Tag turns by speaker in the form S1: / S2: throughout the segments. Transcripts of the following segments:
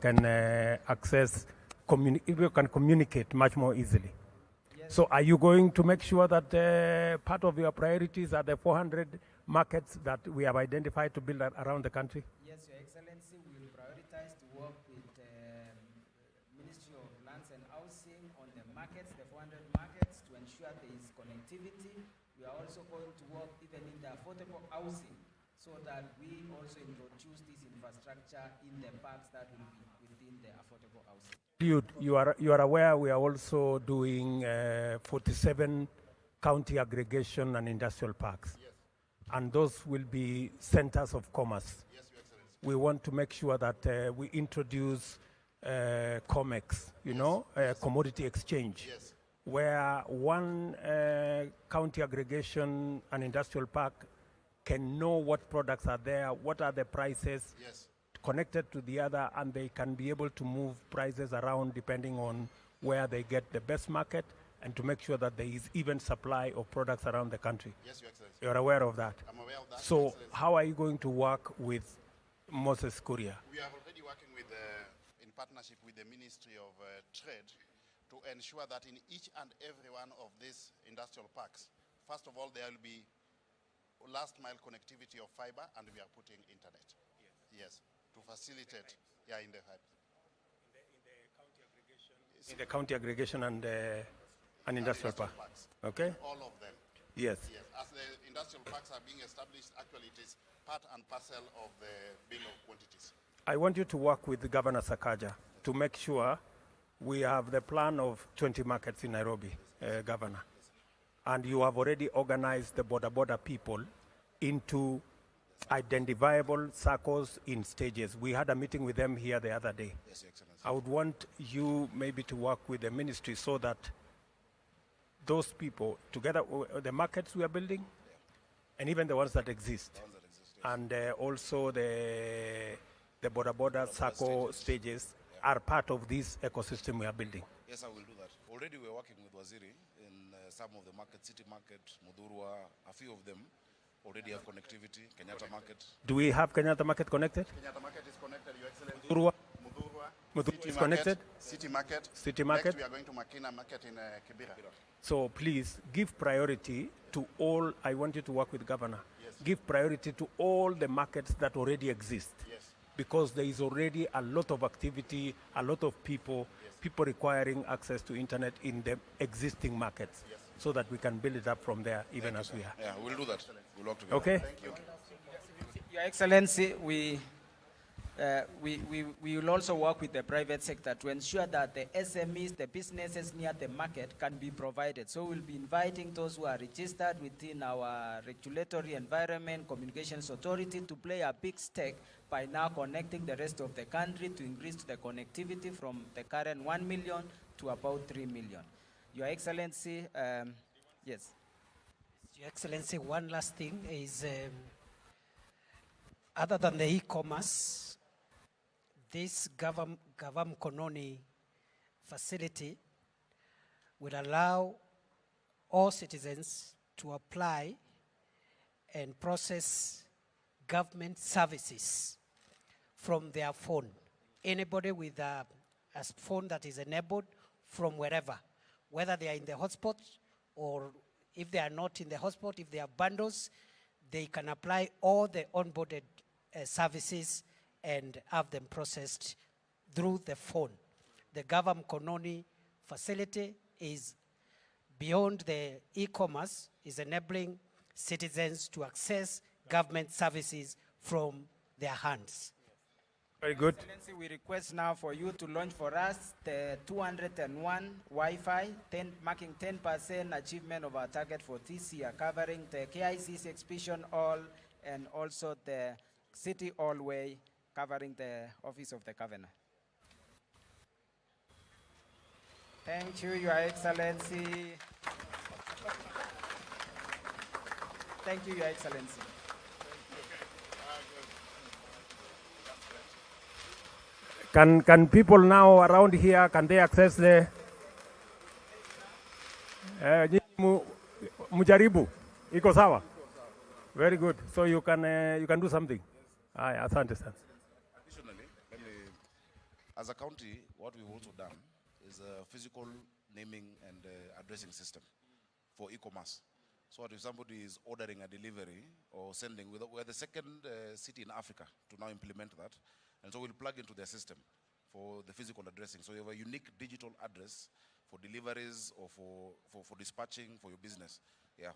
S1: can you can communicate much more easily. Yes. So are you going to make sure that part of your priorities are the 400 markets that we have identified to build around the country?
S2: Yes, Your Excellency, we will prioritize to work with Ministry of Lands and Housing on the markets, the 400 markets, to ensure there is connectivity. We are also going to work even in the affordable housing so that we also introduce this infrastructure in the parks that will be within the affordable housing.
S1: You are aware we are also doing 47 county aggregation and industrial parks. Yes. And those will be centers of commerce. Yes, Your Excellency. We want to make sure that we introduce COMEX, commodity exchange, yes, where one county aggregation and industrial park can know what products are there, what are the prices, yes, connected to the other, and they can be able to move prices around depending on where they get the best market, and to make sure that there is even supply of products around the country.
S3: Yes, Your Excellency.
S1: You're aware of that?
S3: I'm aware of that.
S1: So how are you going to work with Moses Kuria?
S3: We are already working with, in partnership with the Ministry of Trade to ensure that in each and every one of these industrial parks, first of all, there will be last mile connectivity of fiber, and we are putting internet. Yes, to facilitate, in the hubs.
S1: In the county aggregation and industrial parks. Okay?
S3: All of them.
S1: Yes.
S3: Yes. As the industrial parks are being established, actually it is part and parcel of the bill of quantities.
S1: I want you to work with Governor Sakaja to make sure we have the plan of 20 markets in Nairobi, Governor. And you have already organized the border people into identifiable circles in stages. We had a meeting with them here the other day.
S3: Yes, Excellency.
S1: I would want you maybe to work with the ministry so that those people, together with the markets we are building, and even the ones that exist,
S3: Yes.
S1: and also the border circle stages are part of this ecosystem we are building.
S4: Yes, I will do that. Already we're working with Waziri in some of the markets, City Market, Mudurwa, a few of them already have connectivity. Kenyatta Market.
S1: Do we have Kenyatta Market connected?
S3: Kenyatta Market is connected, Your Excellency.
S1: Mudurwa is connected?
S3: City Market.
S1: City Market.
S3: Next we are going to Makina Market in Kibera.
S1: So please give priority to all. I want you to work with Governor.
S3: Yes.
S1: Give priority to all the markets that already exist.
S3: Yes.
S1: Because there is already a lot of activity, a lot of people, yes, people requiring access to internet in the existing markets, yes, so that we can build it up from there, even as we are.
S4: Yeah, we'll do that. We'll work together.
S1: Okay?
S3: Thank you.
S2: Your Excellency, we will also work with the private sector to ensure that the SMEs, the businesses near the market, can be provided. So we'll be inviting those who are registered within our regulatory environment, communications authority, to play a big stake by now connecting the rest of the country to increase the connectivity from the current 1 million to about 3 million. Your Excellency, yes.
S5: Your Excellency, one last thing is, other than the e-commerce, this Gavam Kononi facility will allow all citizens to apply and process government services from their phone. Anybody with a phone that is enabled from wherever, whether they are in the hotspot or if they are not in the hotspot, if they have bundles, they can apply all the onboarded services and have them processed through the phone. The Gavam Kononi facility is beyond the e-commerce, is enabling citizens to access government services from their hands.
S1: Very good.
S2: Excellency, we request now for you to launch for us the 201 Wi-Fi, marking 10% achievement of our target for this year, covering the KICC Exhibition Hall and also the City Hallway, covering the Office of the Governor. Thank you, Your Excellency. Thank you, Your Excellency.
S1: Can people now around here, can they access the mujaribu? Iko sawa? Very good. So you can do something. Asante sana.
S4: As a county, what we've also done is a physical naming and addressing system for e-commerce. So if somebody is ordering a delivery or sending, we're the second city in Africa to now implement that. And so we'll plug into their system for the physical addressing. So you have a unique digital address for deliveries or for dispatching for your business,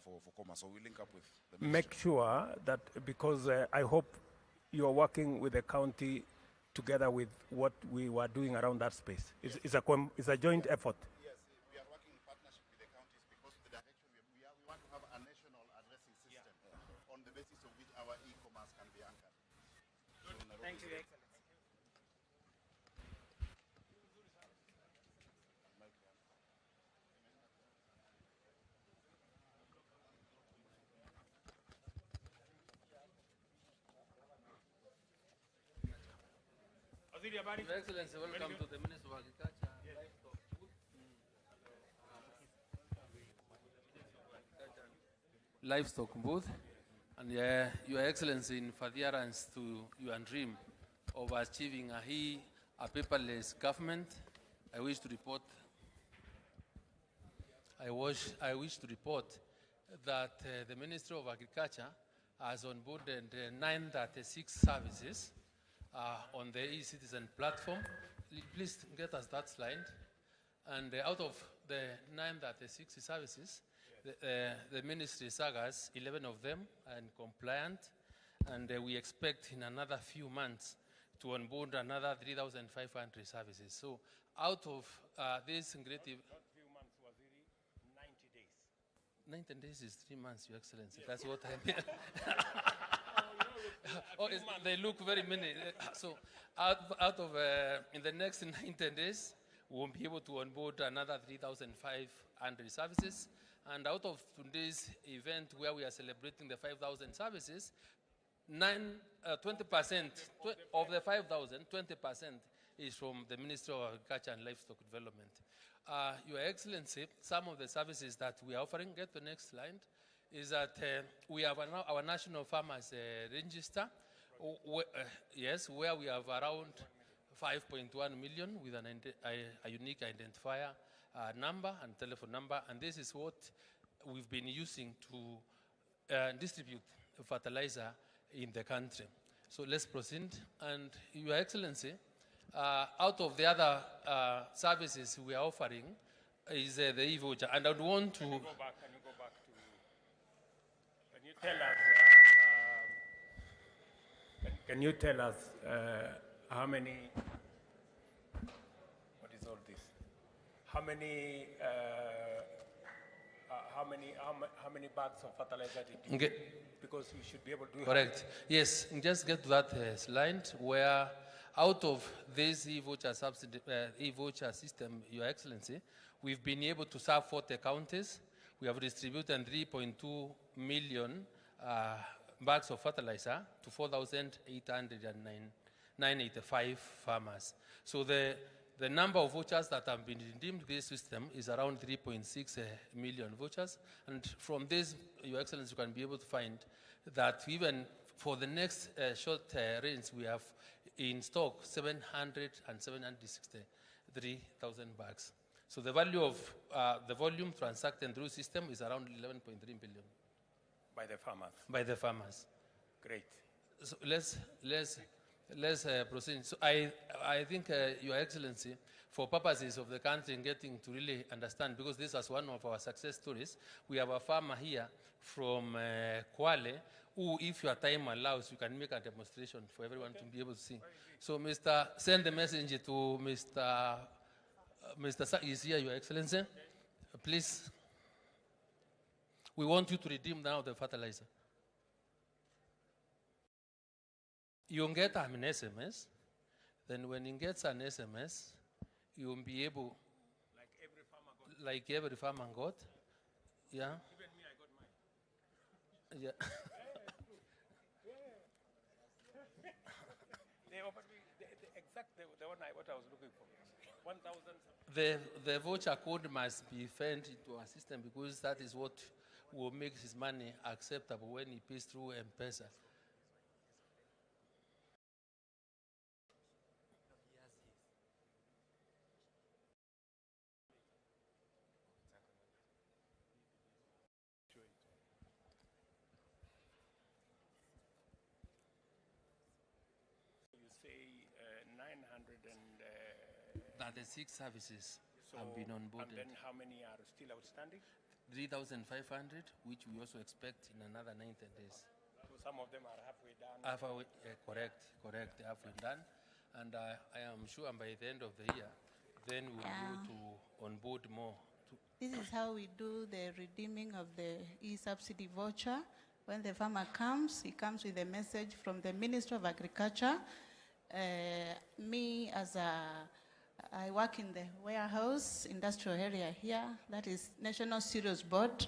S4: for commerce. So we link up with the ministry.
S1: Make sure that, because I hope you're working with the county together with what we were doing around that space. It's a joint effort.
S3: Yes, we are working in partnership with the counties because the direction we want to have a national addressing system on the basis of which our e-commerce can be anchored.
S2: Thank you, Excellency.
S6: Your Excellency, welcome to the Minister of Agriculture. Livestock booth. And Your Excellency, in furtherance to your dream of achieving a paperless government, I wish to report that the Ministry of Agriculture has onboarded 936 services on the e-citizen platform. Please get us that slide. And out of the 936 services, the ministry SAGAs, 11 of them are compliant, and we expect in another few months to onboard another 3,500 services. So out of this creative...
S1: Not few months, Waziri, 90 days.
S6: 90 days is 3 months, Your Excellency. That's what I mean. They look very many. So out of, in the next 90 days, we will be able to onboard another 3,500 services. And out of today's event where we are celebrating the 5,000 services, 20% of the 5,000, 20% is from the Ministry of Agriculture and Livestock Development. Your Excellency, some of the services that we are offering, get the next slide, is that we have our National Farmers Register, where we have around 5.1 million with a unique identifier number and telephone number, and this is what we've been using to distribute fertilizer in the country. So let's proceed. And Your Excellency, out of the other services we are offering is the e-voucher, and I would want to...
S1: Can you go back to... Can you tell us how many... What is all this? How many bags of fertilizer did you get? Because we should be able to...
S6: Correct. Yes, just get to that slide where out of this e-voucher system, Your Excellency, we've been able to serve 40 counties. We have distributed 3.2 million bags of fertilizer to 4,885 farmers. So the number of vouchers that have been redeemed this system is around 3.6 million vouchers. And from this, Your Excellency, you can be able to find that even for the next short range, we have in stock 763,000 bags. So the value of the volume transacted through system is around 11.3 billion.
S1: By the farmers?
S6: By the farmers.
S1: Great.
S6: So let's proceed. So I think, Your Excellency, for purposes of the country in getting to really understand, because this is one of our success stories, we have a farmer here from Kwale, who, if your time allows, you can make a demonstration for everyone to be able to see. So, send the message to Mr. Sa is here, Your Excellency. Please, we want you to redeem now the fertilizer. You get an SMS, then when he gets an SMS, you'll be able, like every farmer got, yeah?
S1: Even me, I got mine.
S6: Yeah.
S1: They offered me the exact, the one what I was looking for. 1,000.
S6: The voucher code must be fed into our system because that is what will make his money acceptable when he pays through M-Pesa. The 6 services have been
S1: And
S6: onboarded.
S1: then how many are still outstanding?
S6: 3,500, which we also expect in another 90 days.
S1: So some of them are halfway done.
S6: Halfway, correct, halfway done. And I am sure by the end of the year, then we'll be able to onboard more.
S7: This is how we do the redeeming of the e-subsidy voucher. When the farmer comes, he comes with a message from the Minister of Agriculture. Me, I work in the warehouse industrial area here, that is National Cereals Board.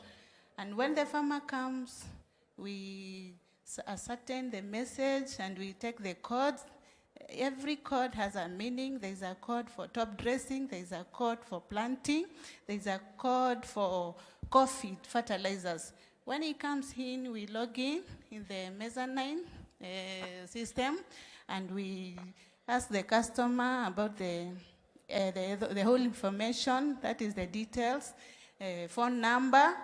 S7: And when the farmer comes, we ascertain the message and we take the codes. Every code has a meaning. There's a code for top dressing, there's a code for planting, there's a code for coffee fertilizers. When he comes in, we log in the mezzanine system, and we ask the customer about the whole information, that is the details, phone number,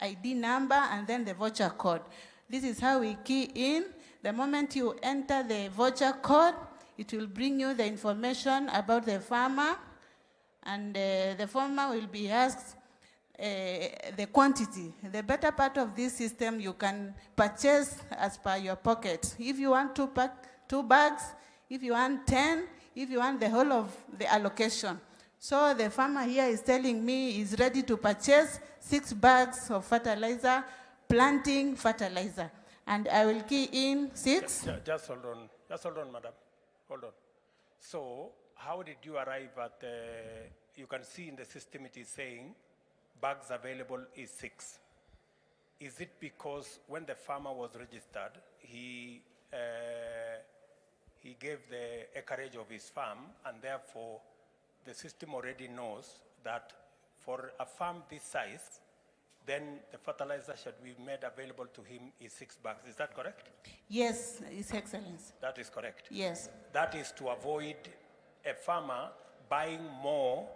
S7: ID number, and then the voucher code. This is how we key in. The moment you enter the voucher code, it will bring you the information about the farmer, and the farmer will be asked the quantity. The better part of this system, you can purchase as per your pocket. If you want 2 bags, if you want 10, if you want the whole of the allocation. So the farmer here is telling me he's ready to purchase 6 bags of fertilizer, planting fertilizer. And I will key in 6.
S1: Just hold on, madam. Hold on. So how did you arrive at, you can see in the system it is saying bags available is 6. Is it because when the farmer was registered, he gave the acreage of his farm, and therefore the system already knows that for a farm this size, then the fertilizer should be made available to him is 6 bags. Is that correct?
S7: Yes, His Excellency.
S1: That is correct.
S7: Yes.
S1: That is to avoid a farmer buying more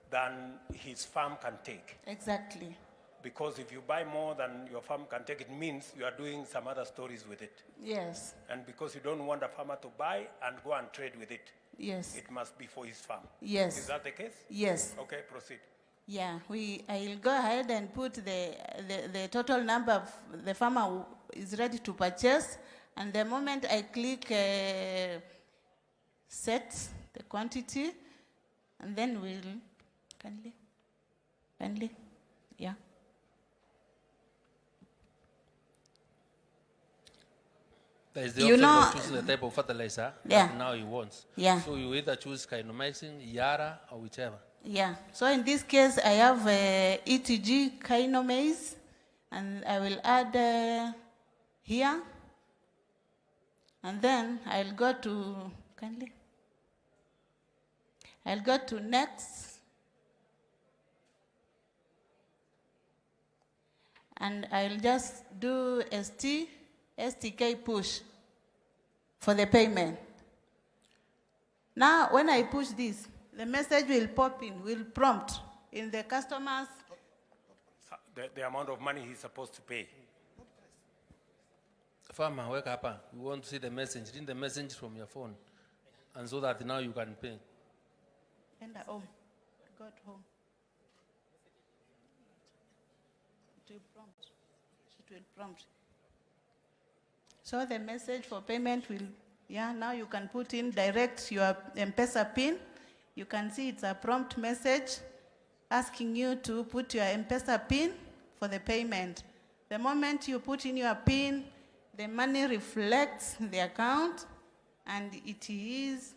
S1: than his farm can take.
S7: Exactly.
S1: Because if you buy more than your farm can take, it means you are doing some other stories with it.
S7: Yes.
S1: And because you don't want a farmer to buy and go and trade with it,
S7: yes,
S1: it must be for his farm.
S7: Yes.
S1: Is that the case?
S7: Yes.
S1: Okay, proceed.
S7: Yeah, I'll go ahead and put the total number of the farmer who is ready to purchase, and the moment I click set the quantity, and then we'll, kindly, yeah.
S6: There is the option of choosing the type of fertilizer that now he wants.
S7: Yeah.
S6: So you either choose Kinomycin, Yara, or whichever.
S7: Yeah, so in this case, I have ETG Kinomase, and I will add here, and then I'll go to, I'll go to next, and I'll just do STK push for the payment. Now, when I push this, the message will pop in, will prompt in the customer's...
S1: The amount of money he's supposed to pay.
S6: Farmer, wake up. You want to see the message. Read the message from your phone. And so that now you can pay.
S7: And home. I got home. It will prompt. It will prompt. So the message for payment will, now you can put in direct your M-Pesa PIN. You can see it's a prompt message asking you to put your M-Pesa PIN for the payment. The moment you put in your PIN, the money reflects the account, and it is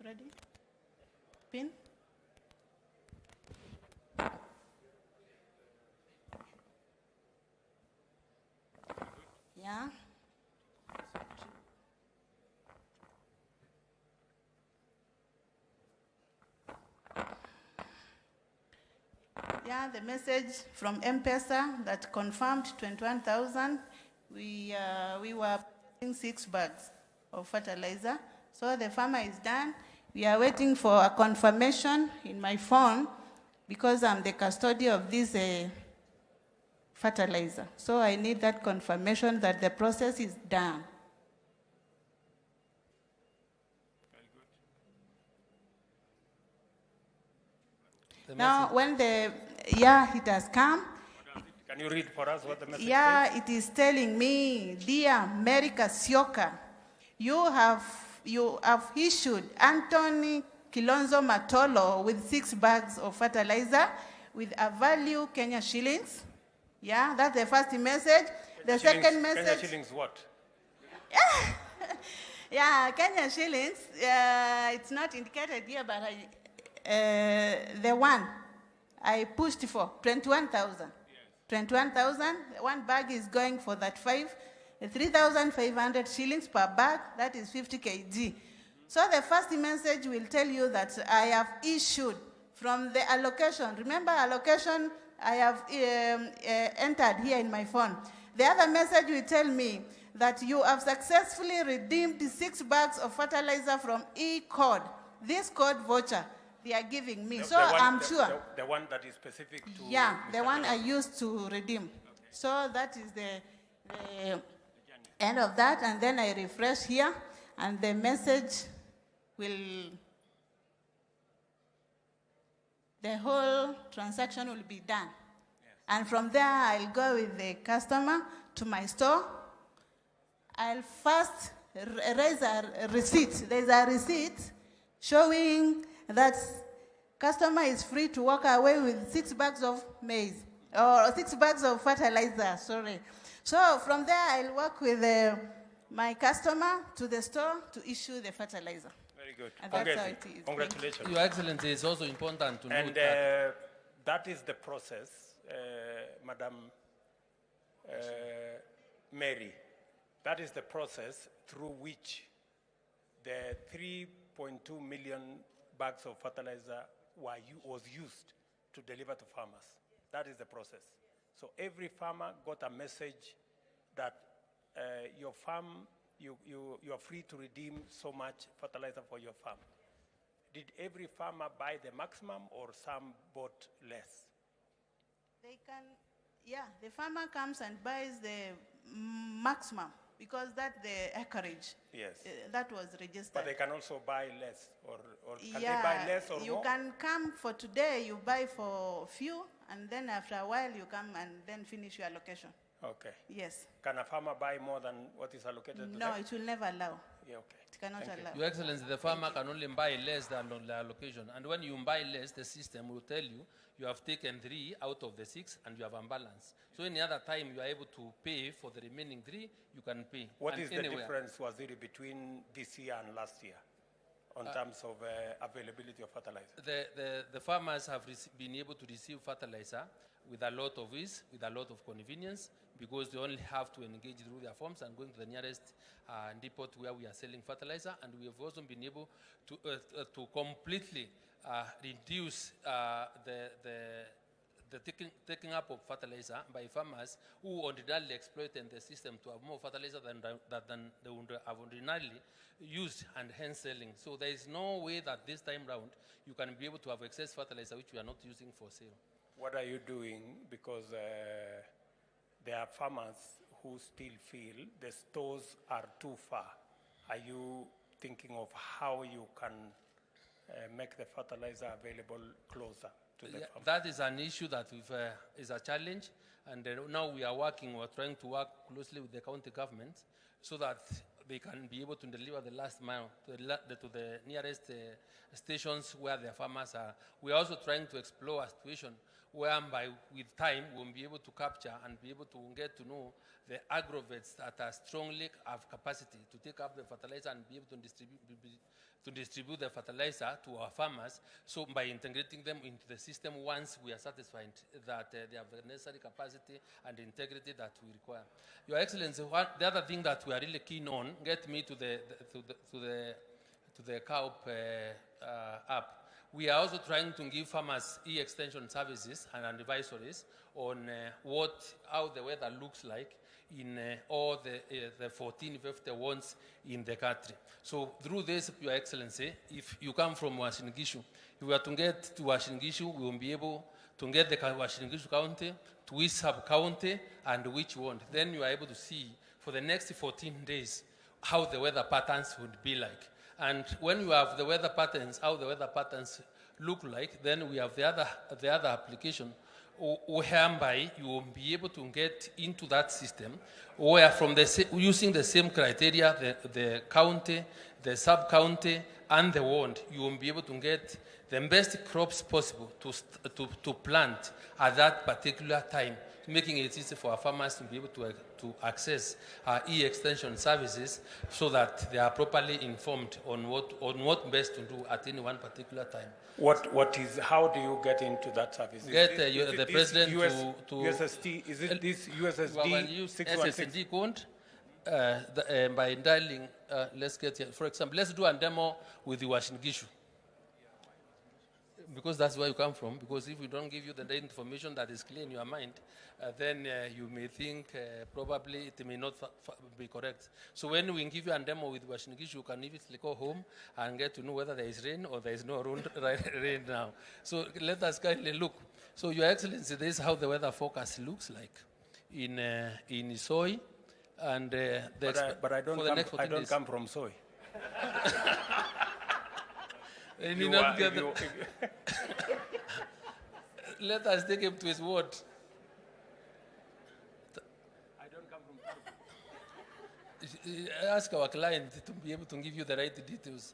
S7: ready. PIN. Yeah. Yeah, the message from M-Pesa that confirmed 21,000. We were purchasing 6 bags of fertilizer. So the farmer is done. We are waiting for a confirmation in my phone because I'm the custodian of this fertilizer. So I need that confirmation that the process is done.
S1: Very
S7: Now, when it has come.
S1: Can you read for us what the message
S7: Yeah,
S1: says?
S7: it is telling me, dear America Sioka, you have issued Anthony Kilonzo Matolo with 6 bags of fertilizer with a value Kenya shillings. Yeah, that's the first message. The second message.
S1: Kenya shillings what?
S7: Yeah, Kenya shillings. It's not indicated here, but the one I pushed for 21,000. 21,000. One bag is going for that 3,500 shillings per bag. That is 50 kg. So the first message will tell you that I have issued from the allocation. Remember allocation I have entered here in my phone. The other message will tell me that you have successfully redeemed 6 bags of fertilizer from e-code. This code voucher they are giving me. I'm sure.
S1: The one that is specific to...
S7: Yeah, the one I used to redeem. Okay. So that is the end of that. And then I refresh here and the message will... The whole transaction will be done. Yes. And from there, I'll go with the customer to my store. I'll first raise a receipt. There's a receipt showing that customer is free to walk away with 6 bags of maize, or 6 bags of fertilizer, sorry. So from there, I'll work with my customer to the store to issue the fertilizer.
S1: Very good.
S7: And that's how it is.
S1: Congratulations.
S6: Your Excellency, it's also important to note
S1: that is the process, Madam Mary. That is the process through which the 3.2 million bags of fertilizer was used to deliver to farmers. That is the process. So every farmer got a message that your farm, you are free to redeem so much fertilizer for your farm. Did every farmer buy the maximum or some bought less?
S7: They can, the farmer comes and buys the maximum because that's the acreage.
S1: Yes.
S7: That was registered.
S1: But they can also buy less or can they buy less or more?
S7: You can come for today, you buy for few, and then after a while you come and then finish your allocation.
S1: Okay.
S7: Yes.
S1: Can a farmer buy more than what is allocated to
S7: No,
S1: them?
S7: it will never allow.
S1: Yeah, okay.
S7: It cannot allow.
S6: Your Excellency, the farmer can only buy less than the allocation. And when you buy less, the system will tell you you have taken 3 out of the 6 and you have unbalanced. So any other time you are able to pay for the remaining 3, you can pay.
S1: What is the difference, Waziri, between this year and last year on terms of availability of fertilizer?
S6: The farmers have been able to receive fertilizer with a lot of ease, with a lot of convenience, because they only have to engage through their forms and going to the nearest depot where we are selling fertilizer. And we have also been able to completely reduce the taking up of fertilizer by farmers who ordinarily exploited the system to have more fertilizer than they would have ordinarily used and hence selling. So there is no way that this time round you can be able to have excess fertilizer which we are not using for sale.
S1: What are you doing? Because there are farmers who still feel the stores are too far. Are you thinking of how you can make the fertilizer available closer to the farm?
S6: That is an issue that is a challenge, and now we are trying to work closely with the county government so that they can be able to deliver the last mile to the nearest stations where the farmers are. We are also trying to explore a situation whereby with time we'll be able to capture and be able to get to know the agrovets that are strongly have capacity to take up the fertilizer and be able to distribute the fertilizer to our farmers. So by integrating them into the system, once we are satisfied that they have the necessary capacity and integrity that we require. Your Excellency, the other thing that we are really keen on, get me to the COP app. We are also trying to give farmers e-extension services and advisories on how the weather looks like in all the 1451s in the country. So through this, Your Excellency, if you come from Uasin-Gishu, if we are to get to Uasin-Gishu, we will be able to get the Uasin-Gishu county, to which sub-county, and which won't. Then you are able to see for the next 14 days how the weather patterns would be like. And when you have the weather patterns, how the weather patterns look like, then we have the other application whereby you will be able to get into that system where from using the same criteria, the county, the sub-county, and the ward, you will be able to get the best crops possible to plant at that particular time, making it easy for our farmers to be able to access our e-extension services so that they are properly informed on what best to do at any one particular time.
S1: How do you get into that service?
S6: Get the president to
S1: USSD, is it this USSD
S6: well, use
S1: 616?
S6: SSD code by dialing, let's get here. For example, let's do a demo with the Washington Gishu. Because that's where you come from. Because if we don't give you the information that is clear in your mind, then you may think probably it may not be correct. So when we give you a demo with Washington Gishu, you can immediately go home and get to know whether there is rain or there is no rain now. So let us kindly look. So Your Excellency, this is how the weather forecast looks like in soy. And
S1: but I don't come from soy.
S6: And you not get let us take him to his word.
S1: I don't come from soy.
S6: Ask our client to be able to give you the right details.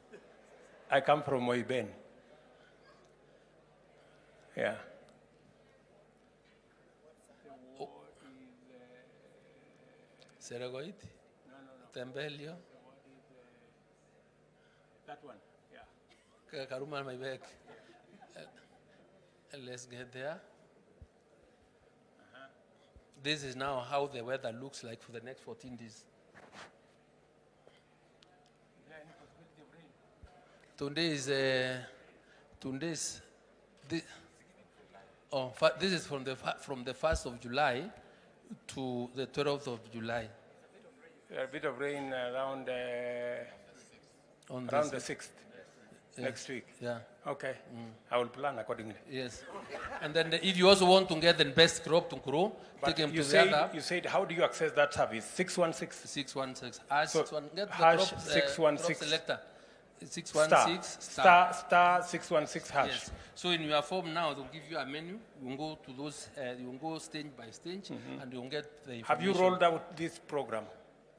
S1: I come from Moiben. Yeah.
S6: Seragoit? No. Tembelio?
S1: That one, yeah.
S6: Karuma, my back. Let's get there. This is now how the weather looks like for the next 14 days. This is from the 1st of July to the 12th of July.
S1: A bit of rain around the 6th.
S6: Yes.
S1: Next week.
S6: Yeah.
S1: Okay. I will plan accordingly.
S6: Yes. And then if you also want to get the best crop to grow, take them to the other.
S1: You said, how do you access that service? 616?
S6: 616. Get the
S1: hash
S6: crop,
S1: 616.
S6: crop selector. 616
S1: star 616 hash.
S6: Yes. So in your form now, they'll give you a menu. You will go to those, you will go stage by stage, and you'll get the information.
S1: Have you rolled out this program?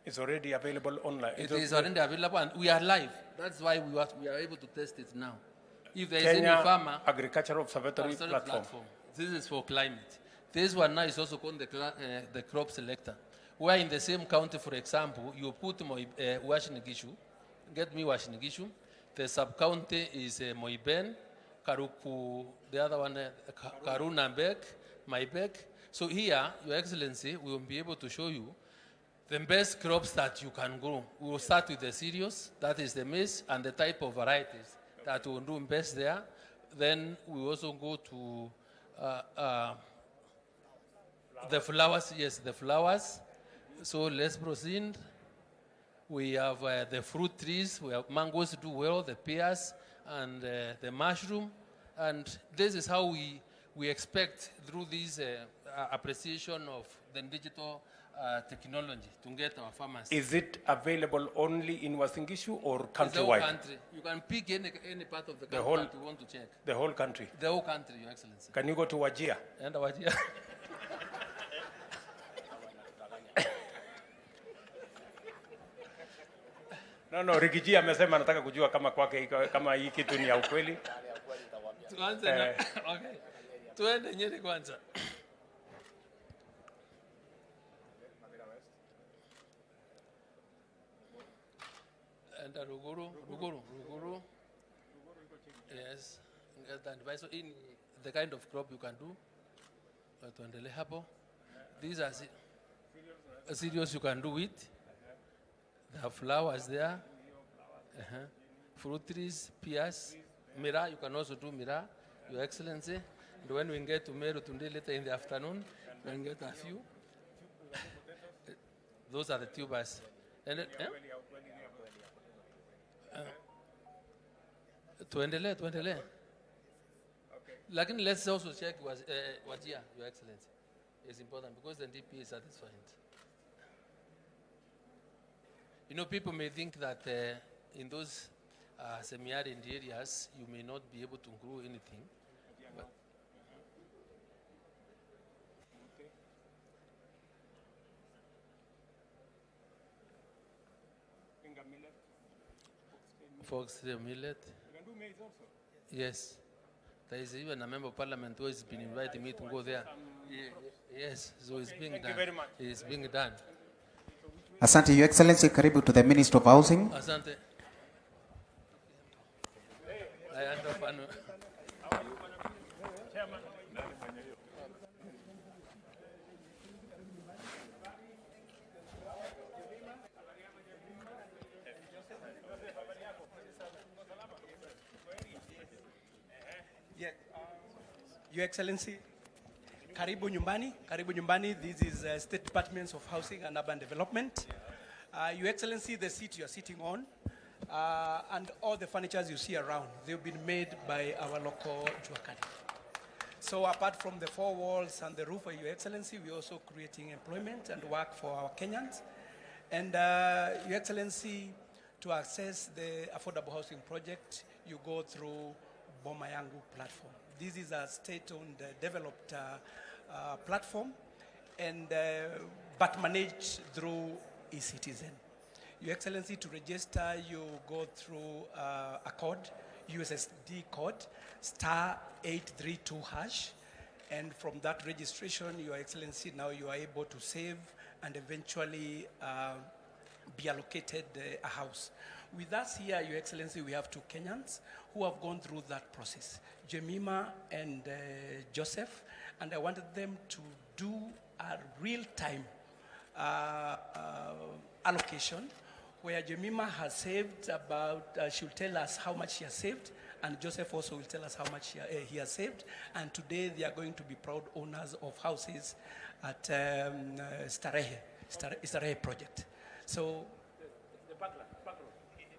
S1: It's already available online.
S6: It is already available, and we are live. That's why we are able to test it now. If there is
S1: Kenya
S6: any farmer,
S1: Agricultural Observatory platform.
S6: This is for climate. This one now is also called the crop selector. Where in the same county, for example, you put Washington Gishu, get me Washington Gishu. The sub-county is Moiben, Karuku, the other one, Karunambek, Maibek. So here, Your Excellency, we will be able to show you the best crops that you can grow. We will start with the cereals, that is the maize, and the type of varieties that will do best there. Then we also go to the flowers. Yes, the flowers. So let's proceed. We have the fruit trees. We have mangoes do well, the pears, and the mushroom. And this is how we expect through this appreciation of the digital technology to get our farmers.
S1: Is it available only in Uasin Gishu or
S6: The
S1: countrywide?
S6: whole country. You can pick any part of the country that you want to check.
S1: The whole country?
S6: The whole country, Your Excellency.
S1: Can you go to Wajir?
S6: And Wajir.
S1: No, Rigiji amesema anataka kujua kama hii kitu ni ya ukweli.
S6: Tuanze na, okay. Tuende Nyeri kwanza. And Ruguru. Yes. So in the kind of crop you can do, tuendele hapo. These are cereals you can do with. There are flowers there. Fruit trees, pears, mira, you can also do mira, Your Excellency. And when we get to Meru today later in the afternoon, we can get a few. Those are the tubers. And tuendele. Lakini let's also check Wajir, Your Excellency. It's important because the DP is satisfied. You know, people may think that in those semi-arid areas, you may not be able to grow anything. But foxtail millet.
S1: You can do maize also.
S6: Yes. There is even a member of parliament who has been inviting me to go there. Yes, so it's being done.
S1: Thank you very much.
S6: It's being done.
S8: Asante, Your Excellency, karibu to the Minister of Housing.
S6: Asante.
S9: Yeah. Your Excellency, karibu nyumbani, karibu nyumbani. This is State Department of Housing and Urban Development. Your Excellency, the seat you are sitting on and all the furnitures you see around, they've been made by our local Juakari. So apart from the four walls and the roof, Your Excellency, we're also creating employment and work for our Kenyans. And Your Excellency, to access the affordable housing project, you go through Boma Yangu platform. This is a state-owned, developed platform, and but managed through eCitizen. Your Excellency, to register, you go through a code, USSD code, *832#, and from that registration, Your Excellency, now you are able to save and eventually be allocated a house. With us here, Your Excellency, we have two Kenyans who have gone through that process, Jemima and Joseph, and I wanted them to do a real-time allocation where Jemima has saved about, she'll tell us how much she has saved, and Joseph also will tell us how much he has saved, and today they are going to be proud owners of houses at Starehe project. So,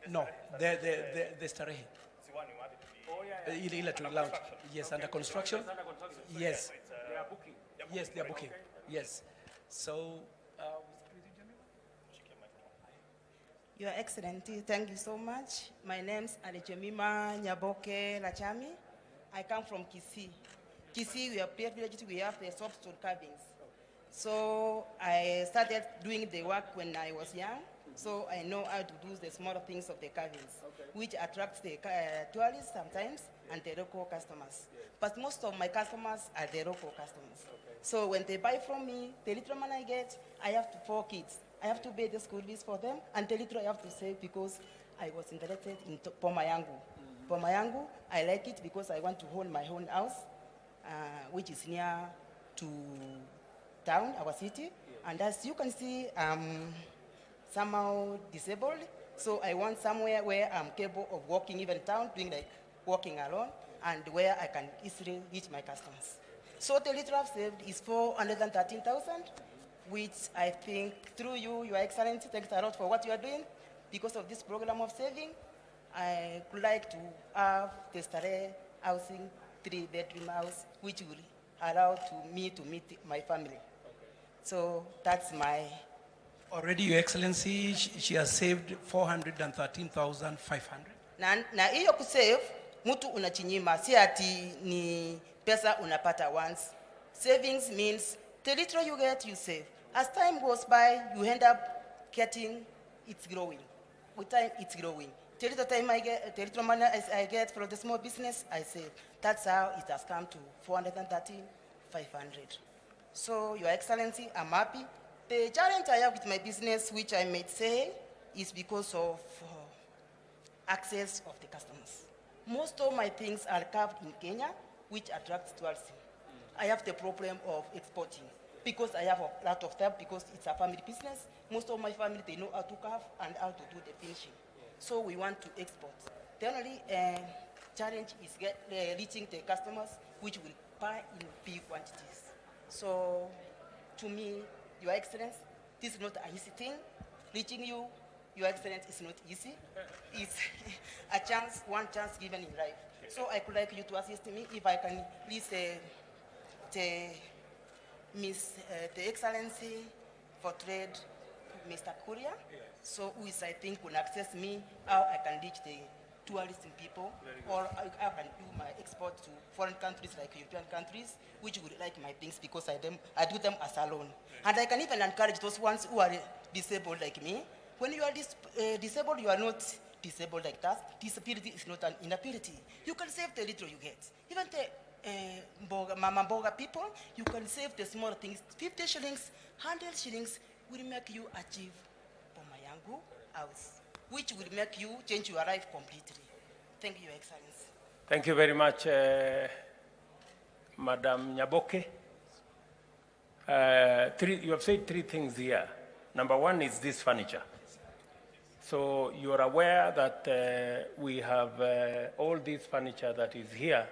S9: no, the Starehe. Electric lounge. Yes, under construction. Yes.
S1: They are booking.
S9: Yes, they are booking. Yes. So,
S10: Your Excellency, thank you so much. My name's Alejemima Nyaboke Lachami. I come from Kisii. Kisii, we are privileged, we have the soft-stone carvings. So I started doing the work when I was young. So I know how to do the smaller things of the carvings, which attracts the tourists sometimes and the local customers. But most of my customers are the local customers. So when they buy from me, the little money I get, I have 4 kids. I have to pay the school fees for them, and the little I have to save because I was interested in Boma Yangu. Boma Yangu, I like it because I want to hold my own house, which is near to town, our city. And as you can see, I'm somehow disabled, so I want somewhere where I'm capable of walking even town, doing like walking alone, and where I can easily reach my customers. So the little I've saved is 413,000, which I think through you, Your Excellency, thanks a lot for what you are doing. Because of this program of saving, I would like to have the Starehe housing 3-bedroom house, which will allow me to meet my family. So that's my...
S9: Already, Your Excellency, she has saved 413,500.
S10: Na hiyo kusave, mtu unachinyima, si ati ni pesa unapata once. Savings means the little you get, you save. As time goes by, you end up getting, it's growing. With time, it's growing. The little time I get, the little money I get from the small business, I save. That's how it has come to 413,500. So, Your Excellency, I'm happy. The challenge I have with my business, which I may say, is because of access of the customers. Most of my things are carved in Kenya, which attracts tourism. I have the problem of exporting because I have a lot of time because it's a family business. Most of my family, they know how to carve and how to do the finishing. So we want to export. The only challenge is reaching the customers, which will buy in big quantities. So to me, Your Excellency, this is not an easy thing. Reaching you, Your Excellency, is not easy. It's a chance, one chance given in life. So I could like you to assist me if I can please the Excellency for Trade, Mr. Kuria, so who is, I think, will access me how I can reach the tourism people, or I can do my export to foreign countries like European countries, which would like my things because I do them as a loan. And I can even encourage those ones who are disabled like me. When you are disabled, you are not disabled like that. Disability is not an inability. You can save the little you get. Even the Mama Boga people, you can save the small things. 50 shillings, 100 shillings will make you achieve Boma Yangu house, which will make you change your life completely. Thank you, Your Excellency.
S1: Thank you very much, Madam Nyaboke. You have said three things here. Number one is this furniture. So you are aware that we have all this furniture that is here.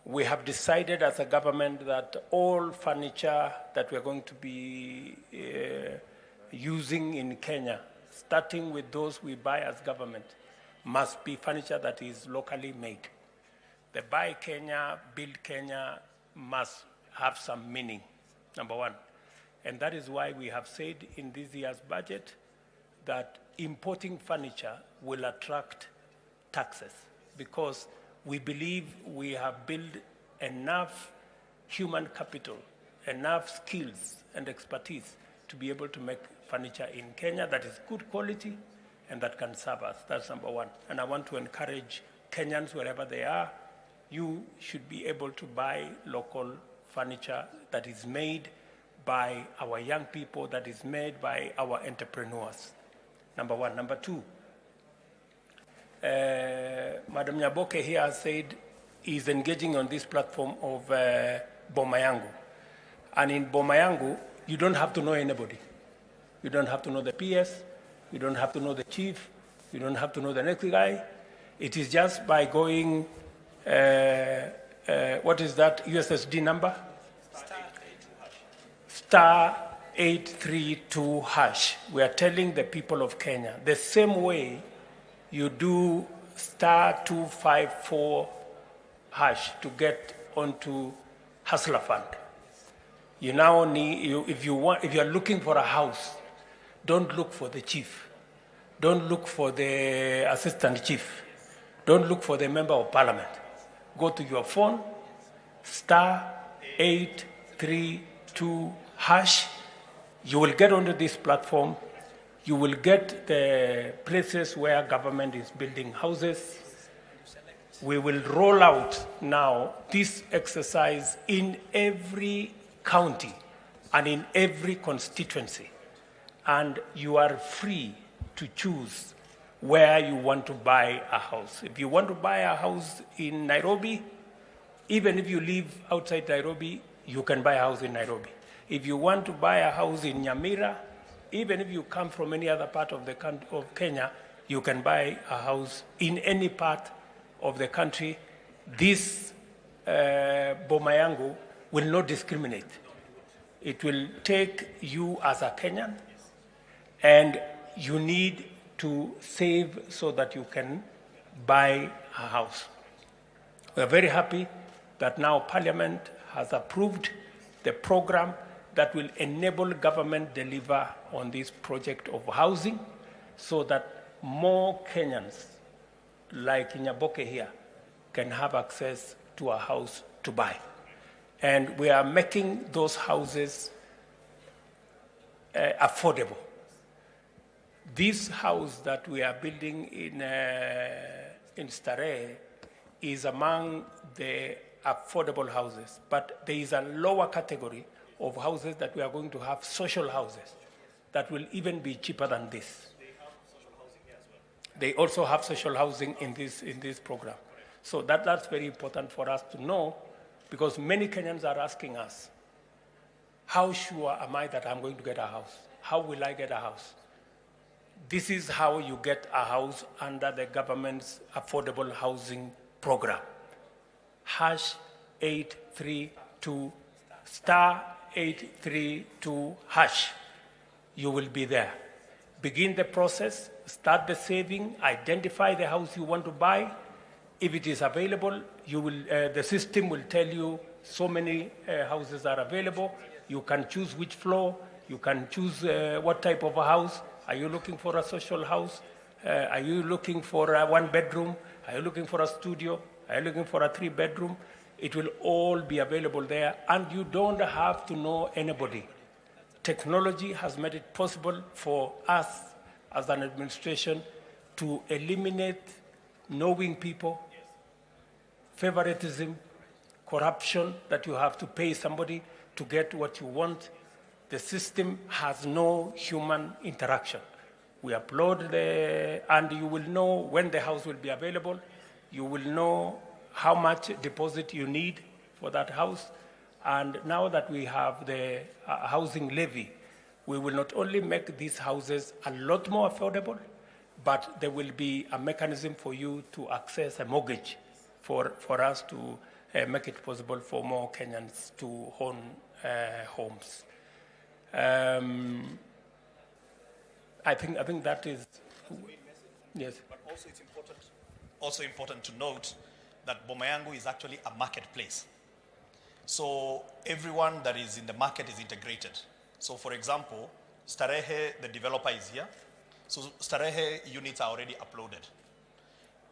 S1: We have decided as a government that all furniture that we are going to be using in Kenya, starting with those we buy as government, must be furniture that is locally made. The Buy Kenya, Build Kenya must have some meaning, number one. And that is why we have said in this year's budget that importing furniture will attract taxes, because we believe we have built enough human capital, enough skills and expertise to be able to make furniture in Kenya that is good quality and that can serve us. That's number one. And I want to encourage Kenyans, wherever they are, you should be able to buy local furniture that is made by our young people, that is made by our entrepreneurs. Number one. Number two, Madam Nyaboke here has said is engaging on this platform of Boma Yangu. And in Boma Yangu, you don't have to know anybody. You don't have to know the PS, you don't have to know the chief, you don't have to know the next guy. It is just by going, what is that USSD number? Star 832 hash. We are telling the people of Kenya, the same way you do star 254 hash to get onto Hustler Fund. You now need, if you are looking for a house, don't look for the chief. Don't look for the assistant chief. Don't look for the member of parliament. Go to your phone, star 832 hash. You will get onto this platform. You will get the places where government is building houses. We will roll out now this exercise in every county and in every constituency. And you are free to choose where you want to buy a house. If you want to buy a house in Nairobi, even if you live outside Nairobi, you can buy a house in Nairobi. If you want to buy a house in Nyamira, even if you come from any other part of Kenya, you can buy a house in any part of the country. This Boma Yangu will not discriminate. It will take you as a Kenyan, and you need to save so that you can buy a house. We are very happy that now Parliament has approved the program that will enable government deliver on this project of housing so that more Kenyans like Nyaboke here can have access to a house to buy. And we are making those houses affordable. This house that we are building in Starehe is among the affordable houses, but there is a lower category of houses that we are going to have, social houses, that will even be cheaper than this. They also have social housing in this program. So that's very important for us to know, because many Kenyans are asking us, how sure am I that I'm going to get a house? How will I get a house? This is how you get a house under the government's affordable housing program. Hash 832 star 832 hash. You will be there. Begin the process, start the saving, identify the house you want to buy. If it is available, you will, the system will tell you so many houses are available. You can choose which floor, you can choose what type of a house. Are you looking for a social house? Are you looking for a 1 bedroom? Are you looking for a studio? Are you looking for a 3 bedroom? It will all be available there, and you don't have to know anybody. Technology has made it possible for us as an administration to eliminate knowing people, favoritism, corruption, that you have to pay somebody to get what you want. The system has no human interaction. We upload and you will know when the house will be available. You will know how much deposit you need for that house. And now that we have the housing levy, we will not only make these houses a lot more affordable, but there will be a mechanism for you to access a mortgage for us to make it possible for more Kenyans to own homes. I think that is, yes.
S11: But also it's important to note that Boma Yangu is actually a marketplace. So everyone that is in the market is integrated. So for example, Starehe, the developer, is here. So Starehe units are already uploaded.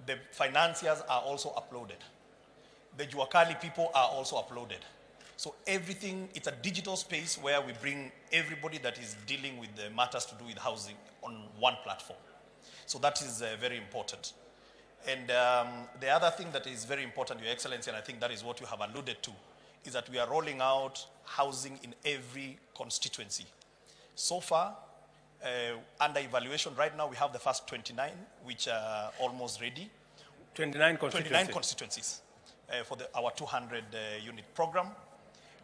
S11: The financiers are also uploaded. The Juakali people are also uploaded. So everything, it's a digital space where we bring everybody that is dealing with the matters to do with housing on one platform. So that is very important. And the other thing that is very important, Your Excellency, and I think that is what you have alluded to, is that we are rolling out housing in every constituency. So far, under evaluation, right now we have the first 29, which are almost ready.
S1: 29 constituencies.
S11: 29 constituencies for our 200-unit program.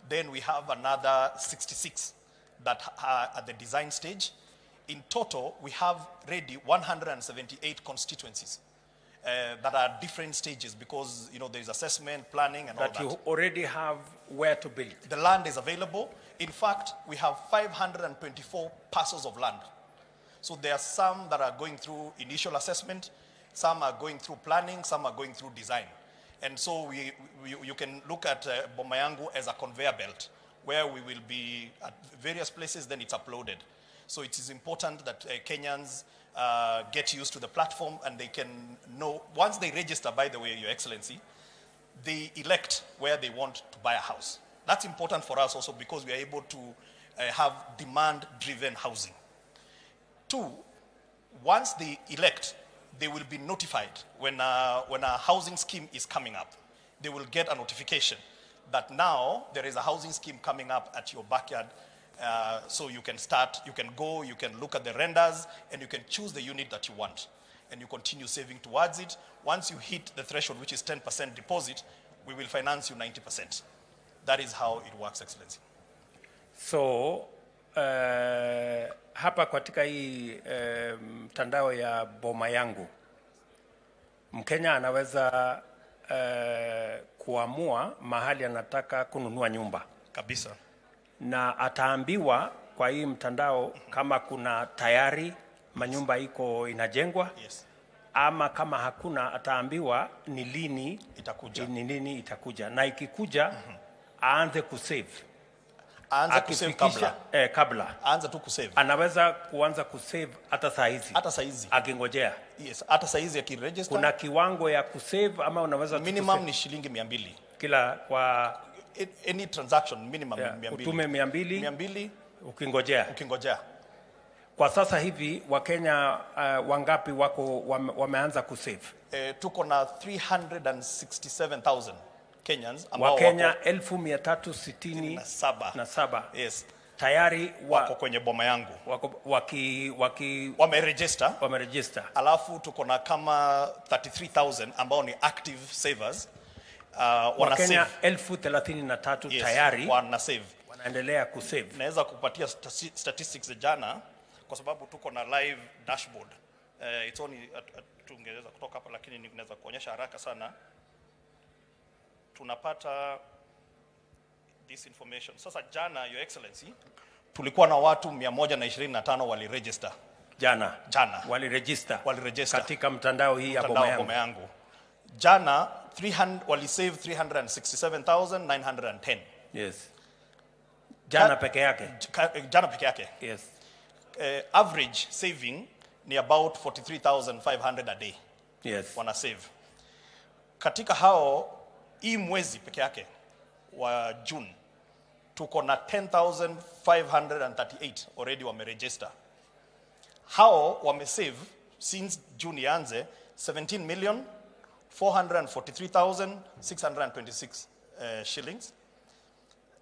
S11: Then we have another 66 that are at the design stage. In total, we have ready 178 constituencies that are at different stages because, there's assessment, planning, and all that.
S1: That you already have where to build.
S11: The land is available. In fact, we have 524 parcels of land. So there are some that are going through initial assessment, some are going through planning, some are going through design. And so you can look at Boma Yangu as a conveyor belt where we will be at various places, then it's uploaded. So it is important that Kenyans get used to the platform and they can know, once they register, by the way, Your Excellency, they elect where they want to buy a house. That's important for us also because we are able to have demand-driven housing. 2, once they elect, they will be notified when a housing scheme is coming up. They will get a notification that now there is a housing scheme coming up at your backyard. So you can start, you can go, you can look at the renders, and you can choose the unit that you want. And you continue saving towards it. Once you hit the threshold, which is 10% deposit, we will finance you 90%. That is how it works, Excellency.
S1: So, hapa katika hii mtandao ya Boma Yangu, Mkenya anaweza kuamua mahali anataka kununua nyumba.
S11: Kabisa.
S1: Na ataambiwa kwa hii mtandao kama kuna tayari manyumba iko inajengwa.
S11: Yes.
S1: Ama kama hakuna ataambiwa ni lini itakuja. Na ikikuja aanze kusave.
S11: Aanze kusave kabla.
S1: Kabla.
S11: Aanze tu kusave.
S1: Anaweza kuanza kusave hata saa hizi.
S11: Hata saa hizi.
S1: Akingojea.
S11: Yes, hata saa hizi akiregister.
S1: Kuna kiwango ya kusave ama unaweza
S11: minimum ni shilingi 200.
S1: Kila kwa
S11: any transaction minimum 200.
S1: Utume 200 ukingojea. Kwa sasa hivi Wakenya wangapi wako wameanza kusave?
S11: Tuko na 367,000 Kenyans ambao
S1: Wakenya 1367.
S11: Yes.
S1: Tayari
S11: wako kwenye Boma Yangu. Wameregister. Alafu tuko na kama 33,000 ambao ni active savers.
S1: Wakenya 33,000 tayari
S11: wana save.
S1: Wanaendelea kusave.
S11: Naweza kupatia statistics za jana kwa sababu tuko na live dashboard. It's only tungeweza kutoka hapa lakini ninaweza kuonyesha haraka sana. Tunapata this information. Sasa jana, Your Excellency, tulikuwa na watu 125 waliregister.
S1: Jana.
S11: Waliregister
S1: katika mtandao hii ya Boma
S11: Yangu. Jana walisave 367,910.
S1: Yes. Jana peke yake.
S11: Jana peke yake.
S1: Yes.
S11: Average saving ni about 43,500 a day.
S1: Yes.
S11: Wana save. Katika hao, hii mwezi peke yake wa June, tuko na 10,538 already wameregister. Hao wamesave since June ianze 17,443,626 shillings.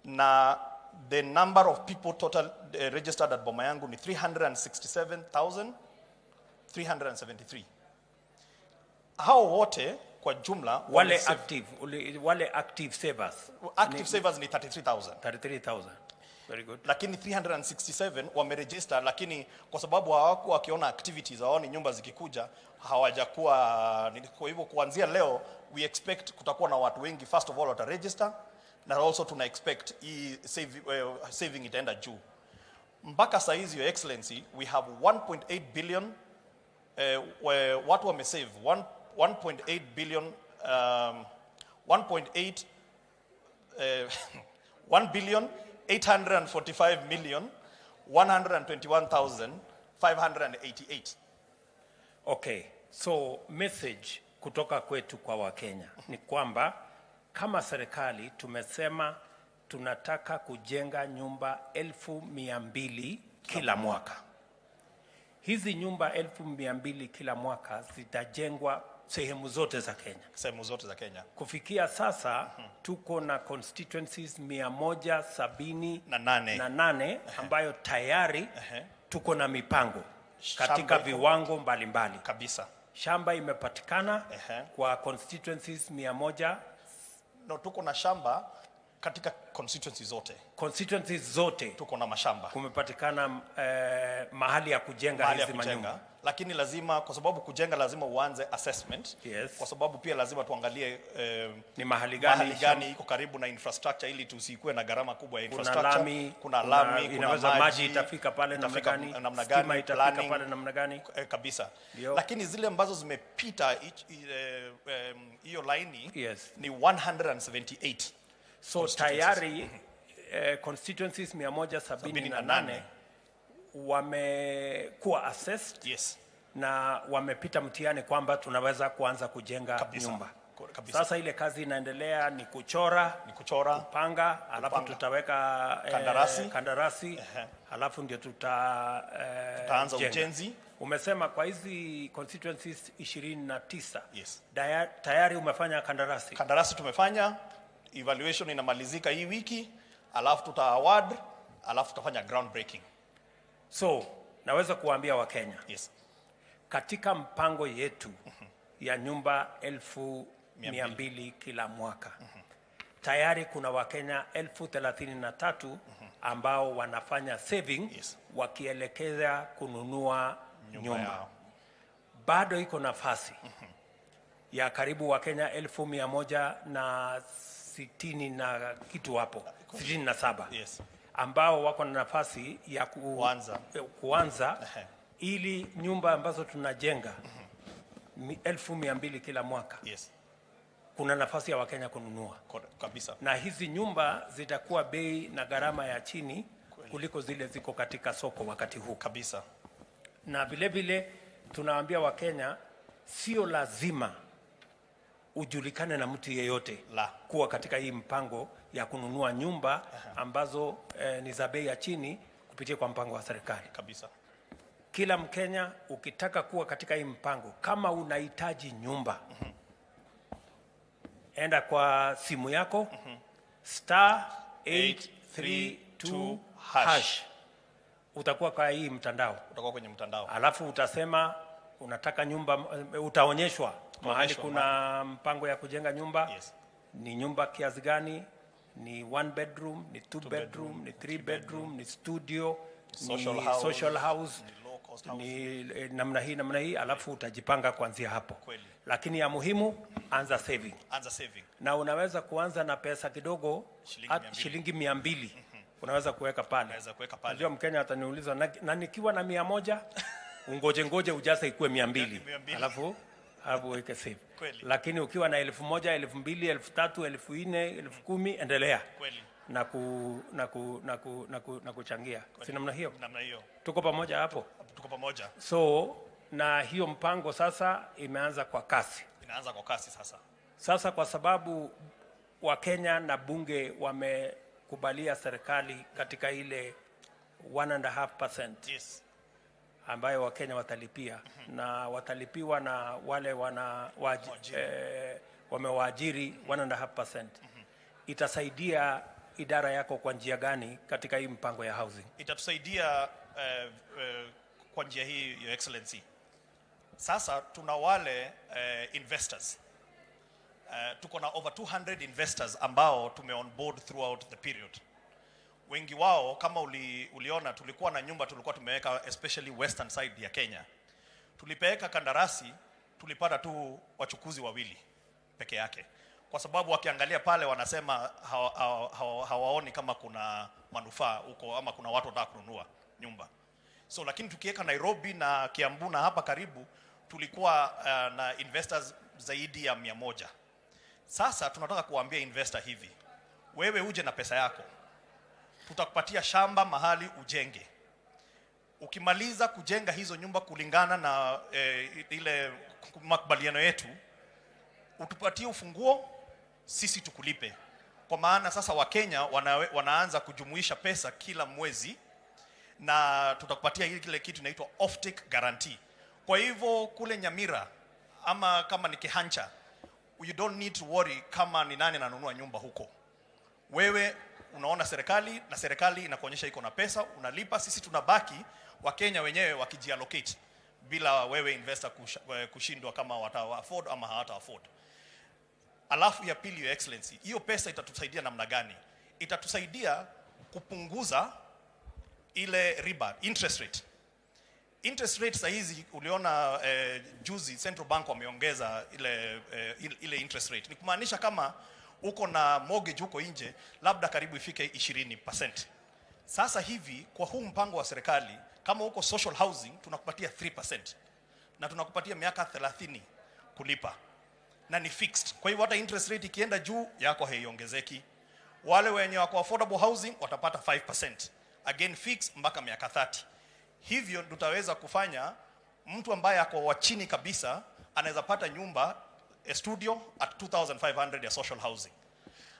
S11: Na the number of people total registered at Boma Yangu ni 367,373. Hao wote kwa jumla
S1: wale active savers.
S11: Active savers ni 33,000.
S1: 33,000. Very good.
S11: Lakini 367 wameregister, lakini kwa sababu hawakuwa wakiona activities, hawaoni nyumba zikikuja, hawajakuwa. Kwa hivyo kuanzia leo we expect kutakuwa na watu wengi first of all wataregister, na also tuna expect saving itaenda juu. Mpaka saa hizi, Your Excellency, we have 1.8 billion watu wamesave 1.8 billion 1 billion 845 million 121,588.
S1: Okay, so message kutoka kwetu kwa Wakenya ni kwamba kama serikali tumesema tunataka kujenga nyumba 1,200 kila mwaka. Hizi nyumba 1,200 kila mwaka zitajengwa sehemu zote za Kenya.
S11: Sehemu zote za Kenya.
S1: Kufikia sasa tuko na constituencies 178 ambayo tayari tuko na mipango katika viwango mbalimbali.
S11: Kabisa.
S1: Shamba imepatikana kwa constituencies 100.
S11: No, tuko na shamba katika constituencies zote.
S1: Constituencies zote
S11: tuko na mashamba.
S1: Kumepatikana mahali ya kujenga hizi manyumba.
S11: Lakini lazima, kwa sababu kujenga lazima uanze assessment.
S1: Yes.
S11: Kwa sababu pia lazima tuangalie
S1: ni mahali gani
S11: iko karibu na infrastructure, ili tusikuwe na gharama kubwa ya
S1: Kuna
S11: infrastructure.
S1: lami, kuna inaweza maji itafika pale namna gani, stima itafika pale namna gani.
S11: Kabisa. Lakini zile ambazo zimepita hiyo line ni 178.
S1: So tayari constituencies 178 wamekuwa assessed.
S11: Yes.
S1: Na wamepita mtihani kwamba tunaweza kuanza kujenga nyumba.
S11: Kabisa.
S1: Sasa ile kazi inaendelea ni kuchora, kupanga, alafu tutaweka kandarasi, alafu ndio
S11: tutaanza ujenzi.
S1: Umesema kwa hizi constituencies 29.
S11: Yes.
S1: Tayari umefanya kandarasi?
S11: Kandarasi tumefanya, evaluation inamalizika hii wiki, alafu tuta award, alafu tutafanya groundbreaking.
S1: So, naweza kuambia Wakenya.
S11: Yes.
S1: Katika mpango yetu ya nyumba 1,200 kila mwaka. Tayari kuna Wakenya 33,000 ambao wanafanya saving wakielekeza kununua nyumba. Bado iko nafasi ya karibu Wakenya 1,160 na kitu hapo, 67.
S11: Yes.
S1: Ambao wako na nafasi ya kuanza ili nyumba ambazo tunajenga 1,200 kila mwaka.
S11: Yes.
S1: Kuna nafasi ya Wakenya kununua.
S11: Kabisa.
S1: Na hizi nyumba zitakuwa bei na gharama ya chini kuliko zile ziko katika soko wakati huu.
S11: Kabisa.
S1: Na vile vile tunawaambia Wakenya sio lazima ujulikane na mtu yeyote kuwa katika hii mpango ya kununua nyumba ambazo ni za bei ya chini kupitia kwa mpango wa serikali.
S11: Kabisa.
S1: Kila Mkenya ukitaka kuwa katika hii mpango, kama unahitaji nyumba, enda kwa simu yako *832# utakuwa kwa hii mtandao.
S11: Utakuwa kwenye mtandao.
S1: Alafu utasema unataka nyumba, utaonyeshwa mahali kuna mpango ya kujenga nyumba.
S11: Yes.
S1: Ni nyumba kiasi gani, ni 1 bedroom, ni 2 bedroom, ni 3 bedroom, ni studio, social house, ni namna hii, alafu utajipanga kuanzia hapo.
S11: Kweli.
S1: Lakini ya muhimu, anza saving.
S11: Anza saving.
S1: Na unaweza kuanza na pesa kidogo, shilingi 200. Unaweza kuweka pale.
S11: Unaweza kuweka pale.
S1: Ndio Mkenya ataniuliza na nikiwa na 100 ngoje ujaze ikuwe 200. Alafu weke save.
S11: Kweli.
S1: Lakini ukiwa na 1,000, 2,000, 3,000, 4,000, 10,000 endelea.
S11: Kweli.
S1: Na kuchangia. Si namna hiyo?
S11: Namna hiyo.
S1: Tuko pamoja hapo?
S11: Tuko pamoja.
S1: So Na hiyo mpango sasa imeanza kwa kasi.
S11: Inaanza kwa kasi sasa.
S1: Sasa kwa sababu Wakenya na bunge wamekubalia serikali katika ile 1.5%.
S11: Yes.
S1: Ambayo Wakenya watalipia na watalipiwa na wale wamewaajiri 1.5%. Itasaidia idara yako kwa njia gani katika hii mpango ya housing?
S11: Itatusaidia kwa njia hii, Your Excellency. Sasa tuna wale investors. Tuko na over 200 investors ambao tume on board throughout the period. Wengi wao kama uliona tulikuwa na nyumba tulikuwa tumeweka especially western side ya Kenya. Tulipeleka kandarasi, tulipata tu wachukuzi wawili peke yake. Kwa sababu wakiangalia pale wanasema hawaoni kama kuna manufaa huko ama kuna watu wanataka kununua nyumba. So lakini tukiweka Nairobi na Kiambu na hapa karibu tulikuwa na investors zaidi ya 100. Sasa tunataka kuambia investor hivi. Wewe uje na pesa yako. Tutakupatia shamba mahali ujenge. Ukimaliza kujenga hizo nyumba kulingana na ile makubaliano yetu, utupatie ufunguo, sisi tukulipe. Kwa maana sasa Wakenya wanaanza kujumuisha pesa kila mwezi na tutakupatia ile kitu inaitwa off-take guarantee. Kwa hivyo kule Nyamira ama kama ni Kihancha, you don't need to worry kama ni nani ananunua nyumba huko. Wewe unaona serikali na serikali inakuonyesha iko na pesa, unalipa, sisi tunabaki Wakenya wenyewe wakijiallocate bila wewe investor kushindwa kama wata afford ama hawata afford. Alafu ya pili, Your Excellency, hiyo pesa itatusaidia namna gani? Itatusaidia kupunguza ile riba, interest rate. Interest rate hizi uliona juzi Central Bank wameongeza ile interest rate. Ni kumaanisha kama uko na mortgage huko nje labda karibu ifike 20%. Sasa hivi kwa huu mpango wa serikali kama uko social housing tunakupatia 3% na tunakupatia miaka 30 kulipa na ni fixed. Kwa hivyo hata interest rate ikienda juu yako haiongezeki. Wale wenye wako affordable housing watapata 5%, again fixed mpaka miaka 30. Hivyo tutaweza kufanya mtu ambaye ako wa chini kabisa anaweza pata nyumba a studio at 2,500 ya social housing.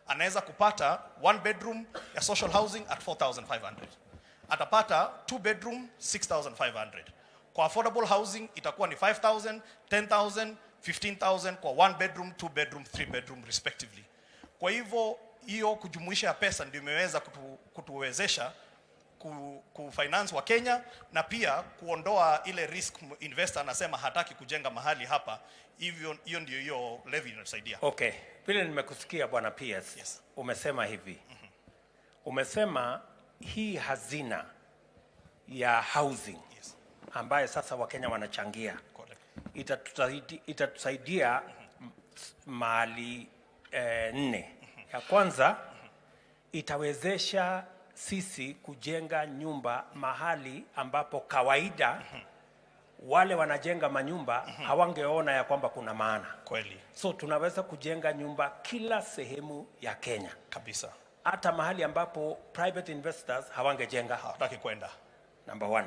S11: Anaweza kupata 1 bedroom ya social housing at 4,500. Atapata 2 bedroom 6,500. Kwa affordable housing itakuwa ni 5,000, 10,000, 15,000 kwa 1 bedroom, 2 bedroom, 3 bedroom respectively. Kwa hivyo hiyo kujumuisha ya pesa ndio imeweza kutuwezesha kufinance wa Kenya na pia kuondoa ile risk investor anasema hataki kujenga mahali hapa. Hivyo hiyo ndio hiyo levy inatusaidia.
S1: Okay. Vile nimekusikia Bwana PS.
S11: Yes.
S1: Umesema hivi. Umesema hii hazina ya housing.
S11: Yes.
S1: Ambaye sasa Wakenya wanachangia. Itatusaidia mahali 4. Ya kwanza itawezesha sisi kujenga nyumba mahali ambapo kawaida wale wanajenga manyumba hawangeona ya kwamba kuna maana.
S11: Kweli.
S1: So tunaweza kujenga nyumba kila sehemu ya Kenya.
S11: Kabisa.
S1: Hata mahali ambapo private investors hawangejenga.
S11: Hawataki kwenda.
S1: Number 1.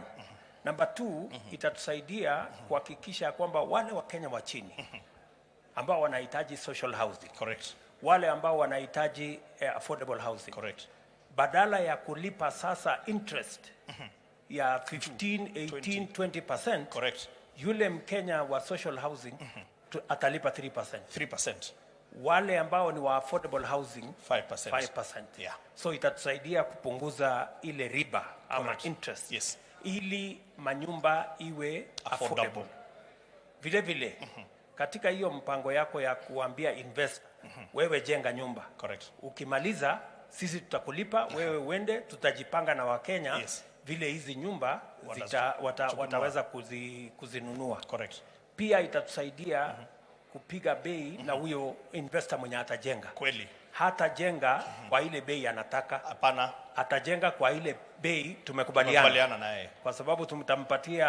S1: Number 2, itatusaidia kuhakikisha kwamba wale wa Kenya wa chini ambao wanahitaji social housing.
S11: Correct.
S1: Wale ambao wanahitaji affordable housing.
S11: Correct.
S1: Badala ya kulipa sasa interest ya 15, 18, 20%,
S11: correct.
S1: Yule Mkenya wa social housing atalipa 3%.
S11: 3%.
S1: Wale ambao ni wa affordable housing
S11: 5%.
S1: 5%.
S11: Yeah.
S1: So itatusaidia kupunguza ile riba ama
S11: Correct.
S1: interest.
S11: Yes.
S1: Ili manyumba iwe affordable. Vile vile katika hiyo mpango yako ya kuambia investor wewe jenga nyumba.
S11: Correct.
S1: Ukimaliza sisi tutakulipa, wewe uende, tutajipanga na Wakenya.
S11: Yes.
S1: Vile hizi nyumba wataweza kuzinunua.
S11: Correct.
S1: Pia itatusaidia kupiga bei na huyo investor mwenye atajenga.
S11: Kweli.
S1: Hata jenga kwa ile bei anataka.
S11: Hapana.
S1: Atajenga kwa ile bei tumekubaliana
S11: naye.
S1: Kwa sababu tutampatia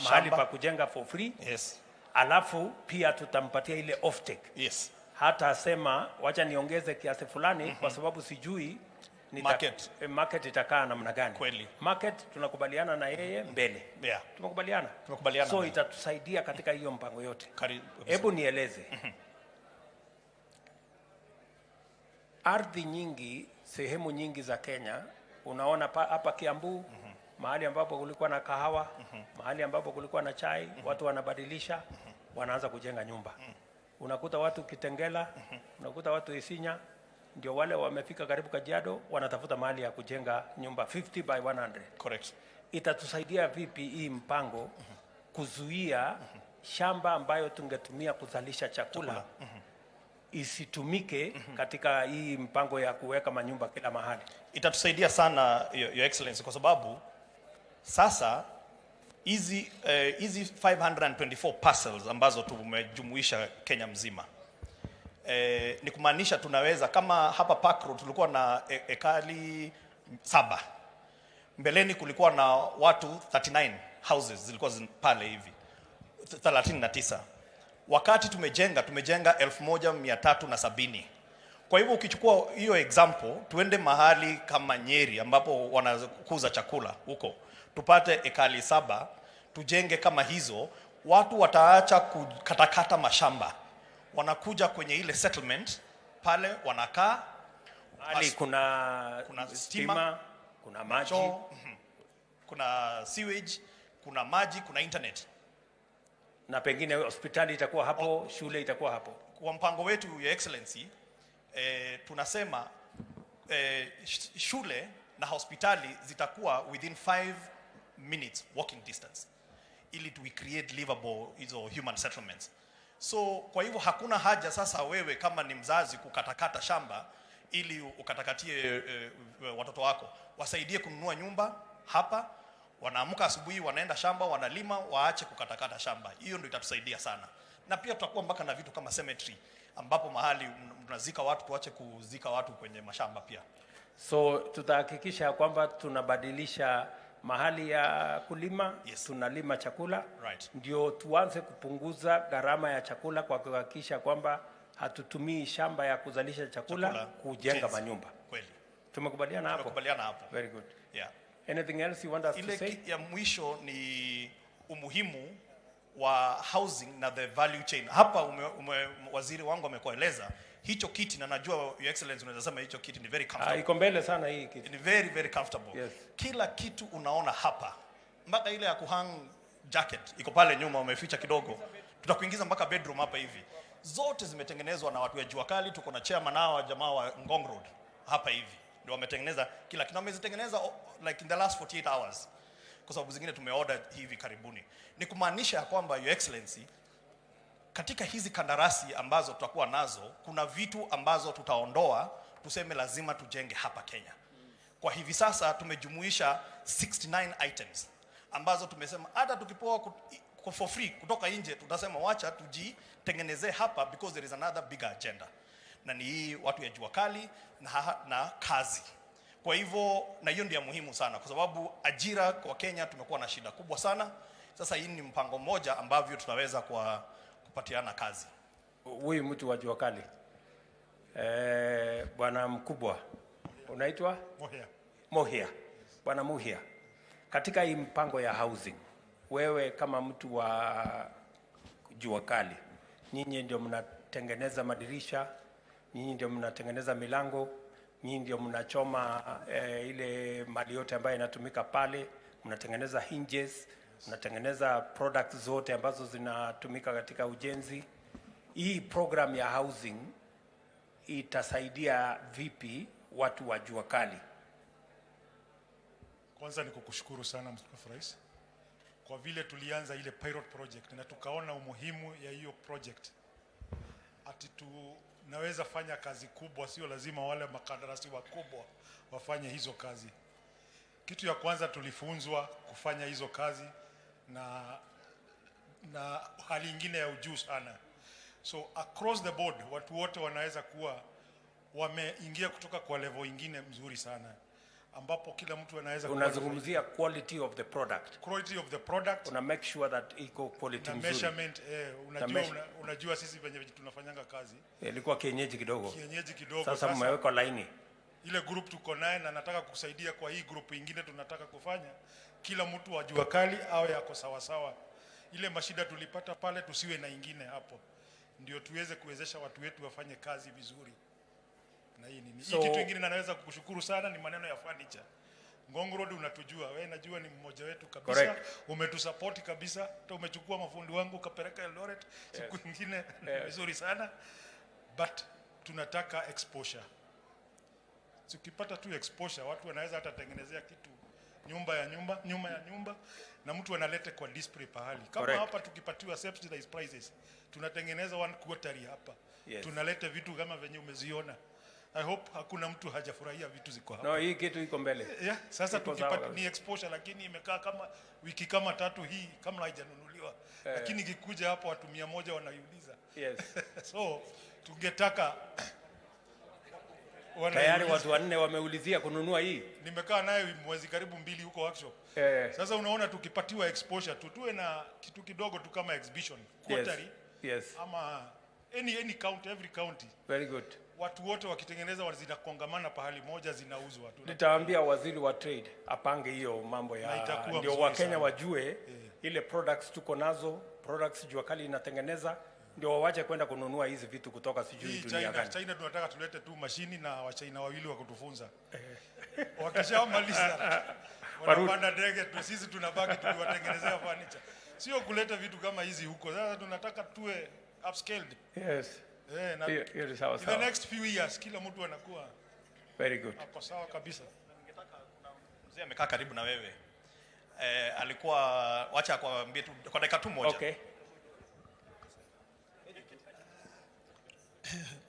S1: mahali pa kujenga for free.
S11: Yes.
S1: Alafu pia tutampatia ile off take.
S11: Yes.
S1: Hata asema wacha niongeze kiasi fulani kwa sababu sijui
S11: market.
S1: Market itakaa namna gani?
S11: Kweli.
S1: Market tunakubaliana na yeye mbele.
S11: Yeah.
S1: Tumekubaliana.
S11: So
S1: itatusaidia katika hiyo mpango yote. Hebu nieleze. Ardhi nyingi, sehemu nyingi za Kenya, unaona hapa Kiambu, mahali ambapo kulikuwa na kahawa, mahali ambapo kulikuwa na chai, watu wanabadilisha, wanaanza kujenga nyumba. Unakuta watu Kitengela, unakuta watu Isinya, ndio wale wamefika karibu Kajiado, wanatafuta mahali ya kujenga nyumba 50 by 100.
S11: Correct.
S1: Itatusaidia vipi hii mpango kuzuia shamba ambayo tungetumia kuzalisha chakula isitumike katika hii mpango ya kuweka manyumba kila mahali?
S11: Itatusaidia sana your excellency, kwa sababu sasa hizi 524 parcels ambazo tumejumuisha Kenya mzima, ni kumaanisha tunaweza, kama hapa Park Road tulikuwa na ekali 7, mbeleni kulikuwa na watu 39 houses zilikuwa pale hivi 39. Wakati tumejenga 1370. Kwa hivyo ukichukua hiyo example, tuende mahali kama Nyeri ambapo wanakuza chakula huko, tupate ekali 7, tujenge kama hizo, watu wataacha kukatakata mashamba, wanakuja kwenye ile settlement pale, wanakaa
S1: hali kuna stima, kuna maji,
S11: kuna sewage, kuna maji, kuna internet,
S1: na pengine hospitali itakuwa hapo, shule itakuwa hapo.
S11: Kwa mpango wetu your excellency, tunasema shule na hospitali zitakuwa within 5 minutes walking distance, ili to create livable hizo human settlements. So kwa hivyo hakuna haja sasa wewe kama ni mzazi kukatakata shamba ili ukatakatie watoto wako. Wasaidie kununua nyumba hapa, wanaamka asubuhi wanaenda shamba wanalima, waache kukatakata shamba. Hiyo ndio itatusaidia sana. Na pia tutakuwa mpaka na vitu kama cemetery ambapo mahali tunazika watu, tuache kuzika watu kwenye mashamba pia.
S1: So tutahakikisha kwamba tunabadilisha mahali ya kulima, tunalima chakula, ndio tuanze kupunguza gharama ya chakula kwa kuhakikisha kwamba hatutumii shamba ya kuzalisha chakula kujenga manyumba.
S11: Kweli.
S1: Tumekubaliana hapo?
S11: Tumekubaliana hapo.
S1: Very good.
S11: Yeah.
S1: Anything else you want us to say?
S11: Ya mwisho ni umuhimu wa housing na the value chain. Hapa waziri wangu amekueleza hicho kiti, na najua your excellency unaweza sema hicho kiti ni very comfortable.
S1: Iko mbele sana hii kiti.
S11: Ni very very comfortable.
S1: Yes.
S11: Kila kitu unaona hapa. Mpaka ile ya kuhang jacket iko pale nyuma umeficha kidogo. Tutakuingiza mpaka bedroom hapa hivi. Zote zimetengenezwa na watu wa jua kali. Tuko na chairman wa jamaa wa Ngong Road hapa hivi. Ndio wametengeneza kila kitu. Wamezitengeneza like in the last 48 hours. Kwa sababu zingine tumeorder hivi karibuni. Ni kumaanisha kwamba your excellency, katika hizi kandarasi ambazo tutakuwa nazo, kuna vitu ambazo tutaondoa, tuseme lazima tujenge hapa Kenya. Kwa hivi sasa tumejumuisha 69 items ambazo tumesema hata tukipoa for free kutoka nje, tutasema wacha tujitengenezee hapa because there is another bigger agenda. Na ni hii watu ya jua kali na kazi. Kwa hivyo, na hiyo ndio muhimu sana kwa sababu ajira kwa Kenya tumekuwa na shida kubwa sana. Sasa hii ni mpango mmoja ambavyo tunaweza kupatiana kazi.
S1: Huyu mtu wa jua kali, bwana mkubwa, unaitwa? Mohia. Bwana Mohia, katika hii mpango ya housing, wewe kama mtu wa jua kali, nyinyi ndio mnatengeneza madirisha, nyinyi ndio mnatengeneza milango, nyinyi ndio mnachoma ile mali yote ambayo inatumika pale, mnatengeneza hinges, mnatengeneza products zote ambazo zinatumika katika ujenzi. Hii program ya housing itasaidia vipi watu wa jua kali?
S12: Kwanza ni kukushukuru sana Mheshimiwa Rais kwa vile tulianza ile pilot project na tukaona umuhimu ya hiyo project. Ati tunaweza fanya kazi kubwa, sio lazima wale makandarasi wakubwa wafanye hizo kazi. Kitu ya kwanza tulifunzwa kufanya hizo kazi na hali ingine ya ujuu sana. So across the board watu wote wanaweza kuwa wameingia kutoka kwa level ingine mzuri sana, ambapo kila mtu anaweza
S1: unazungumzia quality of the product.
S12: Quality of the product.
S1: Una make sure that iko quality nzuri.
S12: Measurement, unajua sisi venye tunafanyanga kazi.
S1: Ilikuwa kienyeji kidogo.
S12: Kienyeji kidogo.
S1: Sasa mmeweka laini.
S12: ile group tuko naye na nataka kusaidia kwa hii group ingine tunataka kufanya, kila mtu wa jua kali awe yako sawa sawa. Ile mashida tulipata pale tusiwe na ingine hapo, ndio tuweze kuwezesha watu wetu wafanye kazi vizuri. Na hii nini, hii kitu kingine naweza kukushukuru sana ni maneno ya furniture. Ngong Road unatujua, wewe najua ni mmoja wetu kabisa. Correct. Umetusupport kabisa, hata umechukua mafundi wangu ukapeleka Eldoret siku nyingine vizuri sana. But tunataka exposure. Tukipata tu exposure, watu wanaweza hata tengenezea kitu nyuma ya nyumba na mtu analete kwa display pahali. Kama correct. Hapa tukipatiwa subsidized prices, tunatengeneza 1 quarterly hapa. Yes. Tunaleta vitu kama venye umeziona. I hope hakuna mtu hajafurahia vitu ziko hapa.
S1: No, hii kitu iko mbele.
S12: Yeah, sasa tukipata ni exposure, lakini imekaa kama wiki kama 3 hii kama haijanunuliwa. Lakini ikikuja hapo watu 100 wanaiuliza.
S1: Yes.
S12: So tungetaka
S1: tayari watu 4 wameulizia kununua hii.
S12: Nimekaa naye mwezi karibu 2 huko workshop. Sasa unaona tukipatiwa exposure tuwe na kitu kidogo tu kama exhibition quarterly.
S1: Yes.
S12: Ama any county, every county.
S1: Very good.
S12: Watu wote wakitengeneza zinakongamana pahali moja zinauzwa.
S1: Nitaambia waziri wa trade apange hiyo mambo ya ndio Wakenya wajue ile products tuko nazo, products jua kali inatengeneza, ndio wawache kwenda kununua hizi vitu kutoka sijui dunia gani.
S12: China tunataka tulete tu mashini na Wachina wawili wa kutufunza. Wakishamaliza wanapanda ndege tu, sisi tunabaki tukiwatengenezea furniture. Sio kuleta vitu kama hizi huko. Sasa tunataka tuwe upscaled.
S1: Yes.
S12: Na in the next few years kila mtu anakuwa
S1: very good.
S12: Hapo sawa kabisa.
S11: Ningetaka kuna mzee amekaa karibu na wewe. Alikuwa wacha kuambia tu kwa dakika tu moja.
S1: Okay.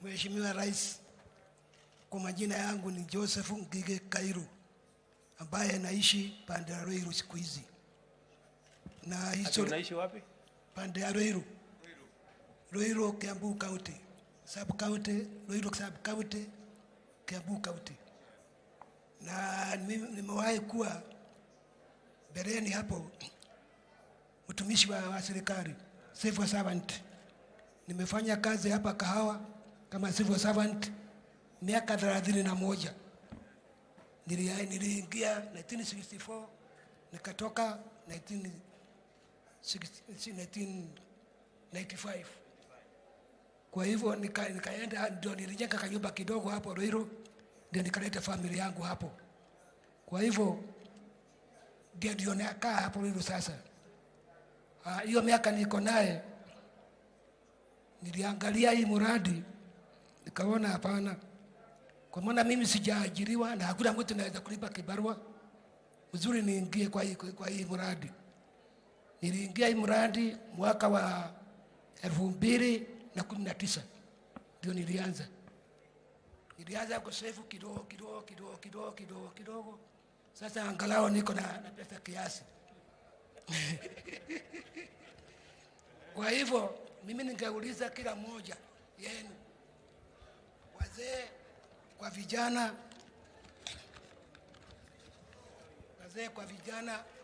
S13: Mheshimiwa Rais, kwa majina yangu ni Joseph Ngige Kairu ambaye anaishi pande ya Ruiru siku hizi. Na hizo
S1: unaishi wapi?
S13: Pande ya Ruiru. Ruiru, Kiambu County. Sub County, Ruiru Sub County, Kiambu County. Na nimewahi kuwa bereni hapo mtumishi wa serikali, civil servant. Nimefanya kazi hapa Kahawa kama civil servant miaka 31. Niliingia 1964 nikatoka 1995. Kwa hivyo nikaenda ndio nilijenga kanyumba kidogo hapo Ruiru, ndio nikaleta familia yangu hapo. Kwa hivyo ndio nakaa hapo Ruiru sasa. Hiyo miaka niko naye niliangalia hii mradi nikaona hapana, kwa maana mimi sijaajiriwa na hakuna mtu anaweza kulipa kibarua uzuri niingie kwa hii mradi. Niliingia hii mradi mwaka wa 2019 ndio nilianza kusave kidogo. Sasa angalau niko na pesa kiasi. Kwa hivyo mimi ningeuliza kila mmoja yenu, wazee kwa vijana,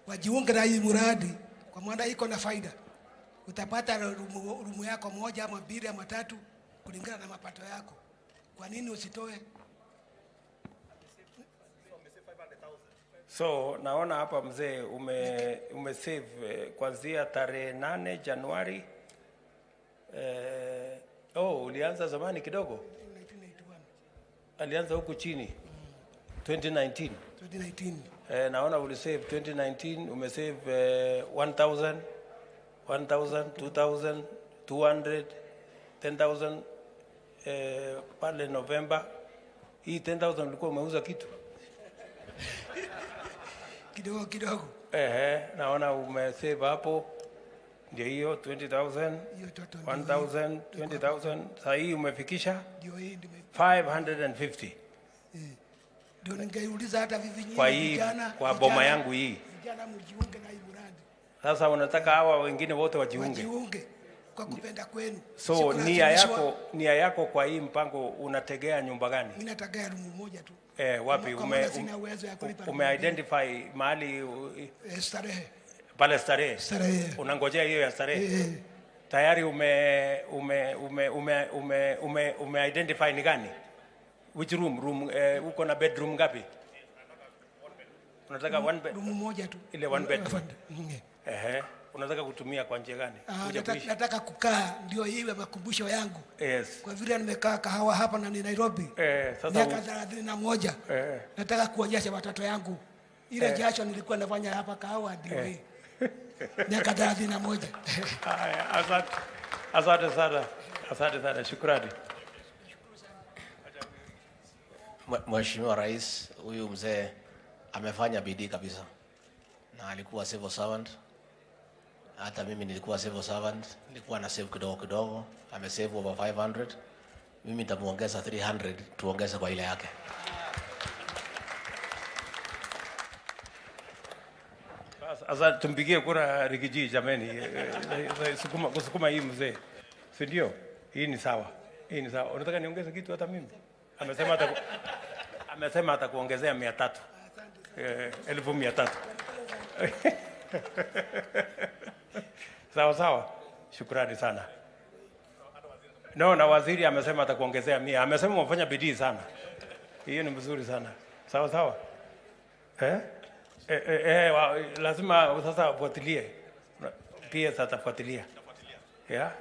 S13: wajiunge na hii mradi kwa maana iko na faida. Utapata rumu yako moja ama 2 ama 3 kulingana na mapato yako. Kwa nini usitoe?
S1: So naona hapa mzee umesave kuanzia tarehe 8 Januari. Ulianza zamani kidogo? 1981. Alianza huku chini. 2019. Naona ulisave 2019, umesave 1000, 2000, 200, 10,000 pale November. Hii 10,000 ulikuwa umeuza kitu?
S13: Kidogo.
S1: Naona umesave hapo. Ndio hiyo 20,000, 1,000, 20,000. Sasa hii umefikisha 550.
S13: Ndio ningeuliza hata vijana
S1: kwa hii kwa boma yangu hii.
S13: Vijana mjiunge na hii mradi.
S1: Sasa unataka hawa wengine wote wajiunge
S13: kwa kupenda kwenu.
S1: So nia yako kwa hii mpango unategea nyumba gani?
S13: Mimi nategea rumu moja tu.
S1: Wapi ume-identify mahali
S13: Starehe.
S1: Pale Starehe. Unangojea hiyo ya Starehe. Tayari ume-identify ni gani? Which room? Uko na bedroom ngapi? Unataka one bed?
S13: Room moja tu.
S1: Ile one bedroom. Unataka kutumia kwa njia gani?
S13: Nataka kukaa ndio iwe makumbusho yangu.
S1: Yes.
S13: Kwa vile nimekaa kahawa hapa na ni Nairobi.
S1: Sasa
S13: miaka 31. Nataka kuonyesha watoto yangu ile jasho nilikuwa nafanya hapa kahawa ndio hii. Miaka 31.
S1: Asante sana. Asante sana. Shukrani.
S14: Mheshimiwa Rais, huyu mzee amefanya bidii kabisa. Na alikuwa civil servant. Hata mimi nilikuwa civil servant, nilikuwa na save kidogo kidogo, amesave over 500. Mimi nitamuongeza 300 tuongeze kwa ile yake.
S1: Sasa tumpigie kura Rigiji jameni. Kusukuma hii mzee. Si ndio? Hii ni sawa. Hii ni sawa. Unataka niongeze kitu hata mimi? Amesema atakuongezea 300. 1300. Sawa. Shukrani sana. No, na waziri amesema atakuongezea 100. Amesema umefanya bidii sana. Hiyo ni mzuri sana. Sawa. Lazima sasa fuatilie. PS atafuatilia. Yeah.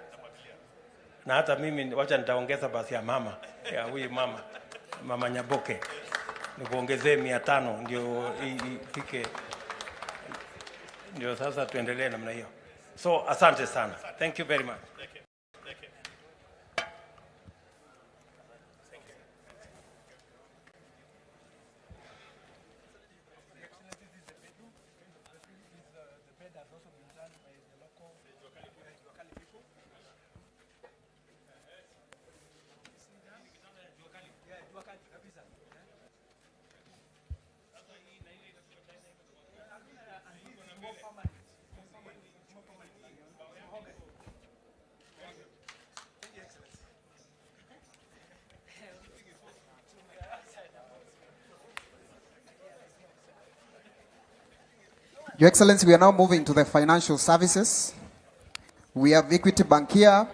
S1: Na hata mimi wacha nitaongeza basi ya mama. Ya huyu mama Nyaboke. Nikuongezee 500 ndio ifike. Ndio sasa tuendelee namna hiyo. So asante sana. Thank you very much.
S8: Your Excellency, we are now moving to the financial services. We have Equity Bank here.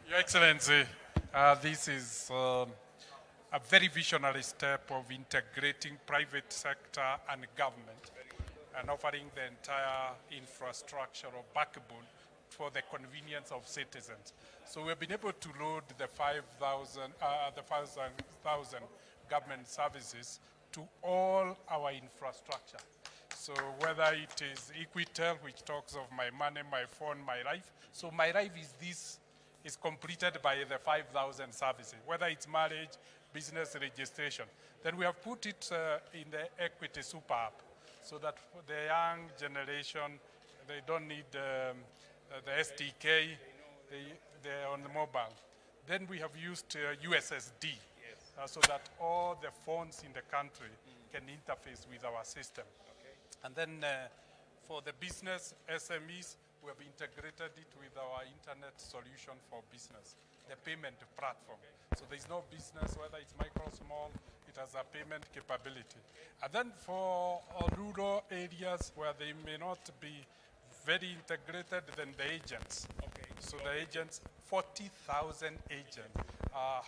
S15: Your Excellency, this is a very visionary step of integrating private sector and government and offering the entire infrastructure or backbone for the convenience of citizens. So we've been able to load the 5,000 government services to all our infrastructure. So whether it is Equitel, which talks of my money, my phone, my life. So my life is completed by the 5,000 services, whether it's marriage, business registration. Then we have put it in the Equity Super App so that for the young generation, they don't need the SDK, they're on the mobile. Then we have used USSD so that all the phones in the country can interface with our system. And then for the business SMEs, we have integrated it with our internet solution for business, the payment platform. So there's no business, whether it's micro, small, it has a payment capability. And then for rural areas where they may not be very integrated, then the agents. Okay. So the agents, 40,000 agents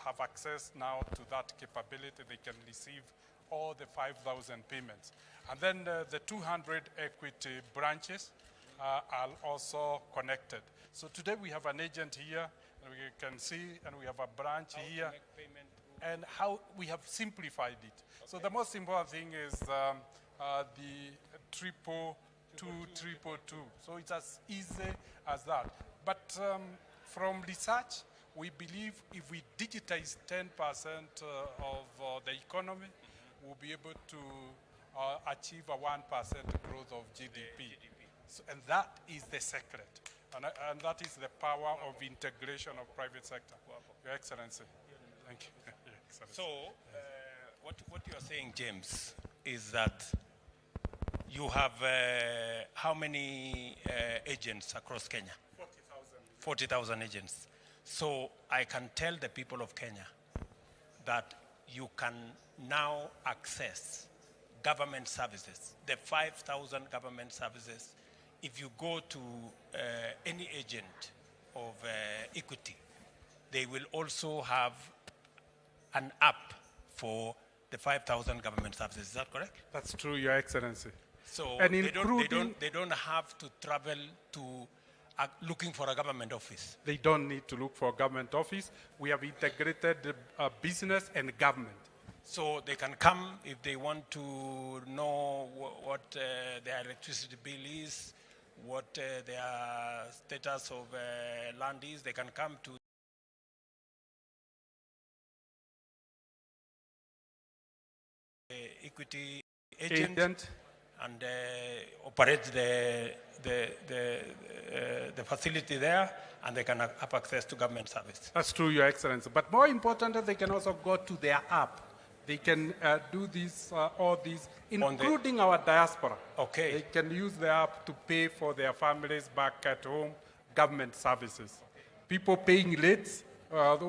S15: have access now to that capability. They can receive all the 5,000 payments. And then the 200 equity branches are also connected. So today we have an agent here, and we can see, and we have a branch here, and how we have simplified it. Okay. So the most important thing is the 222. So it's as easy as that. But from research, we believe if we digitize 10% of the economy, we'll be able to achieve a 1% growth of GDP. So, and that is the secret. And that is the power of integration of private sector. Your Excellency. Thank you. Your Excellency.
S1: So, what you are saying, James, is that you have how many agents across Kenya? 40,000 agents. So I can tell the people of Kenya that you can now access government services, the 5,000 government services. If you go to any agent of Equity, they will also have an app for the 5,000 government services. Is that correct?
S15: That's true, Your Excellency.
S1: So
S15: And
S1: they don't have to travel to looking for a government office.
S15: They don't need to look for a government office. We have integrated business and government.
S1: So they can come if they want to know what their electricity bill is, what their status of land is. They can come to Equity agent and operate the facility there, and they can have access to government service.
S15: That's true, Your Excellency. But more importantly, they can also go to their app. They can do this, all these, including our diaspora.
S1: Okay.
S15: They can use the app to pay for their families back at home, government services. People paying late,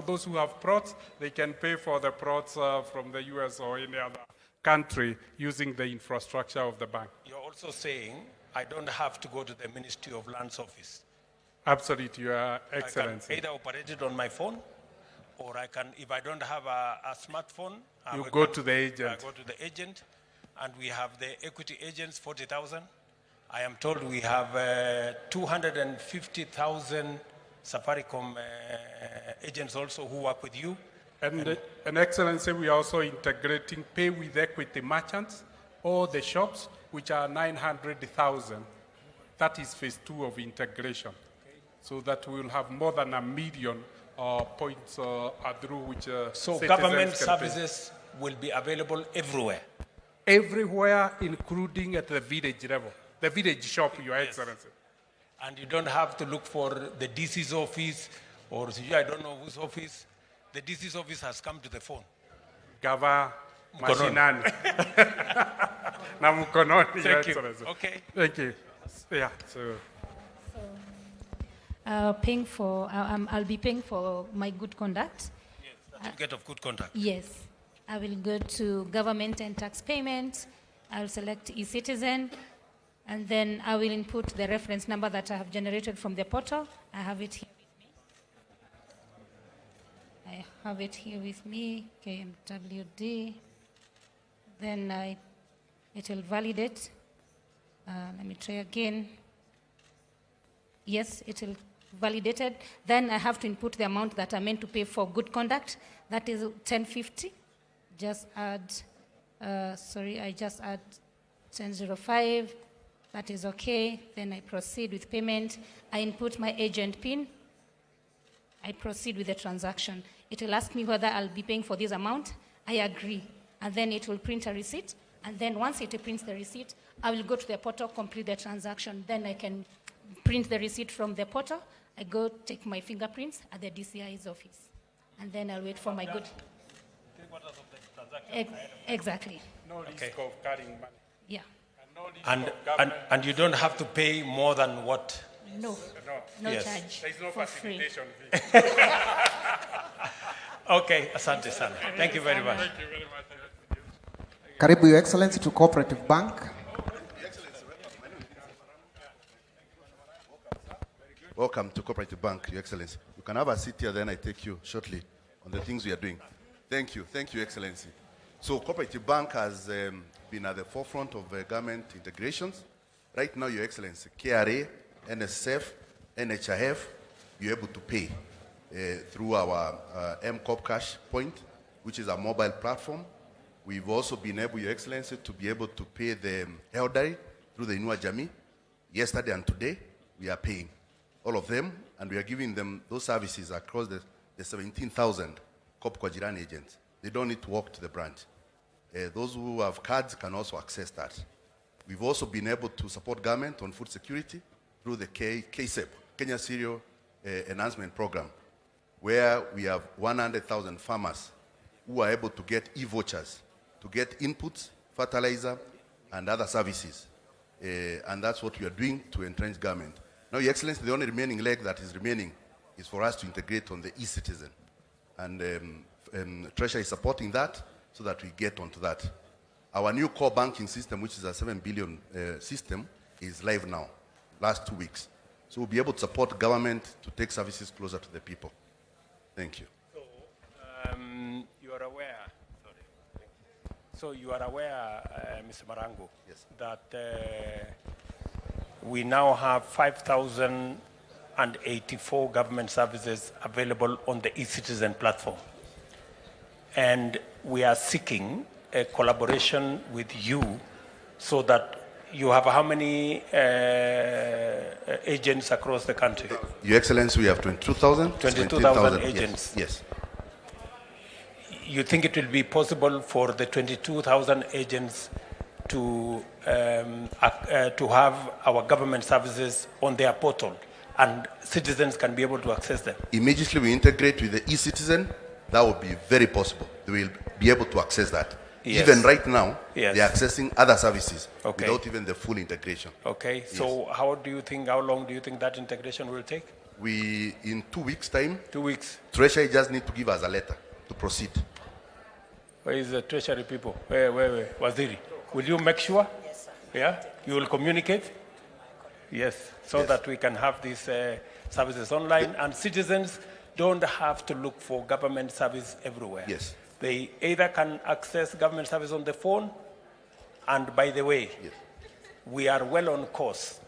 S15: those who have plots, they can pay for the plots from the US or any other country using the infrastructure of the bank.
S1: You're also saying I don't have to go to the Ministry of Lands office.
S15: Absolutely, Your Excellency.
S1: I can either operate it on my phone, or I can, if I don't have a smartphone,
S15: you go to the agent.
S1: I go to the agent, and we have the Equity agents, 40,000. I am told we have 250,000 Safaricom agents also who work with you.
S15: And Excellency, we are also integrating pay with equity merchants, all the shops, which are 900,000. That is phase 2 of integration. Okay. So that we will have more than 1 million points through which
S1: so government services will be available everywhere?
S15: Everywhere, including at the village level. The village shop, Your Excellency.
S1: And you don't have to look for the DC's office, or I don't know whose office. The DC's office has come to the phone.
S15: Gava mashinani. Na mkononi, Your Excellency.
S1: Okay.
S15: Thank you. Yeah. So.
S16: Paying for, I'll be paying for my good conduct.
S1: Yes, certificate of good conduct.
S16: Yes. I will go to government and tax payment. I'll select e-citizen, and then I will input the reference number that I have generated from the portal. I have it here with me. I have it here with me, KMWD. Then it will validate. Let me try again. Yes, it will validated. Then I have to input the amount that I meant to pay for good conduct. That is 1050. Just add, I just add 1005. That is okay. Then I proceed with payment. I input my agent PIN. I proceed with the transaction. It will ask me whether I'll be paying for this amount. I agree. And then it will print a receipt. And then once it prints the receipt, I will go to the portal, complete the transaction. Then I can print the receipt from the portal. I go take my fingerprints at the DCI's office. And then I'll wait for my good. Exactly.
S15: No risk of carrying money.
S16: Yeah.
S1: And you don't have to pay more than what?
S16: No. No
S1: yes.
S16: charge.
S15: There is no facilitation fee.
S1: Okay, asante sana. Thank you very much.
S15: Thank you very much.
S8: Karibu, Your Excellency, to Cooperative Bank.
S3: Welcome to Cooperative Bank, Your Excellency. You can have a seat here, then I take you shortly on the things we are doing. Thank you, Your Excellency. So Cooperative Bank has been at the forefront of government integrations. Right now, Your Excellency, KRA, NSF, NHIF, you're able to pay through our M-Corp Cash Point, which is a mobile platform. We've also been able, Your Excellency, to be able to pay the elderly through the Inua Jamii. Yesterday and today, we are paying all of them, and we are giving them those services across the 17,000 COP kwa Jirani agents. They don't need to walk to the branch. Those who have cards can also access that. We've also been able to support government on food security through the KSEP, Kenya Cereal Enhancement Program, where we have 100,000 farmers who are able to get e-vouchers to get inputs, fertilizer, and other services. And that's what we are doing to entrench government. Now, Your Excellency, the only remaining leg that is remaining is for us to integrate on the e-citizen. And Treasury is supporting that so that we get onto that.
S17: Our new core banking system, which is a 7 billion system, is live now, last 2 weeks. So we'll be able to support government to take services closer to the people. Thank you.
S1: You are aware, so you are aware, Mr. Marango,
S17: yes,
S1: that we now have 5,084 government services available on the eCitizen platform. And we are seeking a collaboration with you so that you have how many agents across the country?
S17: Your Excellency, we have 22,000.
S1: 22,000 agents.
S17: Yes.
S1: You think it will be possible for the 22,000 agents to have our government services on their portal and citizens can be able to access them?
S17: Immediately we integrate with the eCitizen, that will be very possible. They will be able to access that.
S1: Yes.
S17: Even right now,
S1: Yes.
S17: they're accessing other services
S1: Okay.
S17: without even the full integration.
S1: Okay,
S17: Yes.
S1: so how long do you think that integration will take?
S17: We, in 2 weeks' time,
S1: 2 weeks.
S17: Treasury just need to give us a letter to proceed.
S1: Where is the treasury people? Where, Waziri? Will you make sure?
S10: Yes, sir.
S1: Yeah? You will communicate? Yes, so that we can have these services online and citizens don't have to look for government service everywhere.
S17: Yes.
S1: They either can access government service on the phone, and by the way, we are well on course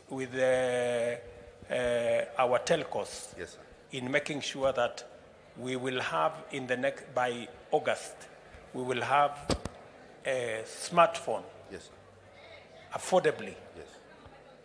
S1: with our telcos
S17: Yes, sir.
S1: in making sure that we will have by August, we will have a smartphone
S17: Yes, sir.
S1: affordably
S17: Yes.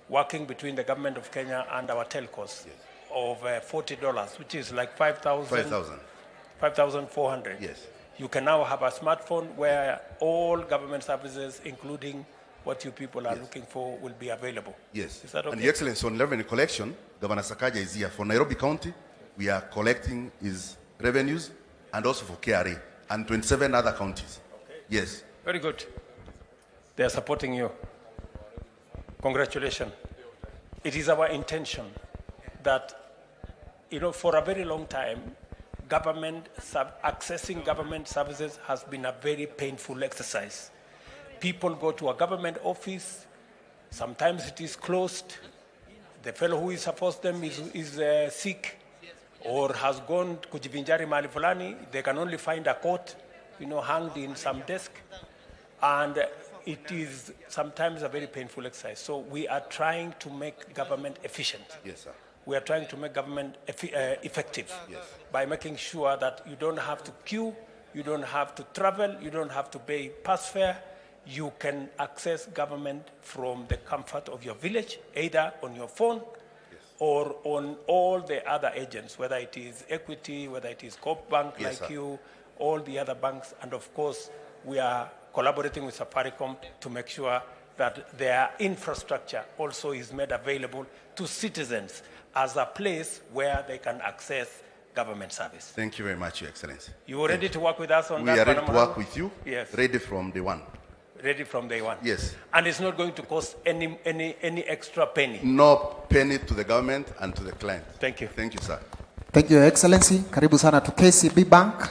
S1: working between the government of Kenya and our telcos of $40, which is like 5,400.
S17: Yes.
S1: You can now have a smartphone where all government services, including what you people are looking for, will be available.
S17: Yes.
S1: Is that okay?
S17: And Your Excellency, on revenue collection, Governor Sakaja is here. For Nairobi County, we are collecting his revenues and also for KRA and 27 other counties.
S1: Okay.
S17: Yes.
S1: Very good. They are supporting you. Congratulations. It is our intention that, for a very long time, accessing government services has been a very painful exercise. People go to a government office, sometimes it is closed, the fellow who is supposed them is sick or has gone kujivinjari mahali fulani, they can only find a coat, hanged in some desk, and it is sometimes a very painful exercise. So we are trying to make government efficient.
S17: Yes, sir.
S1: We are trying to make government effective by making sure that you don't have to queue, you don't have to travel, you don't have to pay pass fare. You can access government from the comfort of your village, either on your phone or on all the other agents, whether it is Equity, whether it is Coop Bank
S17: Yes,
S1: like
S17: sir.
S1: you, all the other banks. And of course, we are collaborating with Safaricom to make sure that their infrastructure also is made available to citizens as a place where they can access government service.
S17: Thank you very much, Your Excellency.
S1: You are ready to work with us on
S17: We
S1: that?
S17: are ready
S1: Madam
S17: to work
S1: Marango?
S17: with you.
S1: Yes.
S17: Ready from day one.
S1: Ready from day one.
S17: Yes.
S1: And it's not going to cost any extra penny.
S17: No penny to the government and to the client.
S1: Thank you.
S17: Thank you, sir.
S8: Thank you, Your Excellency. Karibu sana to KCB Bank.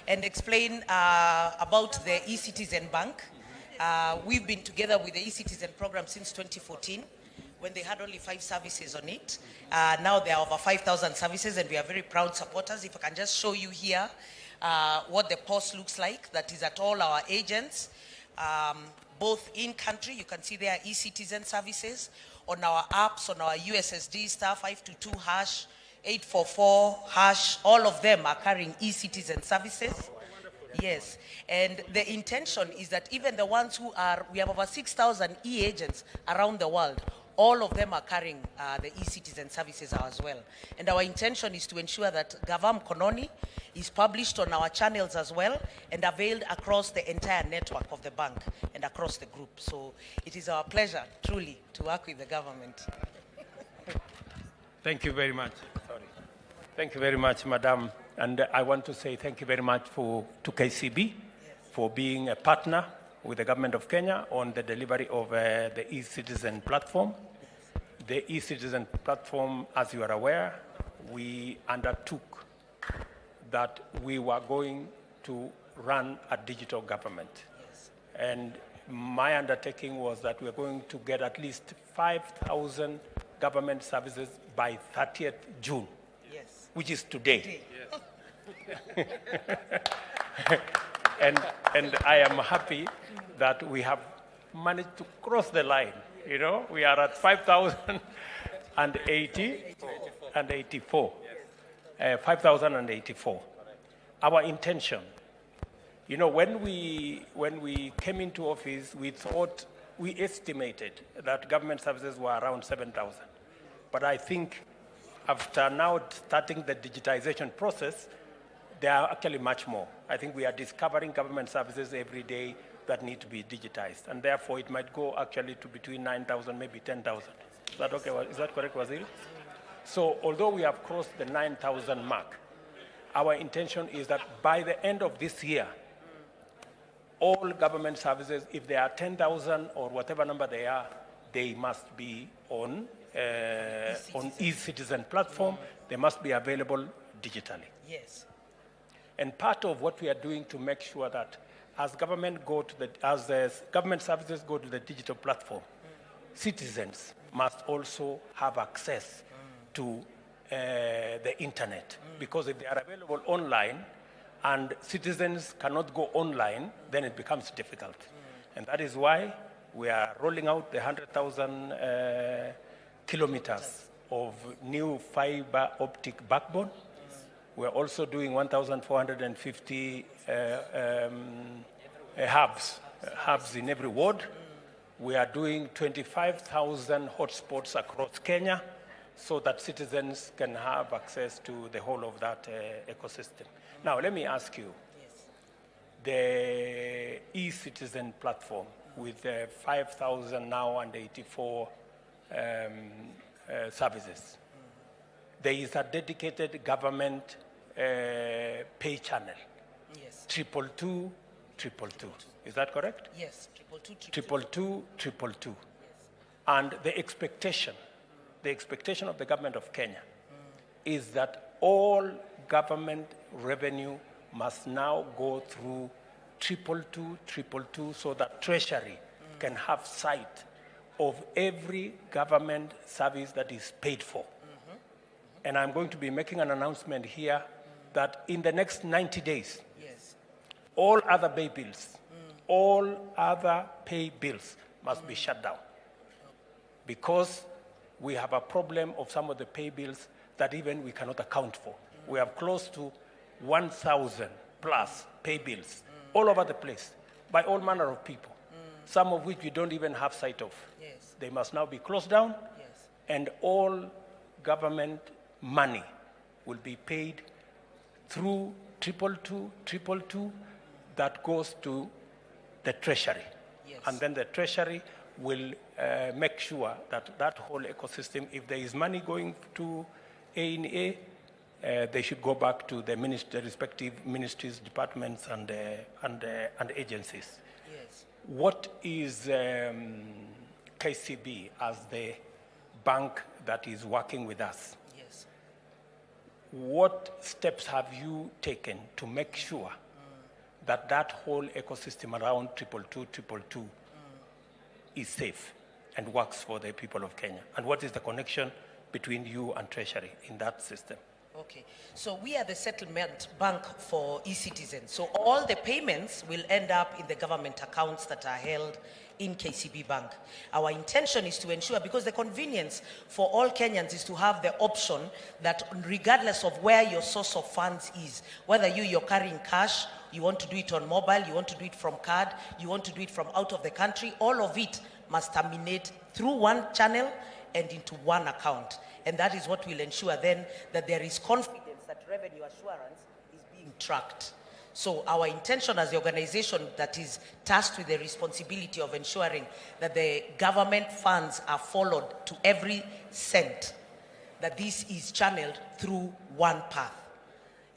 S10: And explain about the eCitizen Bank. We've been together with the eCitizen program since 2014 when they had only 5 services on it. Now there are over 5,000 services and we are very proud supporters. If I can just show you here what the POS looks like, that is at all our agents, both in country, you can see there are eCitizen services, on our apps, on our USSD star 522 hash, 844 hash, all of them are carrying eCitizen services. Yes, and the intention is that even the ones who are, we have over 6,000 e-agents around the world, all of them are carrying the eCitizen services as well. And our intention is to ensure that Gavam Kononi is published on our channels as well and availed across the entire network of the bank and across the group. So it is our pleasure, truly, to work with the government.
S1: Thank you very much. Sorry. Thank you very much, Madam. And I want to say thank you very much to KCB for being a partner with the government of Kenya on the delivery of the e-citizen platform. The e-citizen platform, as you are aware, we undertook that we were going to run a digital government.
S5: Yes.
S1: And my undertaking was that we are going to get at least 5,000 government services by 30th June,
S5: Yes.
S1: which is today.
S5: Yes.
S1: and I am happy that we have managed to cross the line. You know, we are at 5,080 and 84. 5,084. Our intention, you know, when we came into office, we estimated that government services were around 7,000. But I think after now starting the digitization process, there are actually much more. I think we are discovering government services every day that need to be digitized. And therefore, it might go actually to between 9,000, maybe 10,000. Is that okay? Is that correct, Waziri? So although we have crossed the 9,000 mark, our intention is that by the end of this year, all government services, if they are 10,000 or whatever number they are, they must be on e-citizen platform. They must be available digitally.
S5: Yes.
S1: And part of what we are doing to make sure that as government government services go to the digital platform, citizens must also have access to the internet. Because if they are available online and citizens cannot go online, then it becomes difficult. And that is why we are rolling out the 100,000 kilometers of new fiber optic backbone. We're also doing 1,450 hubs in every ward. We are doing 25,000 hotspots across Kenya so that citizens can have access to the whole of that ecosystem. Now, let me ask you, the e-citizen platform with 5,000 now and 84 services, there is a dedicated government pay channel.
S5: Yes.
S1: 222, 222. Is that correct?
S5: Yes.
S1: 222, 222. And the expectation of the government of Kenya is that all government revenue must now go through 222, 222 so that Treasury can have sight of every government service that is paid for. And I'm going to be making an announcement here that in the next 90 days, all other pay bills must be shut down. Because we have a problem of some of the pay bills that even we cannot account for. We have close to 1,000 plus pay bills all over the place by all manner of people, some of which we don't even have sight of.
S5: Yes.
S1: They must now be closed down, and all government money will be paid through 222, 222 that goes to the Treasury.
S5: Yes.
S1: And then the Treasury will make sure that that whole ecosystem, if there is money going to A&A, they should go back to the respective ministries, departments, and agencies.
S5: Yes.
S1: What is KCB as the bank that is working with us?
S5: Yes.
S1: What steps have you taken to make sure that that whole ecosystem around 222, 222 is safe and works for the people of Kenya? And what is the connection between you and Treasury in that system?
S5: Okay, so we are the settlement bank for e-citizens. So all the payments will end up in the government accounts that are held in KCB Bank. Our intention is to ensure, because the convenience for all Kenyans is to have the option that regardless of where your source of funds is, whether you're carrying cash, you want to do it on mobile, you want to do it from card, you want to do it from out of the country, all of it must terminate through one channel and into one account. And that is what will ensure then that there is confidence that revenue assurance is being tracked. So our intention as the organization that is tasked with the responsibility of ensuring that the government funds are followed to every cent, that this is channeled through one path.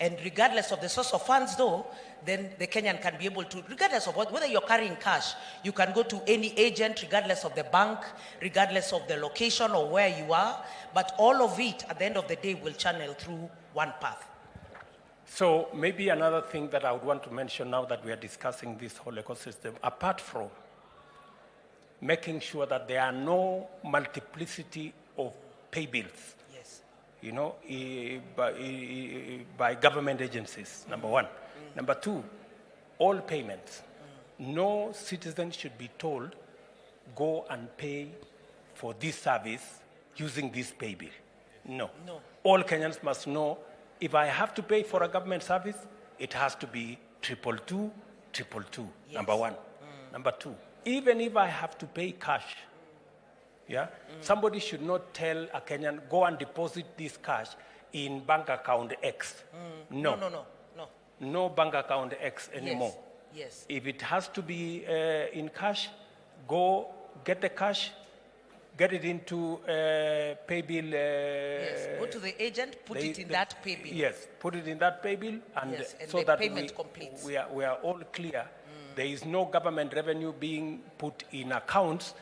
S18: And regardless of the source of funds though, then the Kenyan can be able to, regardless of whether you're carrying cash, you can go to any agent, regardless of the bank, regardless of the location or where you are, but all of it at the end of the day will channel through one path.
S1: So maybe another thing that I would want to mention now that we are discussing this whole ecosystem, apart from making sure that there are no multiplicity of pay bills,
S18: yes,
S1: you know, by government agencies, number one. Number two, all payments. No citizen should be told, go and pay for this service using this pay bill. No. All Kenyans must know, if I have to pay for a government service, it has to be 222, 222, yes. Number one. Number two, even if I have to pay cash, yeah, somebody should not tell a Kenyan, go and deposit this cash in bank account X. No. No bank account X anymore.
S18: Yes.
S1: If it has to be in cash, go get the cash, get it into pay bill.
S18: Yes, go to the agent, put it in that pay bill.
S1: Yes, put it in that pay bill, and,
S18: yes, and
S1: so
S18: the
S1: that
S18: payment completes.
S1: we are all clear. There is no government revenue being put in accounts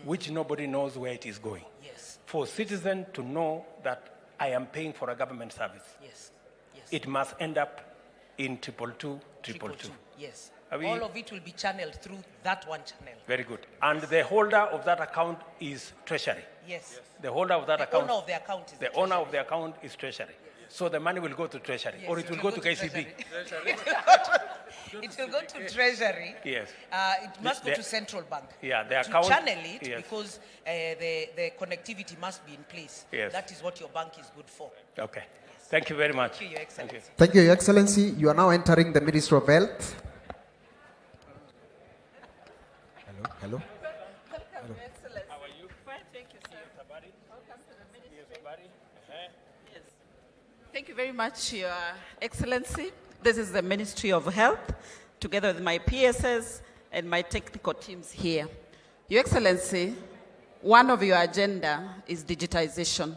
S1: which nobody knows where it is going.
S18: Yes.
S1: For citizens to know that I am paying for a government service,
S18: yes. Yes.
S1: it must end up in 222, 222.
S18: Yes. All of it will be channeled through that one channel.
S1: Very good. And the holder of that account is Treasury.
S18: Yes.
S1: The holder of that account.
S18: The owner of the account is
S1: the owner of the account is Treasury. Yes. So the money will go to Treasury, yes, or it will go to KCB.
S18: It will go to Treasury.
S1: Yes.
S18: It must go to Central Bank.
S1: Yeah, the account.
S18: To channel it,
S1: yes,
S18: because the connectivity must be in place.
S1: Yes.
S18: That is what your bank is good for.
S1: Okay. Yes. Thank you very much.
S18: Thank you, Your Excellency.
S8: Thank you, Your Excellency. You are now entering the Ministry of Health. Hello.
S19: Hello. How are you? Fine, thank you, sir. Welcome to the ministry. Yes. Thank you very much, Your Excellency. This is the Ministry of Health, together with my PSS and my technical teams here. Your Excellency, one of your agenda is digitization.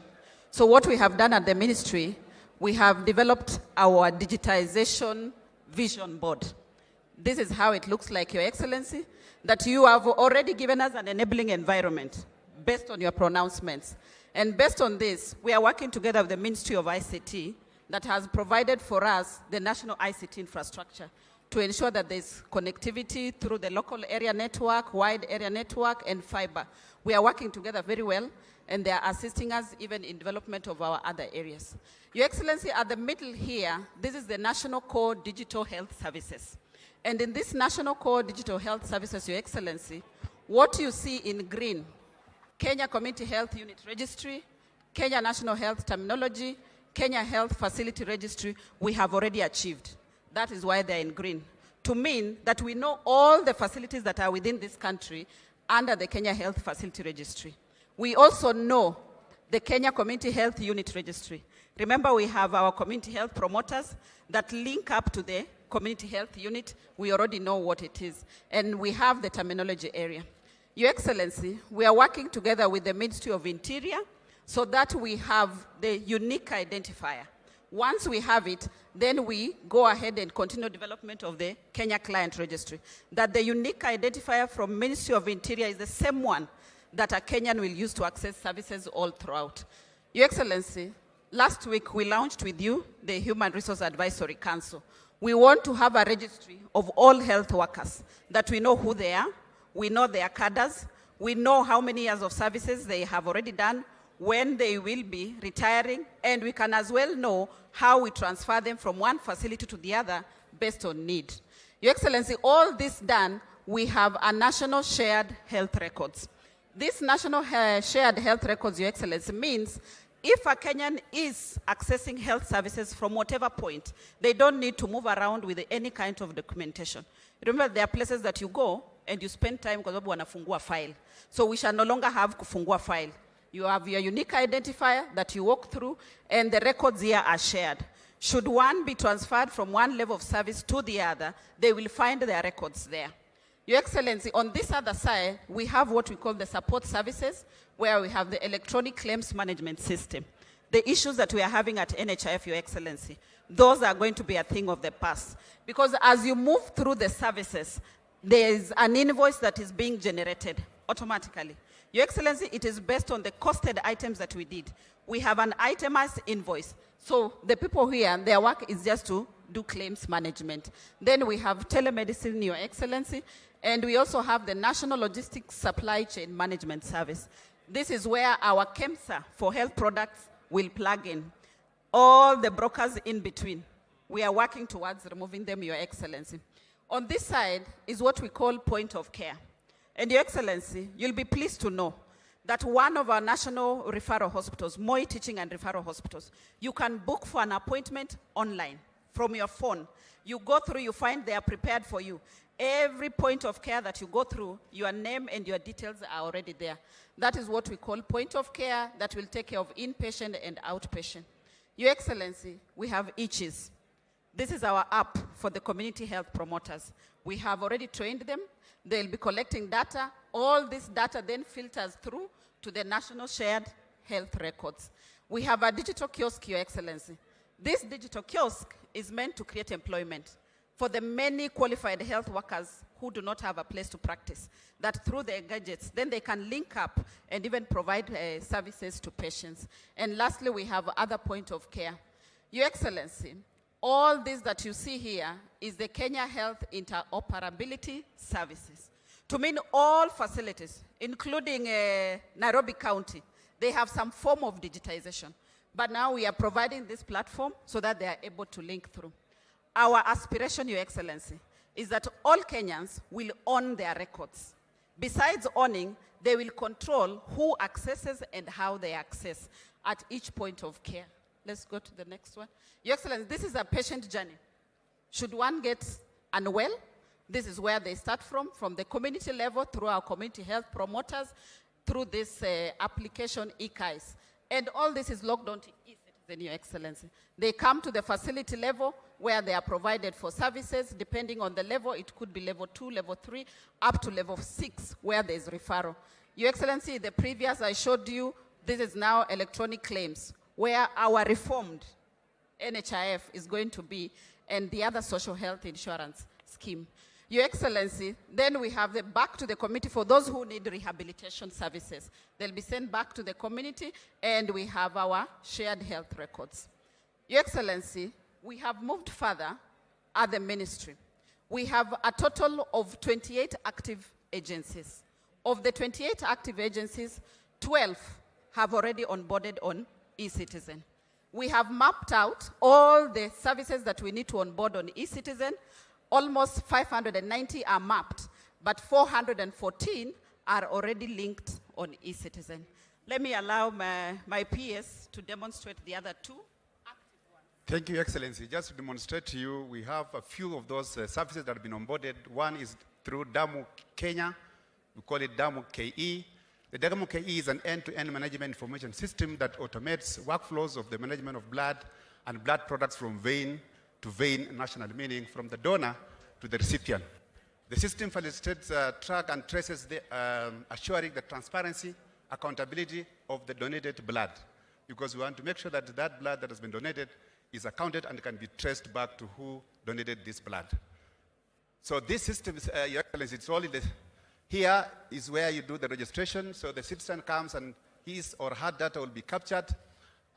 S19: So what we have done at the ministry, we have developed our digitization vision board. This is how it looks like, Your Excellency, that you have already given us an enabling environment based on your pronouncements. And based on this, we are working together with the Ministry of ICT that has provided for us the national ICT infrastructure to ensure that there's connectivity through the local area network, wide area network, and fiber. We are working together very well, and they are assisting us even in development of our other areas. Your Excellency, at the middle here, this is the National Core Digital Health Services. And in this National Core Digital Health Services, Your Excellency, what you see in green, Kenya Community Health Unit Registry, Kenya National Health Terminology, Kenya Health Facility Registry, we have already achieved. That is why they're in green. To mean that we know all the facilities that are within this country under the Kenya Health Facility Registry. We also know the Kenya Community Health Unit Registry. Remember, we have our community health promoters that link up to the community health unit. We already know what it is. And we have the terminology area. Your Excellency, we are working together with the Ministry of Interior so that we have the unique identifier. Once we have it, then we go ahead and continue development of the Kenya Client Registry. That the unique identifier from Ministry of Interior is the same one that a Kenyan will use to access services all throughout. Your Excellency, last week we launched with you the Human Resource Advisory Council. We want to have a registry of all health workers, that we know who they are, we know their cadres, we know how many years of services they have already done, when they will be retiring, and we can as well know how we transfer them from one facility to the other based on need. Your Excellency, all this done, we have a national shared health records. This national shared health records, Your Excellency, means if a Kenyan is accessing health services from whatever point, they don't need to move around with any kind of documentation. Remember, there are places that you go and you spend time because wanafungua file. So we shall no longer have kufungua file. You have your unique identifier that you walk through, and the records here are shared. Should one be transferred from one level of service to the other, they will find their records there. Your Excellency, on this other side, we have what we call the support services, where we have the electronic claims management system. the issues that we are having at NHIF, Your Excellency, those are going to be a thing of the past. Because as you move through the services, there is an invoice that is being generated automatically. Your Excellency, it is based on the costed items that we did. We have an itemized invoice. So the people here, their work is just to do claims management. Then we have telemedicine, Your Excellency, and we also have the National Logistics Supply Chain Management Service. This is where our KEMSA for health products will plug in. All the brokers in between, we are working towards removing them, Your Excellency. On this side is what we call point of care. And Your Excellency, you'll be pleased to know that one of our national referral hospitals, Moi Teaching and Referral Hospitals, you can book for an appointment online from your phone. You go through, you find they are prepared for you. Every point of care that you go through, your name and your details are already there. That is what we call point of care that will take care of inpatient and outpatient. Your Excellency, we have ICHIS. This is our app for the community health promoters. We have already trained them. They'll be collecting data. All this data then filters through to the national shared health records. We have a digital kiosk, Your Excellency. This digital kiosk is meant to create employment for the many qualified health workers who do not have a place to practice, that through their gadgets, then they can link up and even provide services to patients. And lastly, we have other point of care. Your Excellency, all this that you see here is the Kenya Health Interoperability Services. To mean all facilities, including Nairobi County, they have some form of digitization. But now we are providing this platform so that they are able to link through. Our aspiration, Your Excellency, is that all Kenyans will own their records. Besides owning, they will control who accesses and how they access at each point of care. Let's go to the next one. Your Excellency, this is a patient journey. Should one get unwell, this is where they start from the community level through our community health promoters, through this application, EKIS. And all this is logged onto eCitizen, Your Excellency. They come to the facility level where they are provided for services. Depending on the level, it could be level 2, level 3, up to level 6, where there is referral. Your Excellency, the previous I showed you, this is now electronic claims, where our reformed NHIF is going to be, and the other social health insurance scheme. Your Excellency, then we have the back to the committee for those who need rehabilitation services. They'll be sent back to the community, and we have our shared health records. Your Excellency, we have moved further at the ministry. We have a total of 28 active agencies. Of the 28 active agencies, 12 have already onboarded on eCitizen. We have mapped out all the services that we need to onboard on eCitizen. Almost 590 are mapped, but 414 are already linked on eCitizen. Let me allow my PS to demonstrate the other two.
S20: Thank you, Your Excellency. Just to demonstrate to you, we have a few of those services that have been onboarded. One is through Damu Kenya. We call it Damu KE. The Damu KE is an end-to-end management information system that automates workflows of the management of blood and blood products from vein to vein national, meaning from the donor to the recipient. The system facilitates track and traces the, assuring the transparency, accountability of the donated blood, because we want to make sure that that blood that has been donated is accounted and can be traced back to who donated this blood. So this system, Your Excellency, it's all in the, here is where you do the registration. So the citizen comes and his or her data will be captured.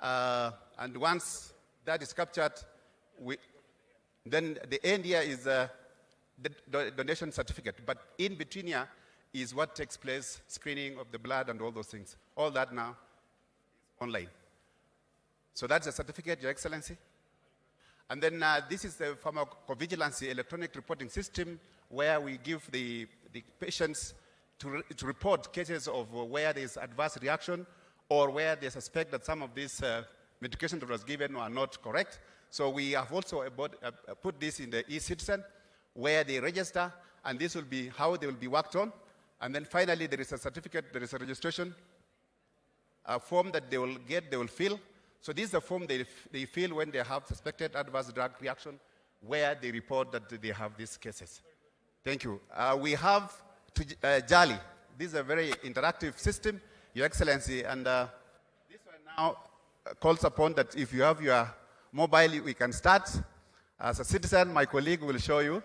S20: And once that is captured, then the end here is the donation certificate. But in between here is what takes place, screening of the blood and all those things. All that now is online. So that's the certificate, Your Excellency. And then this is the pharmacovigilance electronic reporting system where we give the patients to report cases of where there's adverse reaction or where they suspect that some of these medication that was given are not correct. So we have also put this in the eCitizen where they register, and this will be how they will be worked on. And then finally, there is a certificate, there is a registration form that they will get, they will fill. So this is the form they fill when they have suspected adverse drug reaction, where they report that they have these cases. Thank you. We have Jali. This is a very interactive system, Your Excellency, and this one now calls upon that if you have your mobile, we can start. As a citizen, my colleague will show you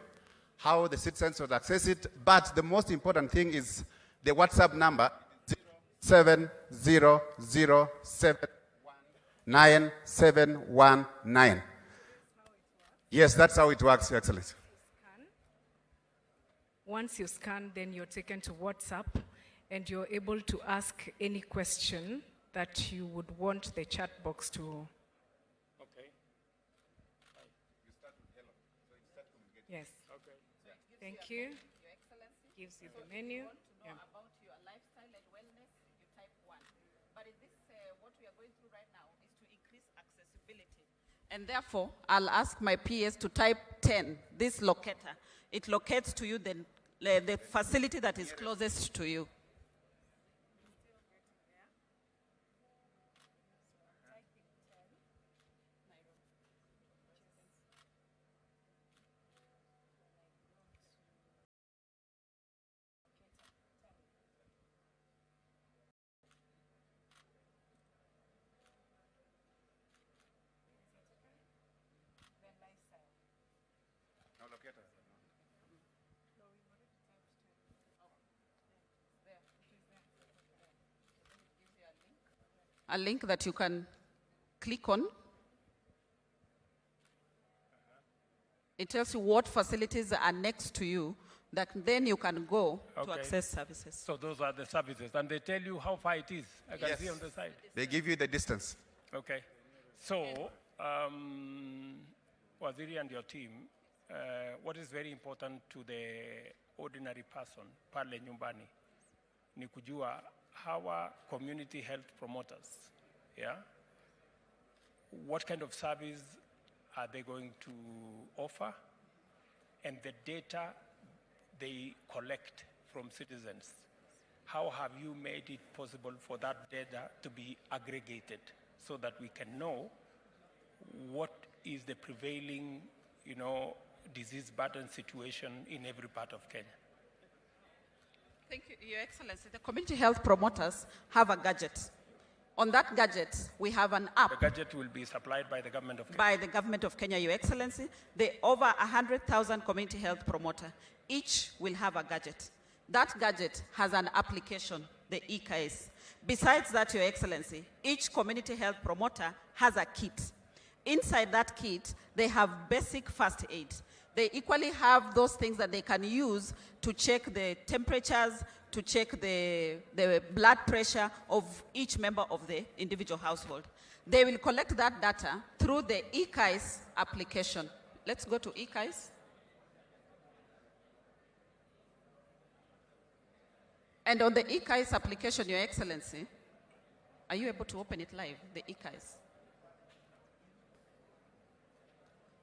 S20: how the citizens will access it. But the most important thing is the WhatsApp number, 0707199719. Yes, that's how it works, Your Excellency.
S21: Once you scan, then you're taken to WhatsApp, and you're able to ask any question that you would want the chat box to.
S1: Okay.
S21: Yes. Okay. Thank you. Gives you the menu. Yeah.
S19: About your lifestyle and wellness, you type 1. But in this, what we are going through right now is to increase accessibility. And therefore, I'll ask my PS to type 10, this locator. It locates to you the facility that is closest to you. A link that you can click on. It tells you what facilities are next to you, that then you can go to access services.
S1: So those are the services, and they tell you how far it is. I can see on the side.
S20: They give you the distance.
S1: Okay. So, Waziri and your team, what is very important to the ordinary person, pale nyumbani, ni kujua our community health promoters, yeah? What kind of service are they going to offer? And the data they collect from citizens, how have you made it possible for that data to be aggregated so that we can know what is the prevailing, disease burden situation in every part of Kenya?
S19: Thank you, Your Excellency. The community health promoters have a gadget. On that gadget, we have an app.
S1: The gadget will be supplied by the government of Kenya.
S19: By the government of Kenya, Your Excellency. Over 100,000 community health promoters, each will have a gadget. That gadget has an application, the EKS. Besides that, Your Excellency, each community health promoter has a kit. Inside that kit, they have basic first aid. They equally have those things that they can use to check the temperatures, to check the blood pressure of each member of the individual household. They will collect that data through the EKS application. Let's go to EKS. And on the EKS application, Your Excellency, are you able to open it live, the EKS?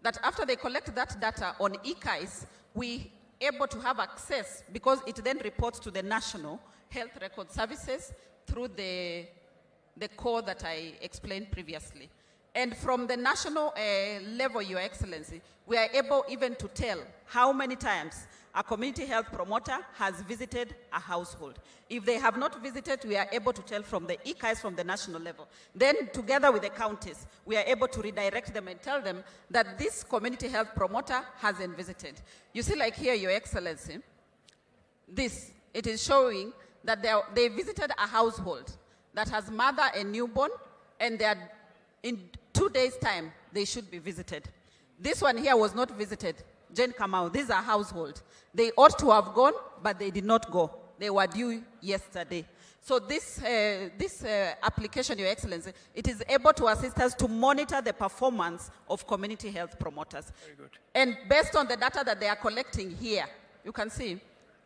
S19: That after they collect that data on EKS, we able to have access, because it then reports to the National Health Record Services through the code that I explained previously. And from the national level, Your Excellency, we are able even to tell how many times a community health promoter has visited a household. If they have not visited, we are able to tell from the EKS from the national level. Then, together with the counties, we are able to redirect them and tell them that this community health promoter hasn't visited. You see, like here, Your Excellency, it is showing that they visited a household that has mother and newborn, and they are in 2 days' time, they should be visited. This one here was not visited. Jane Kamau, these are household. They ought to have gone, but they did not go. They were due yesterday. So this application, Your Excellency, it is able to assist us to monitor the performance of community health promoters.
S1: Very good.
S19: And based on the data that they are collecting here, you can see,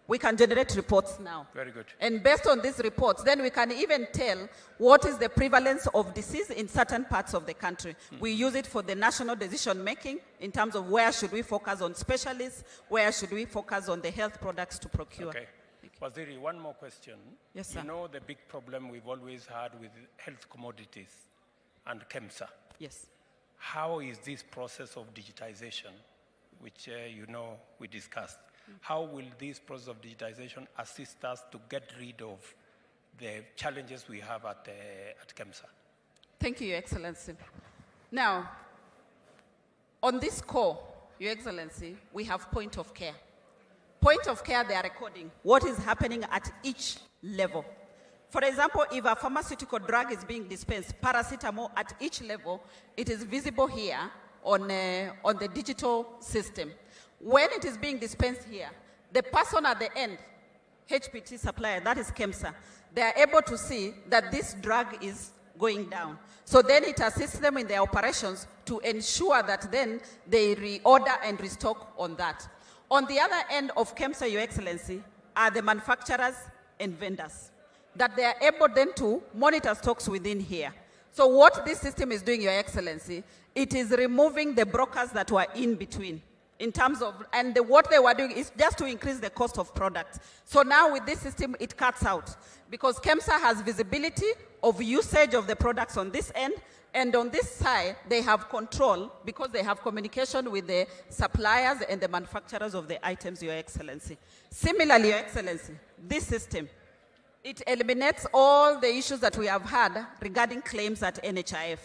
S19: we can generate reports now.
S1: Very good.
S19: And based on these reports, then we can even tell what is the prevalence of disease in certain parts of the country. We use it for the national decision making in terms of where should we focus on specialists, where should we focus on the health products to procure.
S1: Okay. Waziri, one more question.
S19: Yes, sir.
S1: You know the big problem we've always had with health commodities and KEMSA.
S19: Yes.
S1: How is this process of digitization, which we discussed, how will this process of digitization assist us to get rid of the challenges we have at KEMSA?
S19: Thank you, Your Excellency. Now, on this core, Your Excellency, we have point of care. Point of care, they are recording what is happening at each level. For example, if a pharmaceutical drug is being dispensed, paracetamol at each level, it is visible here on the digital system. When it is being dispensed here, the person at the end, HPT supplier, that is KEMSA, they are able to see that this drug is going down. So then it assists them in their operations to ensure that then they reorder and restock on that. On the other end of KEMSA, Your Excellency, are the manufacturers and vendors, that they are able then to monitor stocks within here. So what this system is doing, Your Excellency, it is removing the brokers that were in between. In terms of, what they were doing is just to increase the cost of products. So now with this system, it cuts out, because KEMSA has visibility of usage of the products on this end, and on this side, they have control because they have communication with the suppliers and the manufacturers of the items, Your Excellency. Similarly, Your Excellency, this system, it eliminates all the issues that we have had regarding claims at NHIF,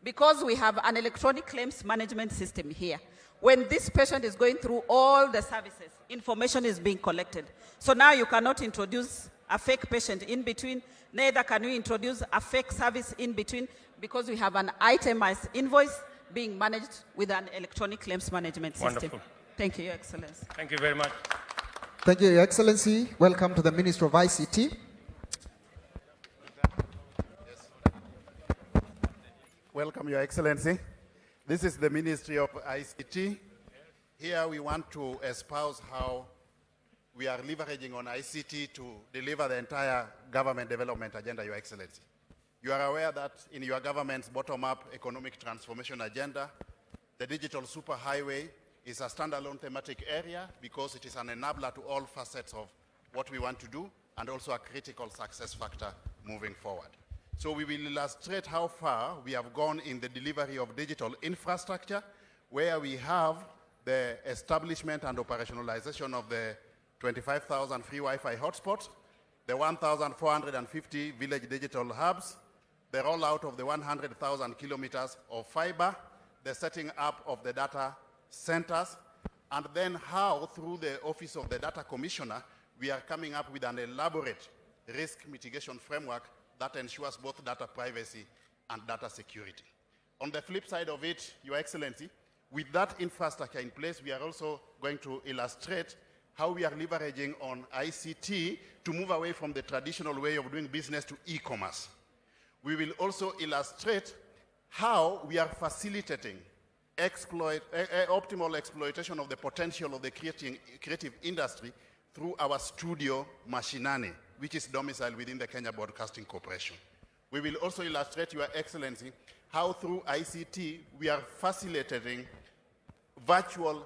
S19: because we have an electronic claims management system here. When this patient is going through all the services, information is being collected. So now you cannot introduce a fake patient in between, neither can you introduce a fake service in between, because we have an itemized invoice being managed with an electronic claims management system.
S1: Wonderful.
S19: Thank you, Your Excellency.
S1: Thank you very much.
S8: Thank you, Your Excellency. Welcome to the Minister of ICT.
S3: Welcome, Your Excellency. This is the Ministry of ICT. Here we want to espouse how we are leveraging on ICT to deliver the entire government development agenda, Your Excellency. You are aware that in your government's bottom-up economic transformation agenda, the digital superhighway is a standalone thematic area because it is an enabler to all facets of what we want to do and also a critical success factor moving forward. So we will illustrate how far we have gone in the delivery of digital infrastructure, where we have the establishment and operationalization of the 25,000 free Wi-Fi hotspots, the 1,450 village digital hubs, the rollout of the 100,000 kilometers of fiber, the setting up of the data centers, and then how, through the Office of the Data Commissioner, we are coming up with an elaborate risk mitigation framework that ensures both data privacy and data security. On the flip side of it, Your Excellency, with that infrastructure in place, we are also going to illustrate how we are leveraging on ICT to move away from the traditional way of doing business to e-commerce. We will also illustrate how we are facilitating optimal exploitation of the potential of the creative industry through our studio Mashinani, which is domiciled within the Kenya Broadcasting Corporation. We will also illustrate, Your Excellency, how through ICT we are facilitating virtual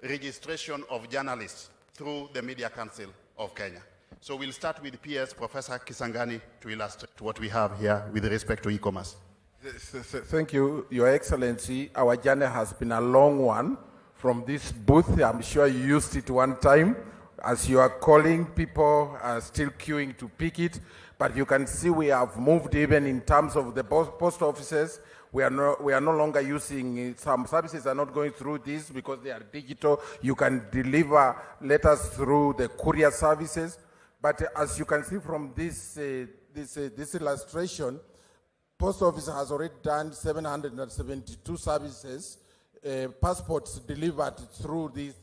S3: registration of journalists through the Media Council of Kenya. So we'll start with PS Professor Kisangani to illustrate what we have here with respect to e-commerce.
S4: Thank you, Your Excellency. Our journey has been a long one from this booth. I'm sure you used it one time. As you are calling, people are still queuing to pick it. But you can see we have moved even in terms of the post offices. We are no longer using, some services are not going through this because they are digital. You can deliver letters through the courier services. But as you can see from this illustration, Post Office has already done 772 services, passports delivered through this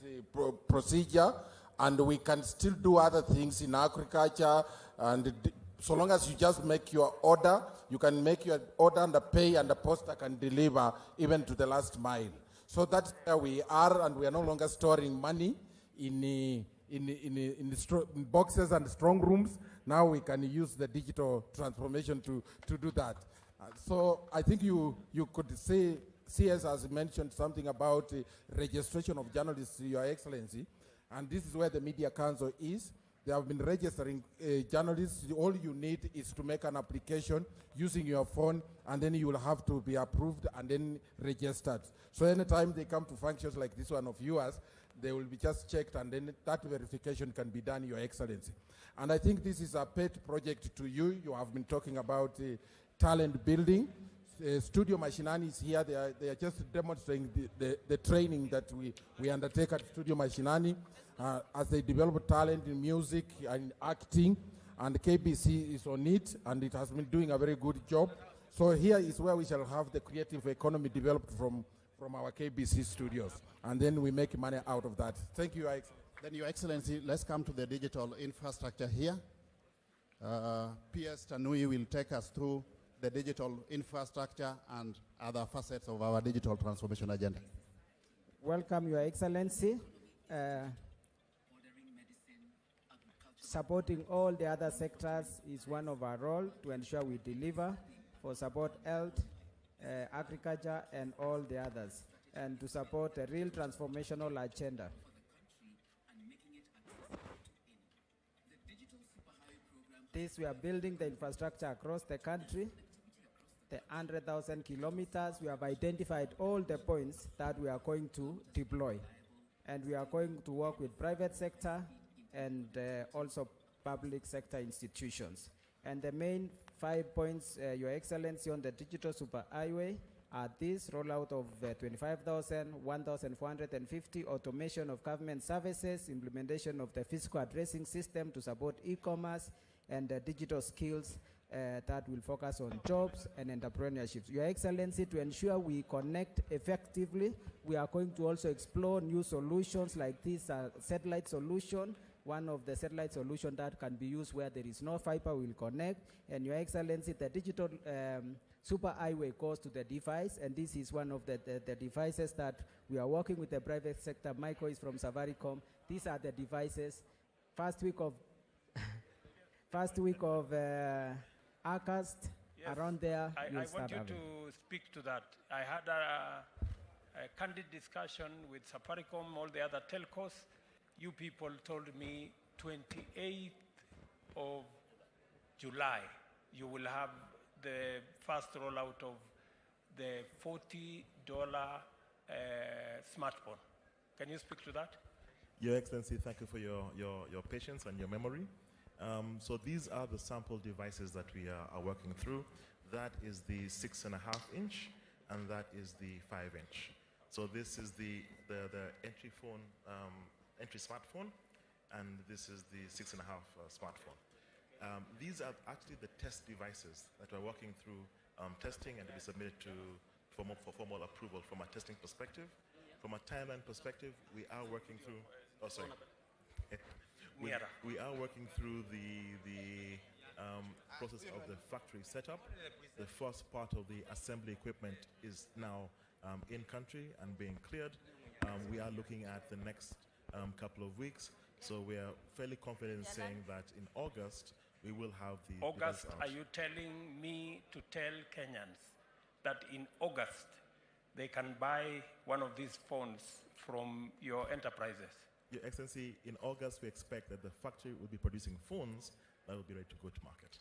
S4: procedure, and we can still do other things in agriculture, and so long as you just make your order, you can make your order and pay, and the poster can deliver even to the last mile. So that's where we are, and we are no longer storing money in boxes and strong rooms. Now we can use the digital transformation to do that. So I think you could say, CS has mentioned something about registration of journalists, Your Excellency, and this is where the Media Council is. They have been registering journalists. All you need is to make an application using your phone, and then you will have to be approved and then registered. So anytime they come to functions like this one of yours, they will be just checked, and then that verification can be done, Your Excellency. And I think this is a pet project to you. You have been talking about talent building. Studio Mashinani is here. They are just demonstrating the training that we undertake at Studio Mashinani as they develop talent in music and acting. And KBC is on it, and it has been doing a very good job. So here is where we shall have the creative economy developed from our KBC studios. And then we make money out of that. Thank you, Your Excellency.
S2: Then, Your Excellency, let's come to the digital infrastructure here. PS Tanui will take us through the digital infrastructure and other facets of our digital transformation agenda.
S22: Welcome, Your Excellency. Supporting all the other sectors is one of our role to ensure we deliver for support health, agriculture, and all the others, and to support a real transformational agenda. This, we are building the infrastructure across the country, the 100,000 kilometers. We have identified all the points that we are going to deploy. And we are going to work with private sector and also public sector institutions. And the main 5 points, Your Excellency, on the digital superhighway are this: rollout of 1,450, automation of government services, implementation of the physical addressing system to support e-commerce, and digital skills that will focus on jobs and entrepreneurship. Your Excellency, to ensure we connect effectively, we are going to also explore new solutions like this satellite solution. One of the satellite solutions that can be used where there is no fiber will connect. And Your Excellency, the digital superhighway goes to the device, and this is one of the devices that we are working with the private sector. Michael is from Safaricom. These are the devices. First week of August,
S1: Yes,
S22: around there.
S1: I want you to speak to that. I had a candid discussion with Safaricom, all the other telcos. You people told me 28th of July, you will have the first rollout of the $40 smartphone. Can you speak to that?
S23: Your Excellency, thank you for your patience and your memory. So these are the sample devices that we are working through. That is the 6.5-inch, and that is the 5-inch. So this is the entry phone, entry smartphone, and this is the 6.5 smartphone. These are actually the test devices that we're working through testing and to be submitted for formal approval from a testing perspective. From a timeline perspective, we are working through. Oh, sorry. We are working through the process of the factory setup. The first part of the assembly equipment is now in country and being cleared. We are looking at the next couple of weeks, so we are fairly confident in saying that in August we will have the
S1: August,
S23: device out.
S1: are you telling me to tell Kenyans that in August they can buy one of these phones from your enterprises?
S23: Your Excellency, in August we expect that the factory will be producing phones that will be ready to go to market.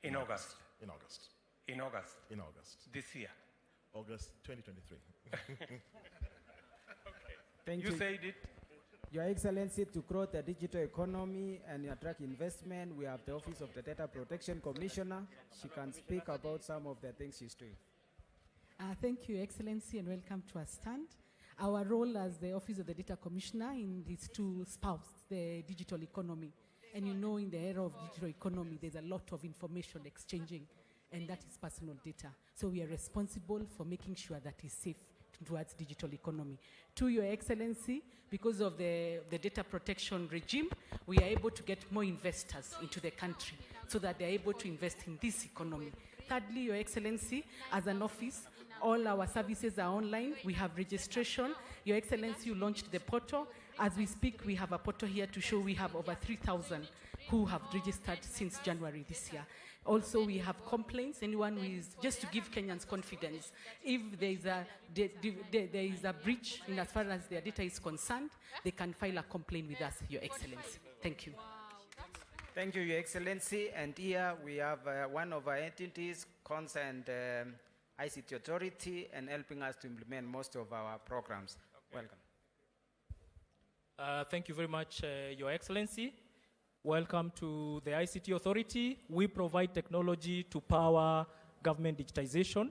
S1: In August?
S23: In August.
S1: In August?
S23: In August.
S1: This year?
S23: August 2023.
S22: Thank you.
S1: You said it.
S22: Your Excellency, to grow the digital economy and attract investment, we have the Office of the Data Protection Commissioner. She can speak about some of the things she's doing.
S24: Thank you, Excellency, and welcome to our stand. Our role as the Office of the Data Commissioner is to spouse the digital economy. And you know, in the era of digital economy, there's a lot of information exchanging, and that is personal data. So we are responsible for making sure that is safe towards digital economy. To Your Excellency, because of the data protection regime, we are able to get more investors into the country so that they're able to invest in this economy. Thirdly, Your Excellency, as an office, all our services are online. We have registration. Your Excellency, you launched the portal. As we speak, we have a portal here to show we have over 3,000 who have registered since January this year. Also, we have complaints. Anyone who is, just to give Kenyans confidence, if there is a breach in as far as their data is concerned, they can file a complaint with us, Your Excellency. Thank you.
S22: Thank you, Your Excellency. And here we have one of our entities concerned ICT Authority and helping us to implement most of our programs. Okay. Welcome.
S25: Thank you very much, Your Excellency. Welcome to the ICT Authority. We provide technology to power government digitization.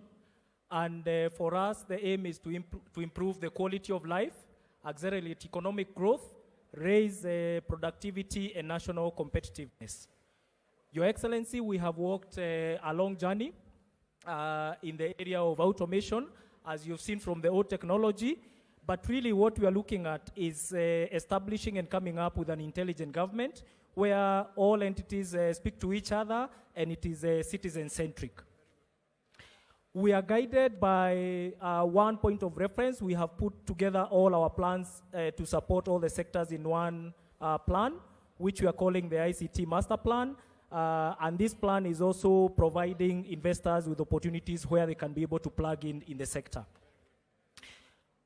S25: And for us, the aim is to improve the quality of life, accelerate economic growth, raise productivity and national competitiveness. Your Excellency, we have walked a long journey in the area of automation, as you've seen from the old technology. But really what we are looking at is establishing and coming up with an intelligent government where all entities speak to each other and it is citizen-centric. We are guided by one point of reference. We have put together all our plans to support all the sectors in one plan, which we are calling the ICT Master Plan. And this plan is also providing investors with opportunities where they can be able to plug in the sector.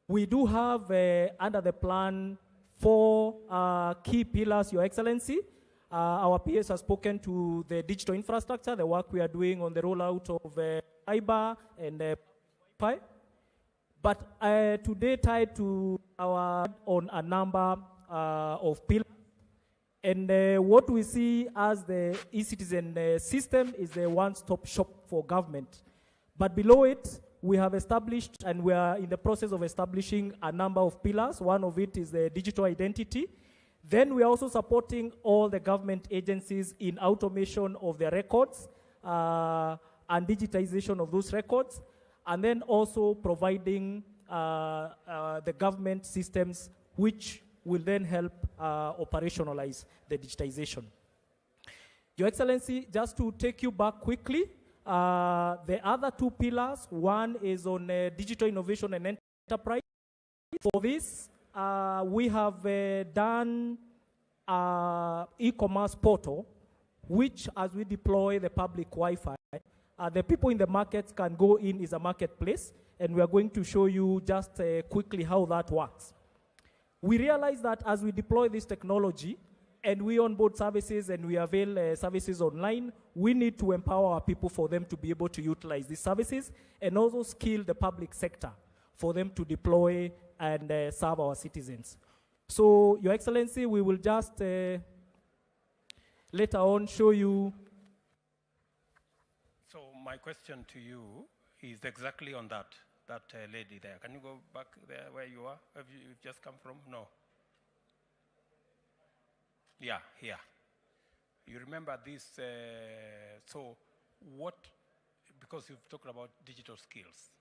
S25: We do have, under the plan, 4 key pillars, Your Excellency. Our PS has spoken to the digital infrastructure, the work we are doing on the rollout of fiber and Wi-Fi. But today tied to our on a number of pillars. And what we see as the e-citizen system is the one-stop shop for government. But below it, we have established, and we are in the process of establishing a number of pillars. One of it is the digital identity. Then we are also supporting all the government agencies in automation of their records and digitization of those records, and then also providing the government systems which will then help operationalize the digitization. Your Excellency, just to take you back quickly, the other 2 pillars, one is on digital innovation and enterprise. For this, we have done e-commerce portal, which as we deploy the public Wi-Fi, the people in the markets can go in as a marketplace, and we are going to show you just quickly how that works. We realize that as we deploy this technology, and we onboard services and we avail services online, we need to empower our people for them to be able to utilize these services, and also skill the public sector for them to deploy and serve our citizens. So, Your Excellency, we will just later on show you.
S1: So my question to you is exactly on that lady there. Can you go back there where you are? Have you just come from? No. Yeah, here. You remember this, so what, because you've talked about digital skills,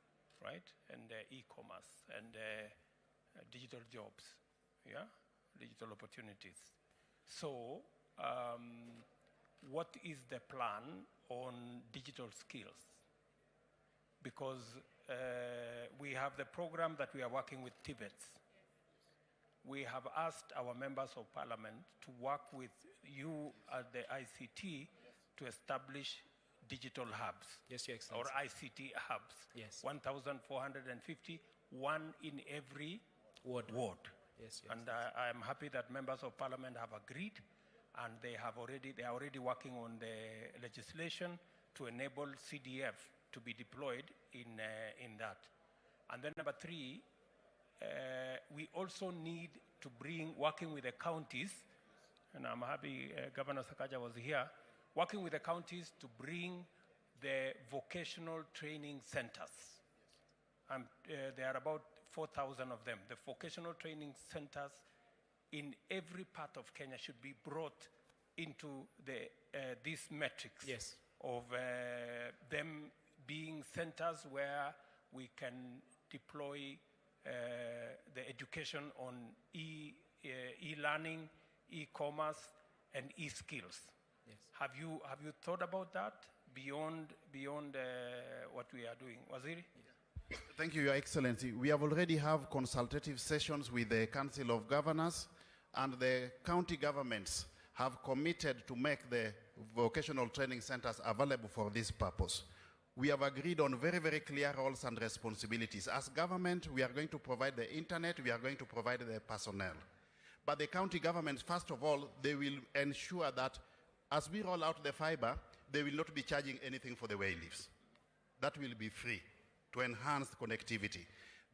S1: right? And e-commerce and digital jobs, yeah? Digital opportunities. So what is the plan on digital skills? Because we have the program that we are working with Tibet. We have asked our members of parliament to work with you at the ICT to establish digital hubs.
S25: Yes, Your Excellency.
S1: Or ICT hubs.
S25: Yes.
S1: 1,450, one in every ward.
S25: Yes,
S1: and I am happy that members of parliament have agreed, and they are already working on the legislation to enable CDF to be deployed in that. And then number 3, we also need to bring, working with the counties, and I'm happy Governor Sakaja was here, working with the counties to bring the vocational training centers. There are about 4,000 of them. The vocational training centers in every part of Kenya should be brought into this matrix of them being centers where we can deploy the education on e-learning, e-commerce, and e-skills.
S25: Yes.
S1: Have you thought about that beyond what we are doing? Waziri?
S2: Thank you, Your Excellency. We have already have consultative sessions with the Council of Governors, and the county governments have committed to make the vocational training centers available for this purpose. We have agreed on very, very clear roles and responsibilities. As government, we are going to provide the internet, we are going to provide the personnel. But the county governments, first of all, they will ensure that as we roll out the fiber, they will not be charging anything for the way leaves. That will be free to enhance connectivity.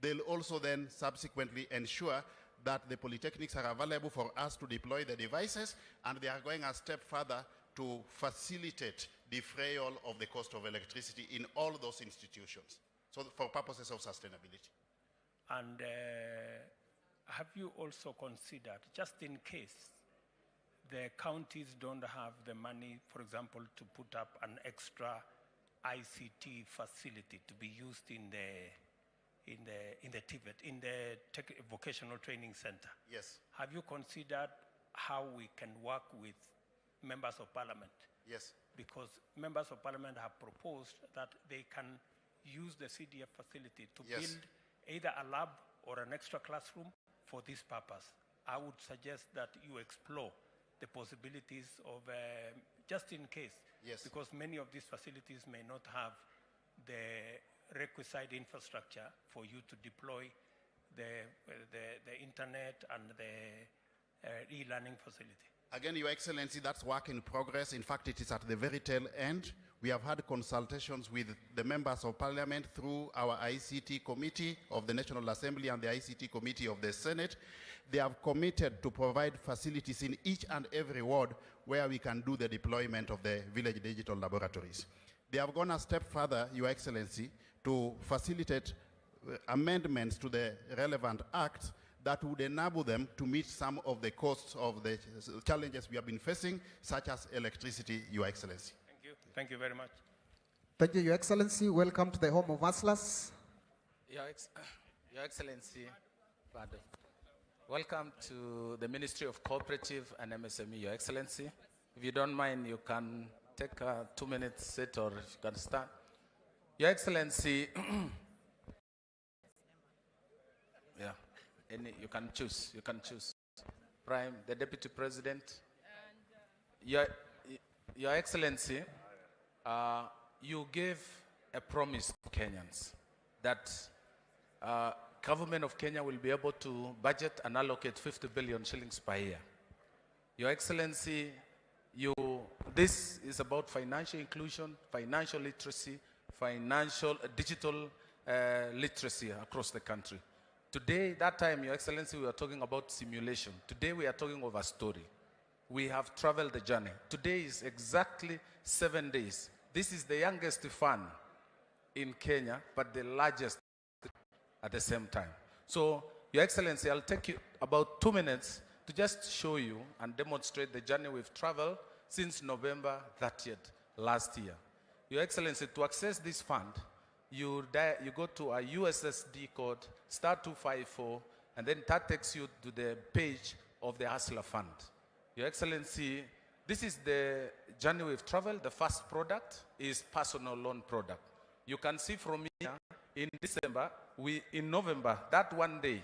S2: They'll also then subsequently ensure that the polytechnics are available for us to deploy the devices, and they are going a step further to facilitate defrayal of the cost of electricity in all those institutions. so for purposes of sustainability.
S1: And have you also considered, just in case the counties don't have the money, for example, to put up an extra ICT facility to be used in the TVET, in the vocational training center?
S2: Yes.
S1: Have you considered how we can work with members of parliament?
S2: Yes.
S1: Because members of parliament have proposed that they can use the CDF facility to
S2: Yes.
S1: build either a lab or an extra classroom for this purpose. I would suggest that you explore the possibilities of, just in case,
S2: Yes.
S1: because many of these facilities may not have the requisite infrastructure for you to deploy the internet and the e-learning facility.
S2: Again, Your Excellency, that's work in progress. In fact, it is at the very tail end. We have had consultations with the members of parliament through our ICT committee of the National Assembly and the ICT committee of the Senate. They have committed to provide facilities in each and every ward where we can do the deployment of the village digital laboratories. They have gone a step further, Your Excellency, to facilitate amendments to the relevant acts that would enable them to meet some of the costs of the challenges we have been facing, such as electricity, Your Excellency.
S1: Thank you. Thank you very much.
S8: Thank you, Your Excellency. Welcome to the home of hustlers.
S6: Your Excellency, pardon. Welcome to the Ministry of Cooperative and MSME, Your Excellency. If you don't mind, you can take a 2-minute sit, or if you can start. Your Excellency, yeah, you can choose. You can choose. Prime, the Deputy President. Your Excellency, you gave a promise to Kenyans that government of Kenya will be able to budget and allocate 50 billion shillings per year. Your Excellency, this is about financial inclusion, financial literacy, digital literacy across the country. Today, that time, Your Excellency, we were talking about simulation. Today, we are talking of a story. We have traveled the journey. Today is exactly 7 days. This is the youngest fund in Kenya, but the largest at the same time. So, Your Excellency, I'll take you about 2 minutes to just show you and demonstrate the journey we've traveled since November 30th last year. Your Excellency, to access this fund, you go to a USSD code, *254, and then that takes you to the page of the Hustler Fund. Your Excellency, this is the journey we've traveled. The first product is personal loan product. You can see from here, in December, in November, that one day,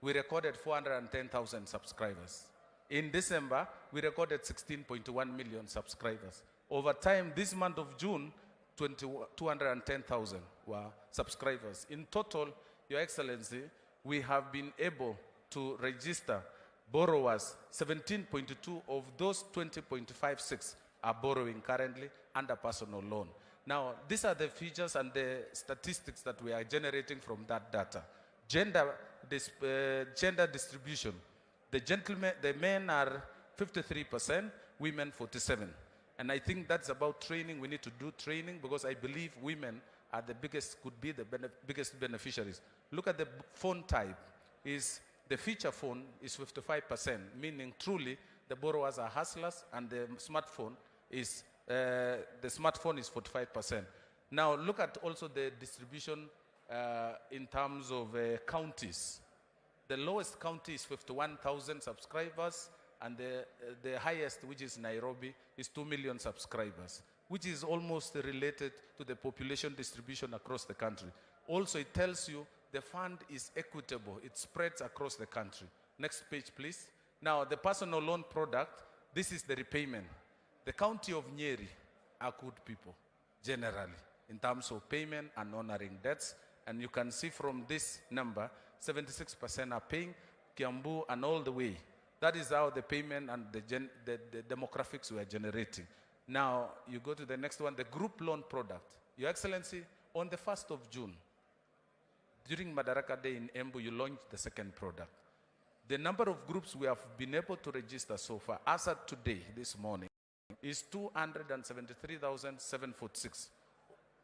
S6: we recorded 410,000 subscribers. In December, we recorded 16.1 million subscribers. Over time, this month of June, 210,000 were subscribers. In total, Your Excellency, we have been able to register borrowers. 17.2 of those 20.56 are borrowing currently under personal loan. Now, these are the features and the statistics that we are generating from that data. Gender distribution. The men are 53%, women 47%. And I think that's about training. We need to do training because I believe women are could be the biggest beneficiaries. Look at the phone type. The feature phone is 55%, meaning truly the borrowers are hustlers, and the smartphone is 45%. Now look at also the distribution in terms of counties. The lowest county is 51,000 subscribers, and the highest, which is Nairobi, is 2 million subscribers, which is almost related to the population distribution across the country. Also, it tells you the fund is equitable. It spreads across the country. Next page, please. Now, the personal loan product, this is the repayment. The county of Nyeri are good people, generally, in terms of payment and honoring debts. And you can see from this number, 76% are paying, Kiambu and all the way. That is how the payment and the demographics were generating. Now, you go to the next one, the group loan product. Your Excellency, on the 1st of June, during Madaraka Day in Embu, you launched the second product. The number of groups we have been able to register so far, as of today, this morning, is 273,746.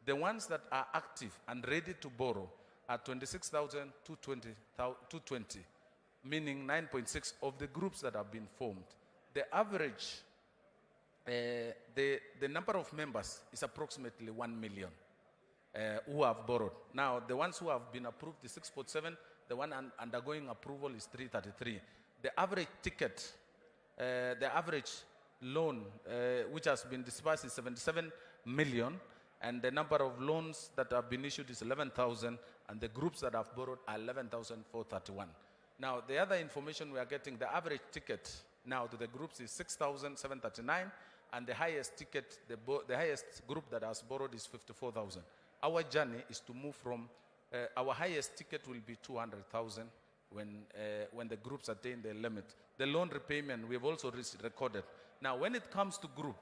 S6: The ones that are active and ready to borrow are 26,220, meaning 9.6 of the groups that have been formed. The average, the number of members is approximately 1 million who have borrowed. Now, the ones who have been approved is 6.7, the one undergoing approval is 333. The average ticket, the average loan which has been disbursed is 77 million, and the number of loans that have been issued is 11,000, and the groups that have borrowed are 11,431. Now, the other information we are getting, the average ticket now to the groups is 6,739, and the highest ticket, the highest group that has borrowed is 54,000. Our journey is to move from, our highest ticket will be 200,000 when the groups attain their limit. The loan repayment, we have also recorded. Now, when it comes to group,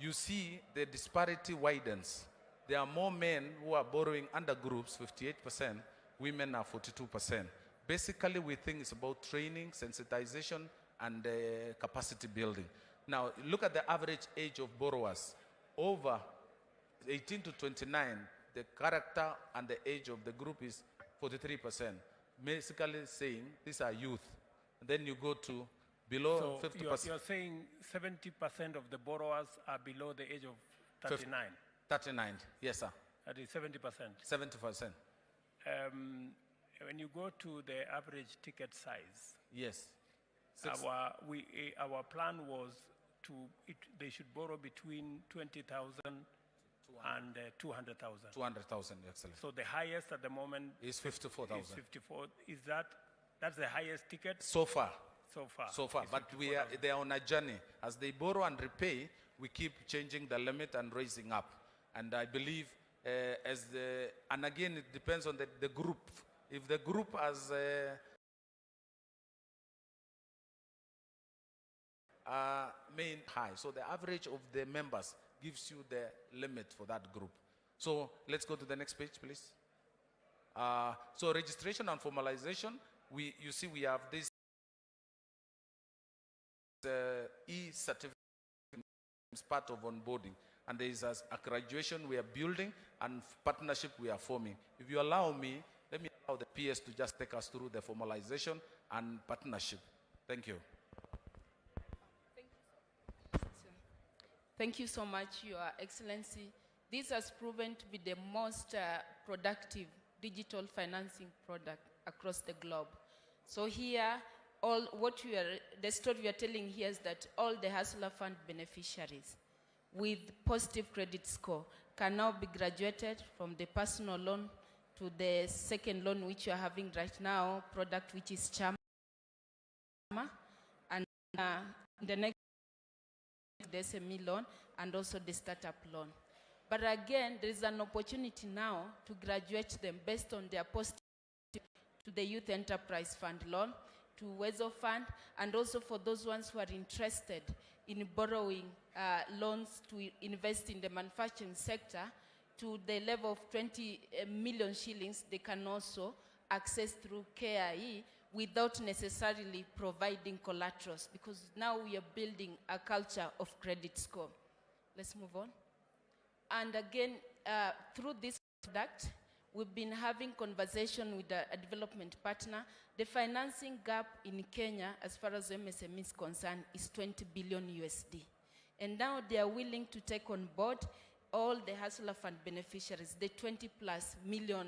S6: you see the disparity widens. There are more men who are borrowing under groups, 58%, women are 42%. Basically, we think it's about training, sensitization, and capacity building. Now, look at the average age of borrowers. Over 18 to 29, the character and the age of the group is 43%. Basically saying these are youth. Then you go to below 50%.
S1: You're saying 70% of the borrowers are below the age of 39?
S6: 39, yes, sir.
S1: That is 70%?
S6: 70%.
S1: When you go to the average ticket size,
S6: yes,
S1: our plan was they should borrow between 20,000 and 200,000.
S6: 200,000, excellent.
S1: So the highest at the moment
S6: is 54,000.
S1: Is 54. Is that's the highest ticket?
S6: So far.
S1: So far.
S6: So far, but they are on a journey. As they borrow and repay, we keep changing the limit and raising up. And I believe, and again, it depends on the group. If the group has main high, so the average of the members gives you the limit for that group. So let's go to the next page, please. So registration and formalization, you see we have this e-certificate is part of onboarding, and there is a graduation we are building and partnership we are forming. If you allow me, let me allow the PS to just take us through the formalization and partnership. Thank you.
S7: Thank you so much, Your Excellency. This has proven to be the most productive digital financing product across the globe. So here, the story we are telling here is that all the Hustler Fund beneficiaries with positive credit score can now be graduated from the personal loan to the second loan which you are having right now, product which is Chama, and the next the SME loan and also the startup loan. But again, there is an opportunity now to graduate them based on their positive to the Youth Enterprise Fund loan, to Wezo Fund, and also for those ones who are interested in borrowing loans to invest in the manufacturing sector to the level of 20 million shillings, they can also access through KIE without necessarily providing collaterals, because now we are building a culture of credit score. Let's move on. And again, through this product, we've been having conversation with a development partner. The financing gap in Kenya, as far as MSME is concerned, is 20 billion USD. And now they are willing to take on board all the Hustler Fund beneficiaries, the 20+ million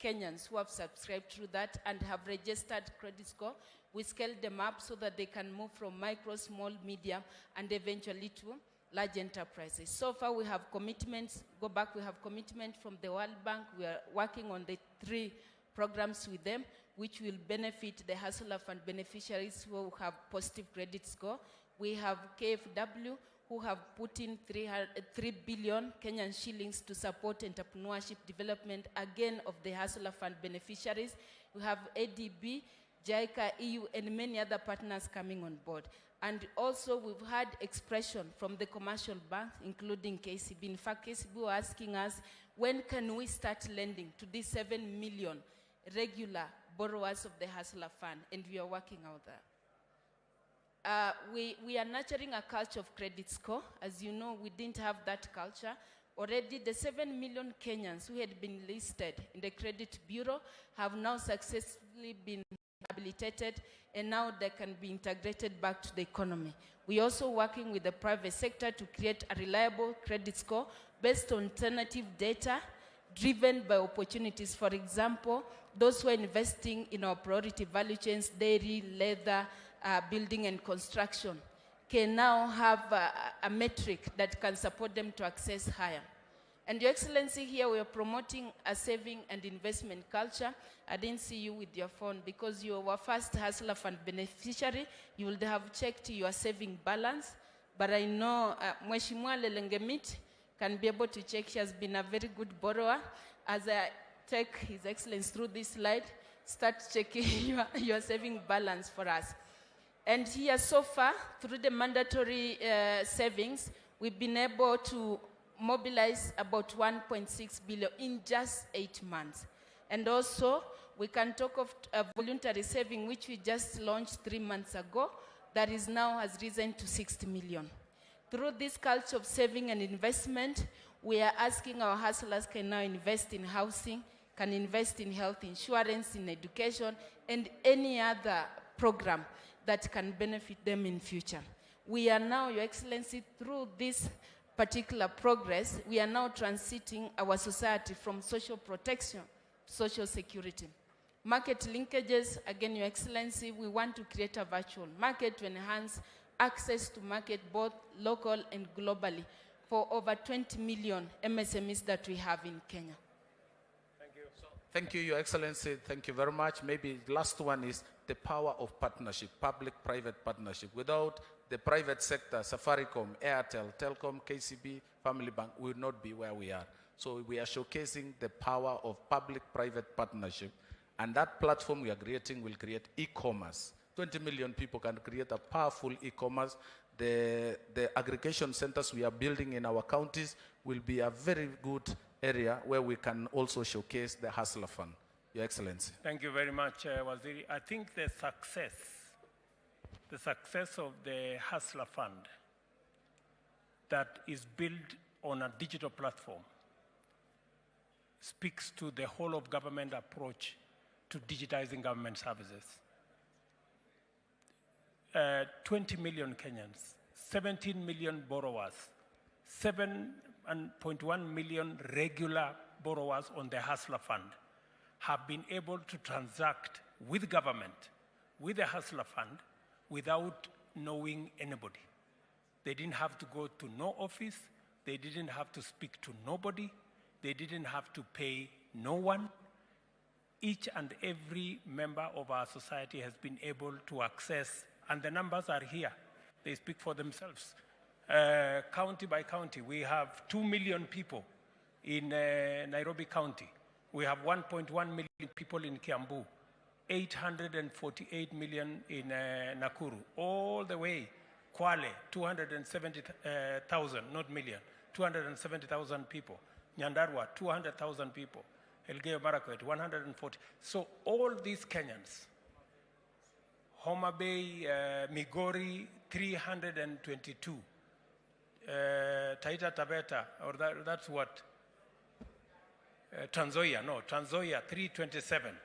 S7: Kenyans who have subscribed through that and have registered credit score. We scaled them up so that they can move from micro, small, medium, and eventually to large enterprises. So far we have commitments, we have commitment from the World Bank. We are working on the 3 programs with them, which will benefit the Hustler Fund beneficiaries who have positive credit score. We have KFW, who have put in 3 billion Kenyan shillings to support entrepreneurship development, again, of the Hustler Fund beneficiaries. We have ADB, JICA, EU, and many other partners coming on board. And also, we've had expression from the commercial banks, including KCB. In fact, KCB were asking us, when can we start lending to these 7 million regular borrowers of the Hustler Fund? And we are working out there. We are nurturing a culture of credit score. As you know, we didn't have that culture. Already the 7 million Kenyans who had been listed in the credit bureau have now successfully been rehabilitated, and now they can be integrated back to the economy. We're also working with the private sector to create a reliable credit score based on alternative data driven by opportunities. For example, those who are investing in our priority value chains, dairy, leather, building and construction, can now have a metric that can support them to access higher. And Your Excellency, here we are promoting a saving and investment culture. I didn't see you with your phone because you were first Hustler Fund beneficiary. You would have checked your saving balance. But I know Mheshimiwa Lelengemit can be able to check. She has been a very good borrower. As I take His Excellency through this slide, start checking your saving balance for us. And here so far, through the mandatory savings, we've been able to mobilize about 1.6 billion in just 8 months. And also, we can talk of a voluntary saving, which we just launched 3 months ago, that is now has risen to 60 million. Through this culture of saving and investment, we are asking our hustlers can now invest in housing, can invest in health insurance, in education, and any other program that can benefit them in future. We are now, Your Excellency, through this particular progress, we are now transiting our society from social protection to social security. Market linkages, again, Your Excellency, we want to create a virtual market to enhance access to market both local and globally for over 20 million MSMEs that we have in Kenya.
S6: Thank you, Your Excellency. Thank you very much. Maybe the last one is the power of partnership, public-private partnership. Without the private sector, Safaricom, Airtel, Telcom, KCB, Family Bank will not be where we are. So we are showcasing the power of public-private partnership. And that platform we are creating will create e-commerce. 20 million people can create a powerful e-commerce. The aggregation centers we are building in our counties will be a very good area where we can also showcase the Hustler Fund. Your Excellency.
S1: Thank you very much, Waziri. I think the success of the Hustler Fund that is built on a digital platform speaks to the whole of government approach to digitizing government services. 20 million Kenyans, 17 million borrowers, 7.1 million regular borrowers on the Hustler Fund have been able to transact with government, with the Hustler Fund, without knowing anybody. They didn't have to go to no office. They didn't have to speak to nobody. They didn't have to pay no one. Each and every member of our society has been able to access, and the numbers are here. They speak for themselves. County by county, we have 2 million people in Nairobi County. We have 1.1 million people in Kiambu, 848 million in Nakuru, all the way. Kwale, 270,000, not million, 270,000 people. Nyandarua, 200,000 people. Elgeyo Marakwet, 140. So all these Kenyans, Homa Bay, Migori, 322. Taita Taveta, or that's what? Trans Nzoia, 327.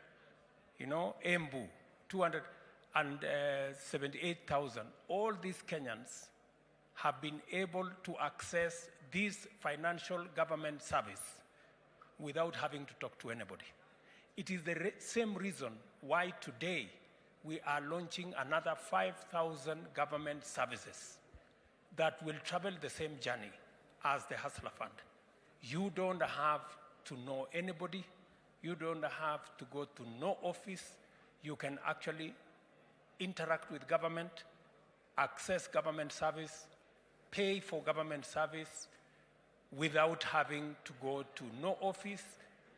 S1: You know, Embu, 278,000. All these Kenyans have been able to access this financial government service without having to talk to anybody. It is the same reason why today we are launching another 5,000 government services that will travel the same journey as the Hustler Fund. You don't have to know anybody. You don't have to go to no office. You can actually interact with government, access government service, pay for government service without having to go to no office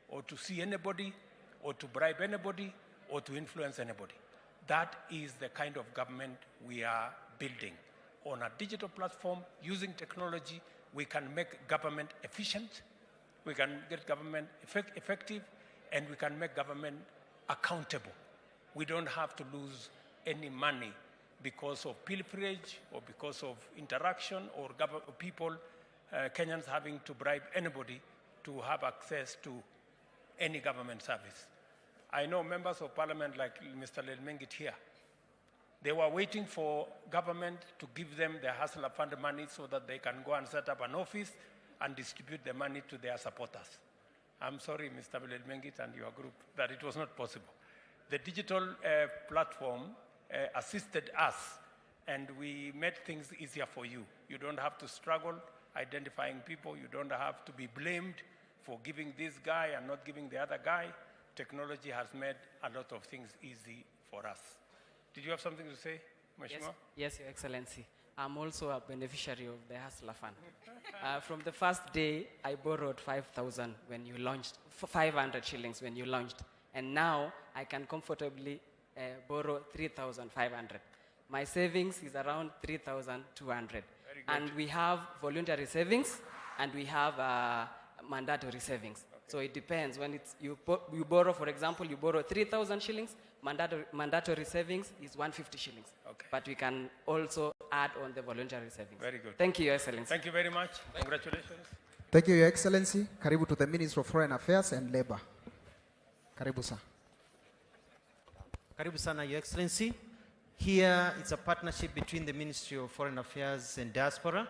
S1: or to see anybody or to bribe anybody or to influence anybody. That is the kind of government we are building. On a digital platform, using technology, we can make government efficient, we can get government effective, and we can make government accountable. We don't have to lose any money because of pilferage or because of interaction or people Kenyans having to bribe anybody to have access to any government service. I know members of parliament like Mr. Lelmengit here, they were waiting for government to give them their hustler fund money so that they can go and set up an office and distribute the money to their supporters. I'm sorry, Mr. Lelmengit and your group, that it was not possible. The digital platform assisted us, and we made things easier for you. You don't have to struggle identifying people. You don't have to be blamed for giving this guy and not giving the other guy. Technology has made a lot of things easy for us. Did you have something to say, Mheshimiwa?
S9: Yes, Your Excellency. I'm also a beneficiary of the Hustler Fund. From the first day, I borrowed 5,000 when you launched, 500 shillings when you launched. And now I can comfortably borrow 3,500. My savings is around 3,200. And we have voluntary savings and we have mandatory savings. Okay. So it depends. When it's, you borrow, for example, you borrow 3,000 shillings, mandatory savings is 150 shillings. Okay. But we can also add on the voluntary savings.
S1: Very good.
S9: Thank you, Your Excellency.
S1: Thank you very much. Congratulations.
S8: Thank you, Your Excellency. Karibu to the Minister of Foreign Affairs and Labor. Karibu, sir.
S11: Karibu sana, Your Excellency. Here it's a partnership between the Ministry of Foreign Affairs and Diaspora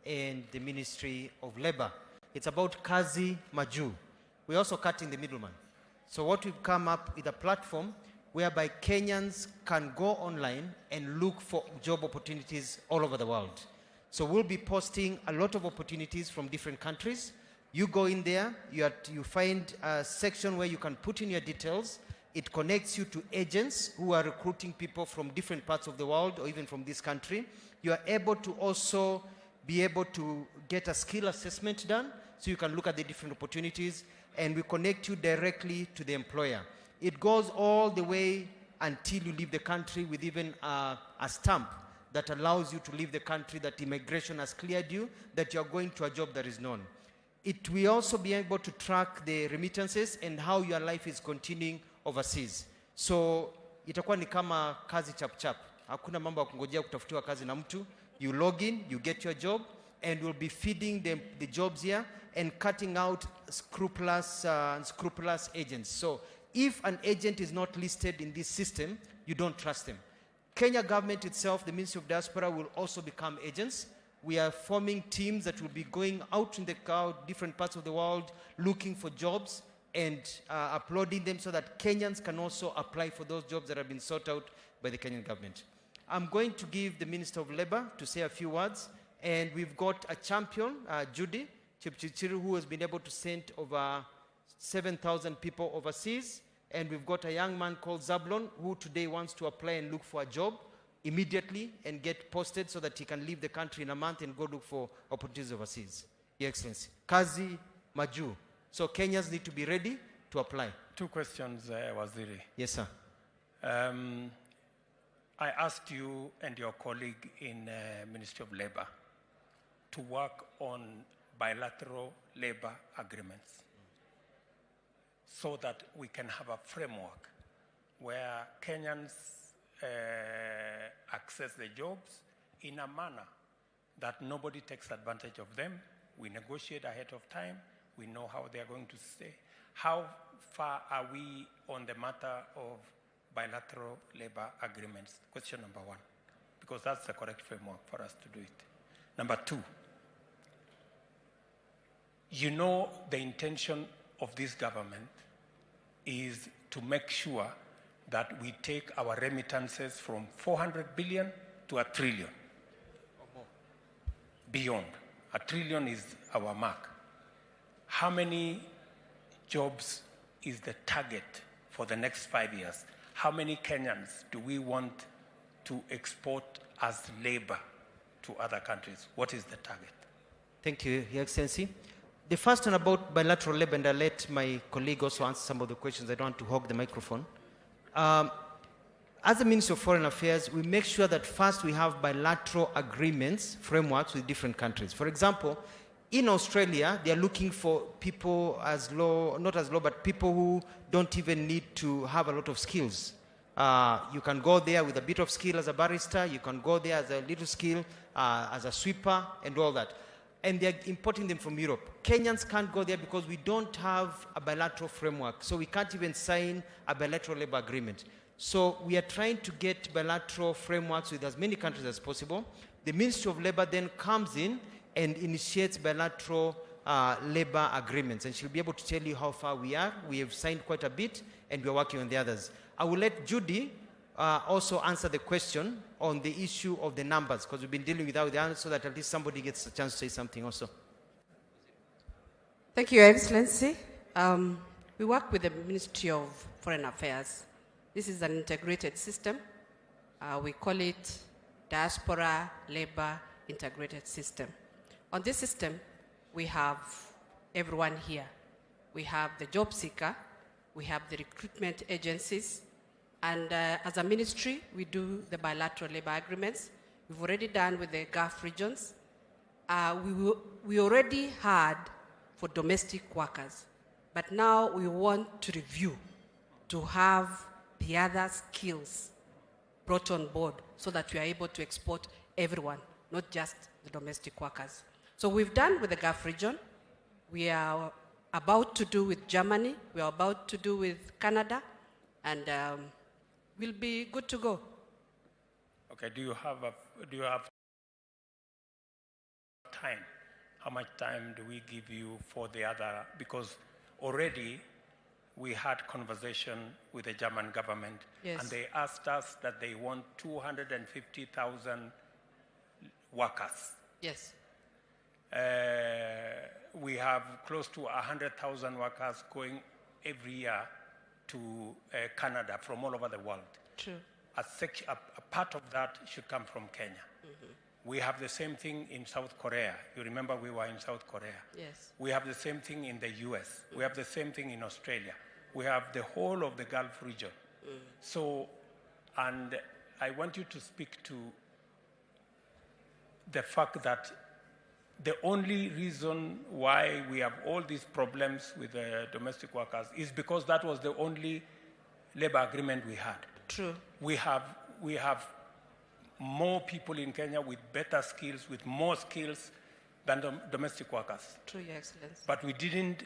S11: and the Ministry of Labor. It's about Kazi Maju. We're also cutting the middleman. So what we've come up with a platform whereby Kenyans can go online and look for job opportunities all over the world. So we'll be posting a lot of opportunities from different countries. You go in there, you find a section where you can put in your details. It connects you to agents who are recruiting people from different parts of the world or even from this country. You are able to also be able to get a skill assessment done so you can look at the different opportunities, and we connect you directly to the employer. It goes all the way until you leave the country with even a stamp that allows you to leave the country, that immigration has cleared you, that you're going to a job that is known. It will also be able to track the remittances and how your life is continuing overseas. So itakuwa ni kama kazi chap chap. Hakuna mambo ya kungojea kutafutiwa kazi na mtu. You log in, you get your job, and we'll be feeding the jobs here and cutting out scrupulous agents. So if an agent is not listed in this system, you don't trust them. Kenya government itself, the Ministry of Diaspora, will also become agents. We are forming teams that will be going out in the different parts of the world looking for jobs and uploading them so that Kenyans can also apply for those jobs that have been sought out by the Kenyan government. I'm going to give the Minister of Labor to say a few words, and we've got a champion, Judy Chipchichiru, who has been able to send over 7,000 people overseas, and we've got a young man called Zablon who today wants to apply and look for a job immediately and get posted so that he can leave the country in a month and go look for opportunities overseas. Your Excellency, Kazi Maju. So Kenyans need to be ready to apply.
S1: 2 questions, Waziri.
S11: Yes, sir.
S1: I asked you and your colleague in Ministry of Labor to work on bilateral labor agreements so that we can have a framework where Kenyans access the jobs in a manner that nobody takes advantage of them. We negotiate ahead of time. We know how they are going to stay. How far are we on the matter of bilateral labor agreements? Question number 1, because that's the correct framework for us to do it. Number 2, you know the intention of this government is to make sure that we take our remittances from 400 billion to 1 trillion. Beyond. 1 trillion is our mark. How many jobs is the target for the next 5 years? How many Kenyans do we want to export as labor to other countries? What is the target?
S11: Thank you, Your Excellency. The first one about bilateral labor, and I'll let my colleague also answer some of the questions. I don't want to hog the microphone. As the Ministry of Foreign Affairs, we make sure that first we have bilateral agreements, frameworks with different countries. For example, in Australia, they are looking for people as low, not as low, but people who don't even need to have a lot of skills. You can go there with a bit of skill as a barrister. You can go there as a little skill as a sweeper and all that. and they're importing them from Europe. Kenyans can't go there because we don't have a bilateral framework, so we can't even sign a bilateral labor agreement. So we are trying to get bilateral frameworks with as many countries as possible. The Ministry of Labor then comes in and initiates bilateral labor agreements, and she'll be able to tell you how far we are. We have signed quite a bit, and we're working on the others. I will let Judy also answer the question on the issue of the numbers, because we've been dealing with that, so that at least somebody gets a chance to say something also.
S12: Thank you, Your Excellency. We work with the Ministry of Foreign Affairs. This is an integrated system. We call it Diaspora Labor Integrated System. On this system, we have everyone here. We have the job seeker, we have the recruitment agencies, and as a ministry, we do the bilateral labor agreements. We've already done with the Gulf regions. We already had for domestic workers, but now we want to review to have the other skills brought on board so that we are able to export everyone, not just the domestic workers. So we've done with the Gulf region. We are about to do with Germany. We are about to do with Canada, and we'll be good to go.
S1: Okay, do you have time? How much time do we give you for the other? Because already we had conversation with the German government,
S12: yes,
S1: and they asked us that they want 250,000 workers.
S12: Yes.
S1: We have close to 100,000 workers going every year to Canada from all over the world.
S12: True.
S1: A part of that should come from Kenya.
S12: Mm-hmm.
S1: We have the same thing in South Korea. You remember we were in South Korea.
S12: Yes.
S1: We have the same thing in the US. We have the same thing in Australia. We have the whole of the Gulf region. So, and I want you to speak to the fact that the only reason why we have all these problems with the domestic workers is because that was the only labor agreement we had.
S12: True.
S1: We have more people in Kenya with better skills, with more skills than domestic workers.
S12: True, Your Excellency.
S1: But we didn't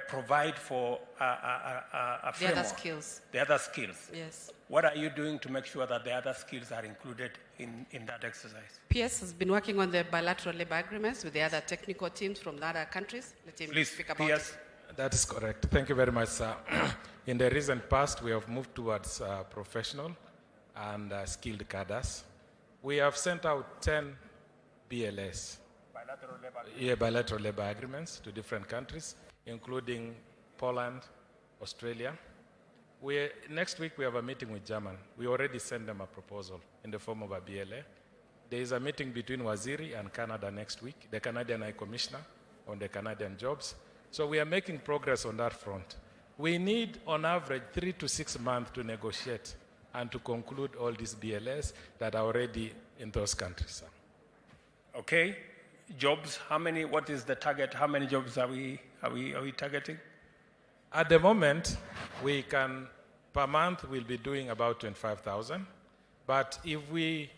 S1: provide for a framework.
S12: The other skills.
S1: The other skills.
S12: Yes.
S1: What are you doing to make sure that the other skills are included in that exercise?
S12: PS has been working on the bilateral labor agreements with the other technical teams from the other countries. Let him
S1: Please,
S12: speak about
S1: PS.
S12: it.
S13: That is correct. Thank you very much, sir. In the recent past, we have moved towards professional and skilled cadres. We have sent out 10 BLS, bilateral labor agreements to different countries, including Poland, Australia. Next week, we have a meeting with Germany. We already sent them a proposal in the form of a BLA. There is a meeting between Waziri and Canada next week, the Canadian High Commissioner on the Canadian jobs. So we are making progress on that front. We need, on average, 3 to 6 months to negotiate and to conclude all these BLS that are already in those countries.
S1: Okay. Jobs, what is the target? How many jobs are we targeting?
S13: At the moment, per month, we'll be doing about 25,000. But if we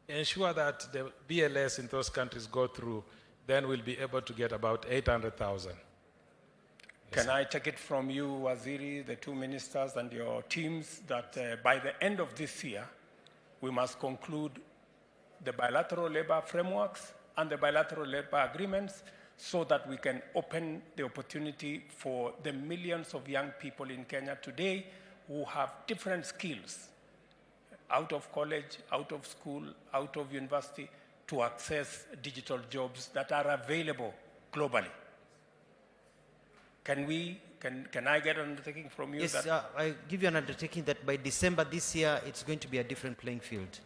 S13: ensure that the BLS in those countries go through, then we'll be able to get about 800,000.
S1: Can I take it from you, Waziri, the two ministers and your teams, that by the end of this year, we must conclude the bilateral labor frameworks and the bilateral labor agreements so that we can open the opportunity for the millions of young people in Kenya today who have different skills, out of college, out of school, out of university, to access digital jobs that are available globally. Can I get an undertaking from you?
S11: Yes, I give you an undertaking that by December this year, it's going to be a different playing field.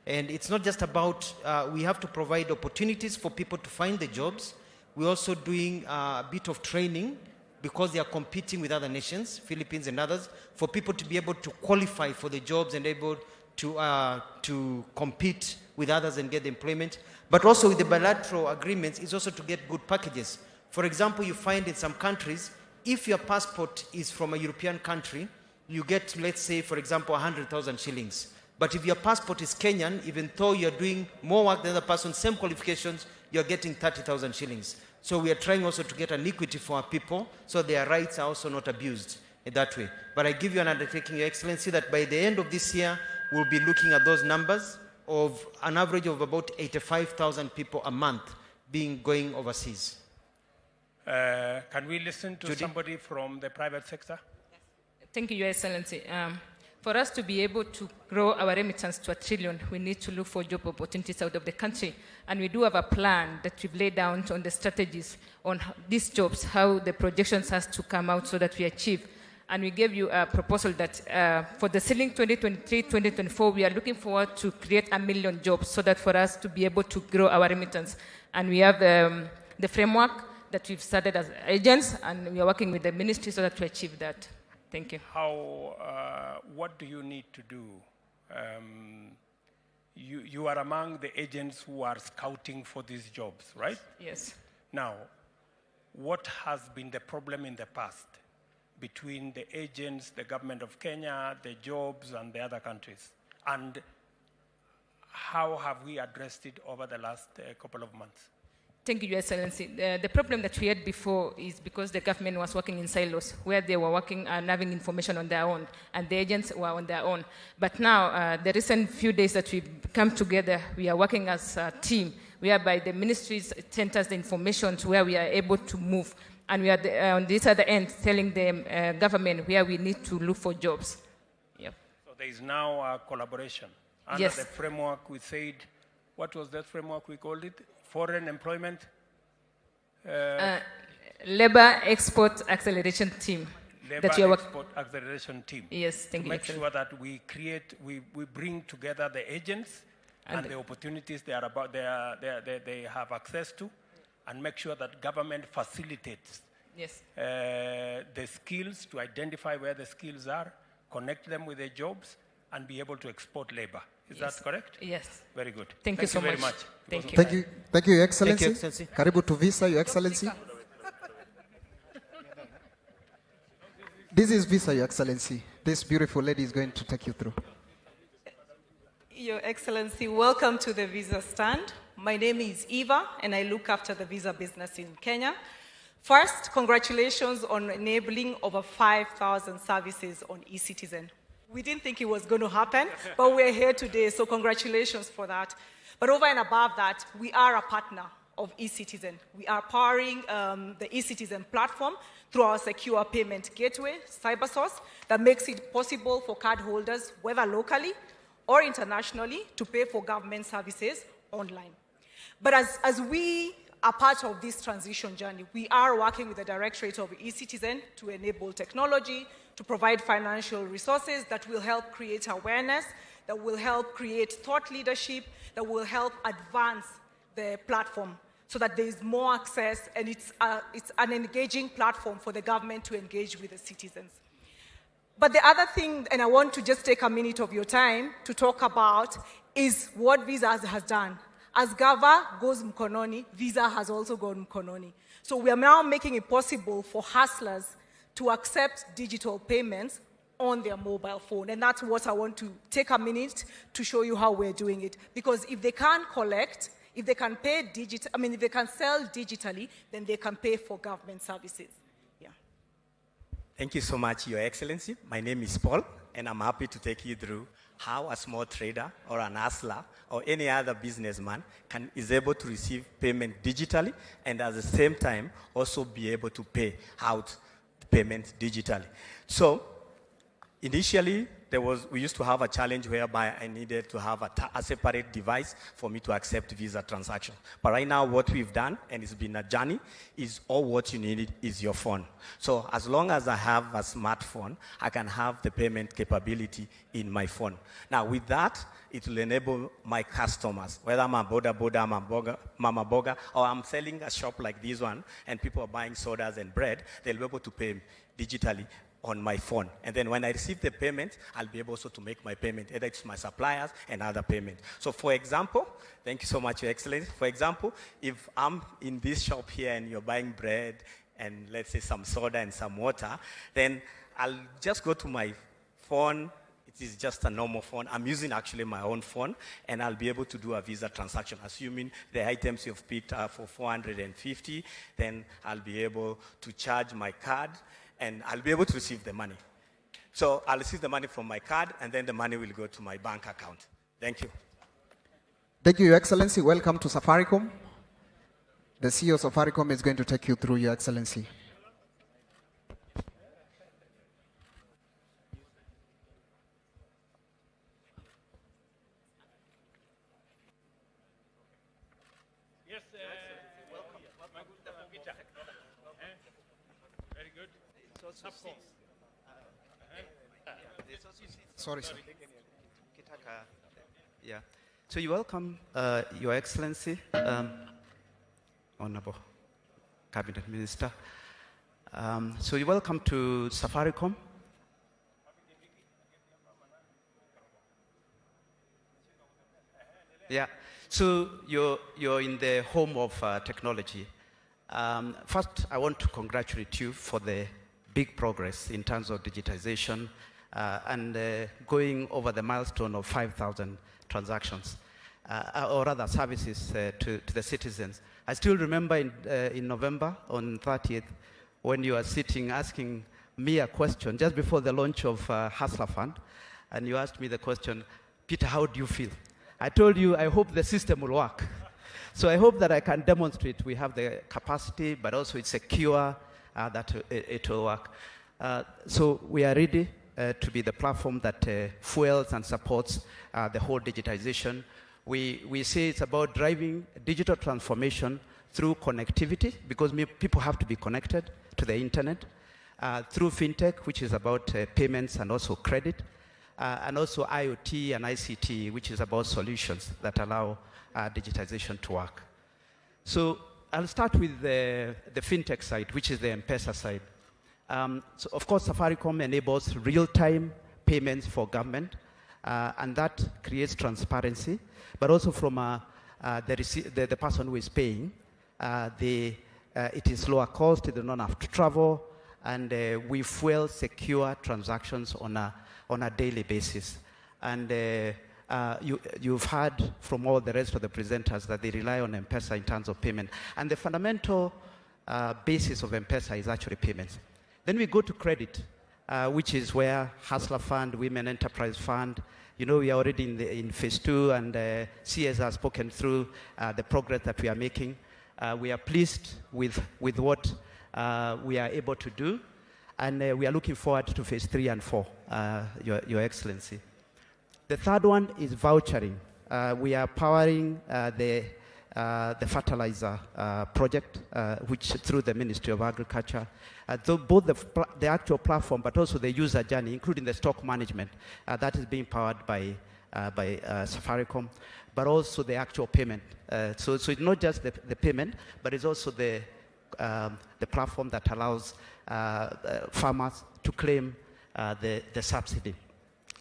S11: And it's not just about, we have to provide opportunities for people to find the jobs. We're also doing a bit of training because they are competing with other nations, Philippines and others, for people to be able to qualify for the jobs and able to compete with others and get the employment. But also with the bilateral agreements, is also to get good packages. For example, you find in some countries, if your passport is from a European country, you get, let's say, for example, 100,000 shillings. But if your passport is Kenyan, even though you're doing more work than the other person, same qualifications, you're getting 30,000 shillings. So we are trying also to get an equity for our people so their rights are also not abused in that way. But I give you an undertaking, Your Excellency, that by the end of this year, we'll be looking at those numbers of an average of about 85,000 people a month going overseas.
S1: Can we listen to somebody from the private sector?
S10: Thank you, Your Excellency. For us to be able to grow our remittance to $1 trillion, we need to look for job opportunities out of the country. And we do have a plan that we've laid down on the strategies on these jobs, how the projections has to come out so that we achieve. And we gave you a proposal that for the ceiling 2023-2024, we are looking forward to create 1 million jobs so that for us to be able to grow our remittance. And we have the framework that we've started as agents, and we are working with the ministry so that we achieve that. Thank you.
S1: What do you need to do? You are among the agents who are scouting for these jobs, right?
S10: Yes.
S1: Now, what has been the problem in the past between the agents, the government of Kenya, the jobs, and the other countries? And how have we addressed it over the last couple of months?
S10: Thank you, Your Excellency. The problem that we had before is because the government was working in silos, where they were working and having information on their own, and the agents were on their own. But now, the recent few days that we've come together, we are working as a team, whereby the ministries sent us the information to where we are able to move. And we are on this other end telling the government where we need to look for jobs. Yep.
S1: So there is now a collaboration. Under
S10: Yes.
S1: the framework, we said, what was that framework we called it? Foreign employment?
S10: Labor Export Acceleration Team.
S1: Labor
S10: that you are
S1: Export Acceleration Team.
S10: Yes, thank you.
S1: To make sure that we bring together the agents and the opportunities they have access to, and make sure that government facilitates
S10: yes.
S1: The skills, to identify where the skills are, connect them with the jobs, and be able to export labor. Is
S10: Yes.
S1: that correct?
S10: Yes.
S1: Very good.
S10: Thank you so
S1: very
S10: much.
S1: much.
S10: Thank you.
S8: Thank you. Thank you, Your Excellency.
S11: Thank you, Excellency.
S8: Karibu to Visa, Your Excellency. This is Visa, Your Excellency. This beautiful lady is going to take you through.
S14: Your Excellency, welcome to the Visa stand. My name is Eva, and I look after the visa business in Kenya. First, congratulations on enabling over 5,000 services on eCitizen. We didn't think it was going to happen, but we're here today, so congratulations for that. But over and above that, we are a partner of eCitizen. We are powering the eCitizen platform through our secure payment gateway, CyberSource, that makes it possible for cardholders, whether locally or internationally, to pay for government services online. But as we are part of this transition journey, we are working with the Directorate of eCitizen to enable technology, to provide financial resources that will help create awareness, that will help create thought leadership, that will help advance the platform so that there is more access, and it's an engaging platform for the government to engage with the citizens. But the other thing, and I want to just take a minute of your time to talk about, is what Visa has done. As Gava goes mkononi, Visa has also gone mkononi. So we are now making it possible for hustlers to accept digital payments on their mobile phone. And that's what I want to take a minute to show you how we're doing it. Because if they can't collect, if they can pay if they can sell digitally, then they can pay for government services. Yeah.
S15: Thank you so much, Your Excellency. My name is Paul, and I'm happy to take you through how a small trader or an hustler or any other businessman is able to receive payment digitally and at the same time also be able to pay out payments digitally. So initially, we used to have a challenge whereby I needed to have a separate device for me to accept Visa transactions. But right now, what we've done, and it's been a journey, is all what you need is your phone. So as long as I have a smartphone, I can have the payment capability in my phone. Now with that, it will enable my customers, whether I'm a mama boga, or I'm selling a shop like this one, and people are buying sodas and bread, they'll be able to pay digitally on my phone. And then when I receive the payment, I'll be able also to make my payment, either to my suppliers and other payment. So for example, thank you so much, Your Excellency. For example, if I'm in this shop here and you're buying bread and let's say some soda and some water, then I'll just go to my phone It is just a normal phone. I'm using actually my own phone, and I'll be able to do a Visa transaction. Assuming the items you've picked are for 450, then I'll be able to charge my card, and I'll be able to receive the money. So I'll receive the money from my card, and then the money will go to my bank account. Thank you.
S8: Thank you, Your Excellency. Welcome to Safaricom. The CEO of Safaricom is going to take you through, Your Excellency.
S5: Yes, welcome. Very good.
S8: Sorry, sir.
S16: Yeah. So you welcome, Your Excellency, Honorable Cabinet Minister. So you welcome to Safaricom. Yeah. So you're in the home of technology. First, I want to congratulate you for the big progress in terms of digitization and going over the milestone of 5,000 transactions, or rather services to the citizens. I still remember in November on 30th when you were sitting asking me a question just before the launch of Hustler Fund, and you asked me the question, Peter, how do you feel? I told you I hope the system will work. So I hope that I can demonstrate we have the capacity, but also it's secure, that it will work. So we are ready to be the platform that fuels and supports the whole digitization. We say it's about driving digital transformation through connectivity, because people have to be connected to the internet, through fintech, which is about payments and also credit, and also IoT and ICT, which is about solutions that allow digitization to work. So I'll start with the fintech side, which is the M-Pesa side. So of course, Safaricom enables real-time payments for government, and that creates transparency, but also from the person who is paying, it is lower cost, they do not have to travel, and we fuel secure transactions on a daily basis. And you've heard from all the rest of the presenters that they rely on M-Pesa in terms of payment. And the fundamental basis of M-Pesa is actually payments. Then we go to credit, which is where Hustler Fund, Women Enterprise Fund, you know, we are already in phase 2, and CS has spoken through the progress that we are making. We are pleased with what we are able to do, and we are looking forward to phase 3 and 4, Your Excellency. The third one is vouchering. We are powering the fertilizer project, which through the Ministry of Agriculture. Both the actual platform, but also the user journey, including the stock management, that is being powered by Safaricom, but also the actual payment. So it's not just the payment, but it's also the platform that allows farmers to claim the subsidy.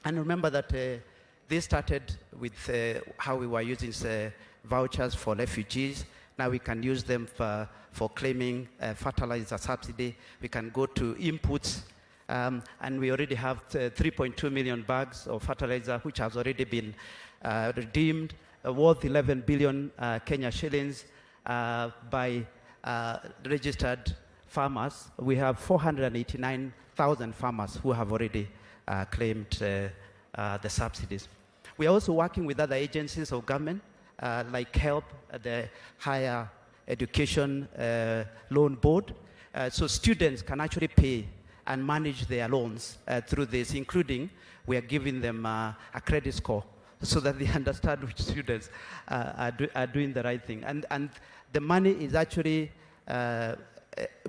S16: And remember that they started with how we were using vouchers for refugees. Now we can use them for claiming fertilizer subsidy. We can go to inputs, and we already have 3.2 million bags of fertilizer, which has already been redeemed, worth 11 billion Kenya shillings by registered farmers. We have 489,000 farmers who have already claimed the subsidies. We are also working with other agencies of government, like HELP, the Higher Education Loan Board. So students can actually pay and manage their loans through this, including we are giving them a credit score so that they understand which students are doing the right thing. And the money is actually,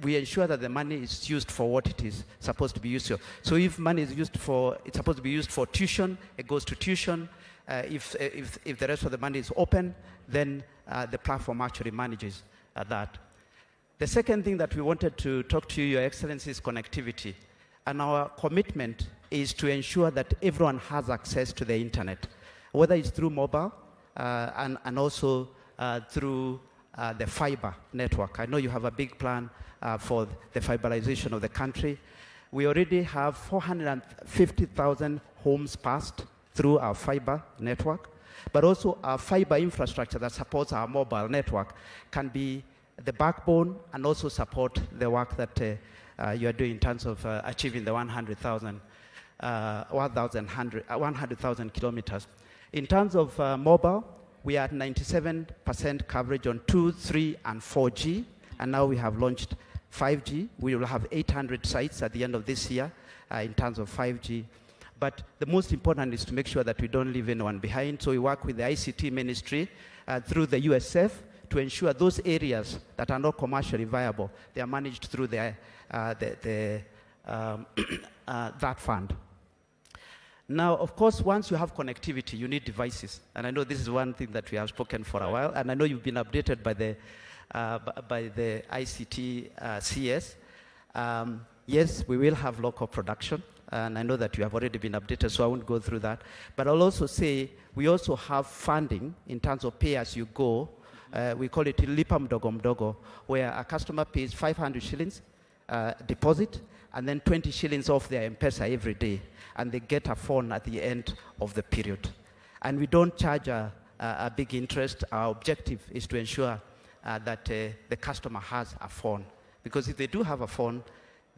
S16: we ensure that the money is used for what it is supposed to be used for. So if money is used for, it's supposed to be used for tuition, it goes to tuition. If the rest of the money is open, then the platform actually manages that. The second thing that we wanted to talk to you, Your Excellency, is connectivity. And our commitment is to ensure that everyone has access to the internet, whether it's through mobile and also through the fiber network. I know you have a big plan for the fiberization of the country. We already have 450,000 homes passed through our fiber network, but also our fiber infrastructure that supports our mobile network can be the backbone and also support the work that you are doing in terms of achieving the 100,000 kilometers. In terms of mobile, we are at 97% coverage on 2, 3, and 4G, and now we have launched 5G. We will have 800 sites at the end of this year in terms of 5G. But the most important is to make sure that we don't leave anyone behind. So we work with the ICT ministry through the USF to ensure those areas that are not commercially viable, they are managed through that fund. Now, of course, once you have connectivity, you need devices. And I know this is one thing that we have spoken for a while, and I know you've been updated by the ICT CS. Yes, we will have local production, and I know that you have already been updated, so I won't go through that. But I'll also say we also have funding in terms of pay-as-you-go. We call it Lipa Mdogo Mdogo, where a customer pays 500 shillings deposit, and then 20 shillings off their M-Pesa every day, and they get a phone at the end of the period. And we don't charge a big interest. Our objective is to ensure that the customer has a phone. Because if they do have a phone,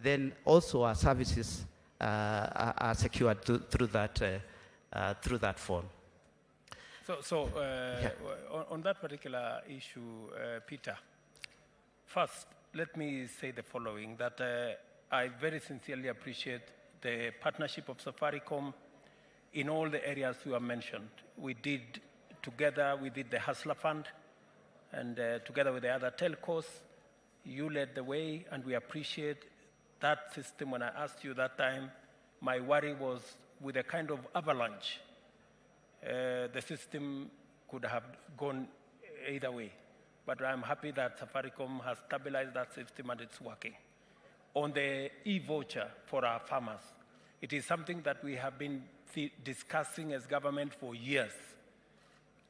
S16: then also our services are secured through that phone.
S1: On that particular issue, Peter, first, let me say the following, that I very sincerely appreciate the partnership of Safaricom in all the areas you have mentioned. We did the Hustler Fund, and together with the other telcos, you led the way, and we appreciate that system. When I asked you that time, my worry was with a kind of avalanche, the system could have gone either way. But I'm happy that Safaricom has stabilized that system and it's working. On the e-voucher for our farmers, it is something that we have been discussing as government for years.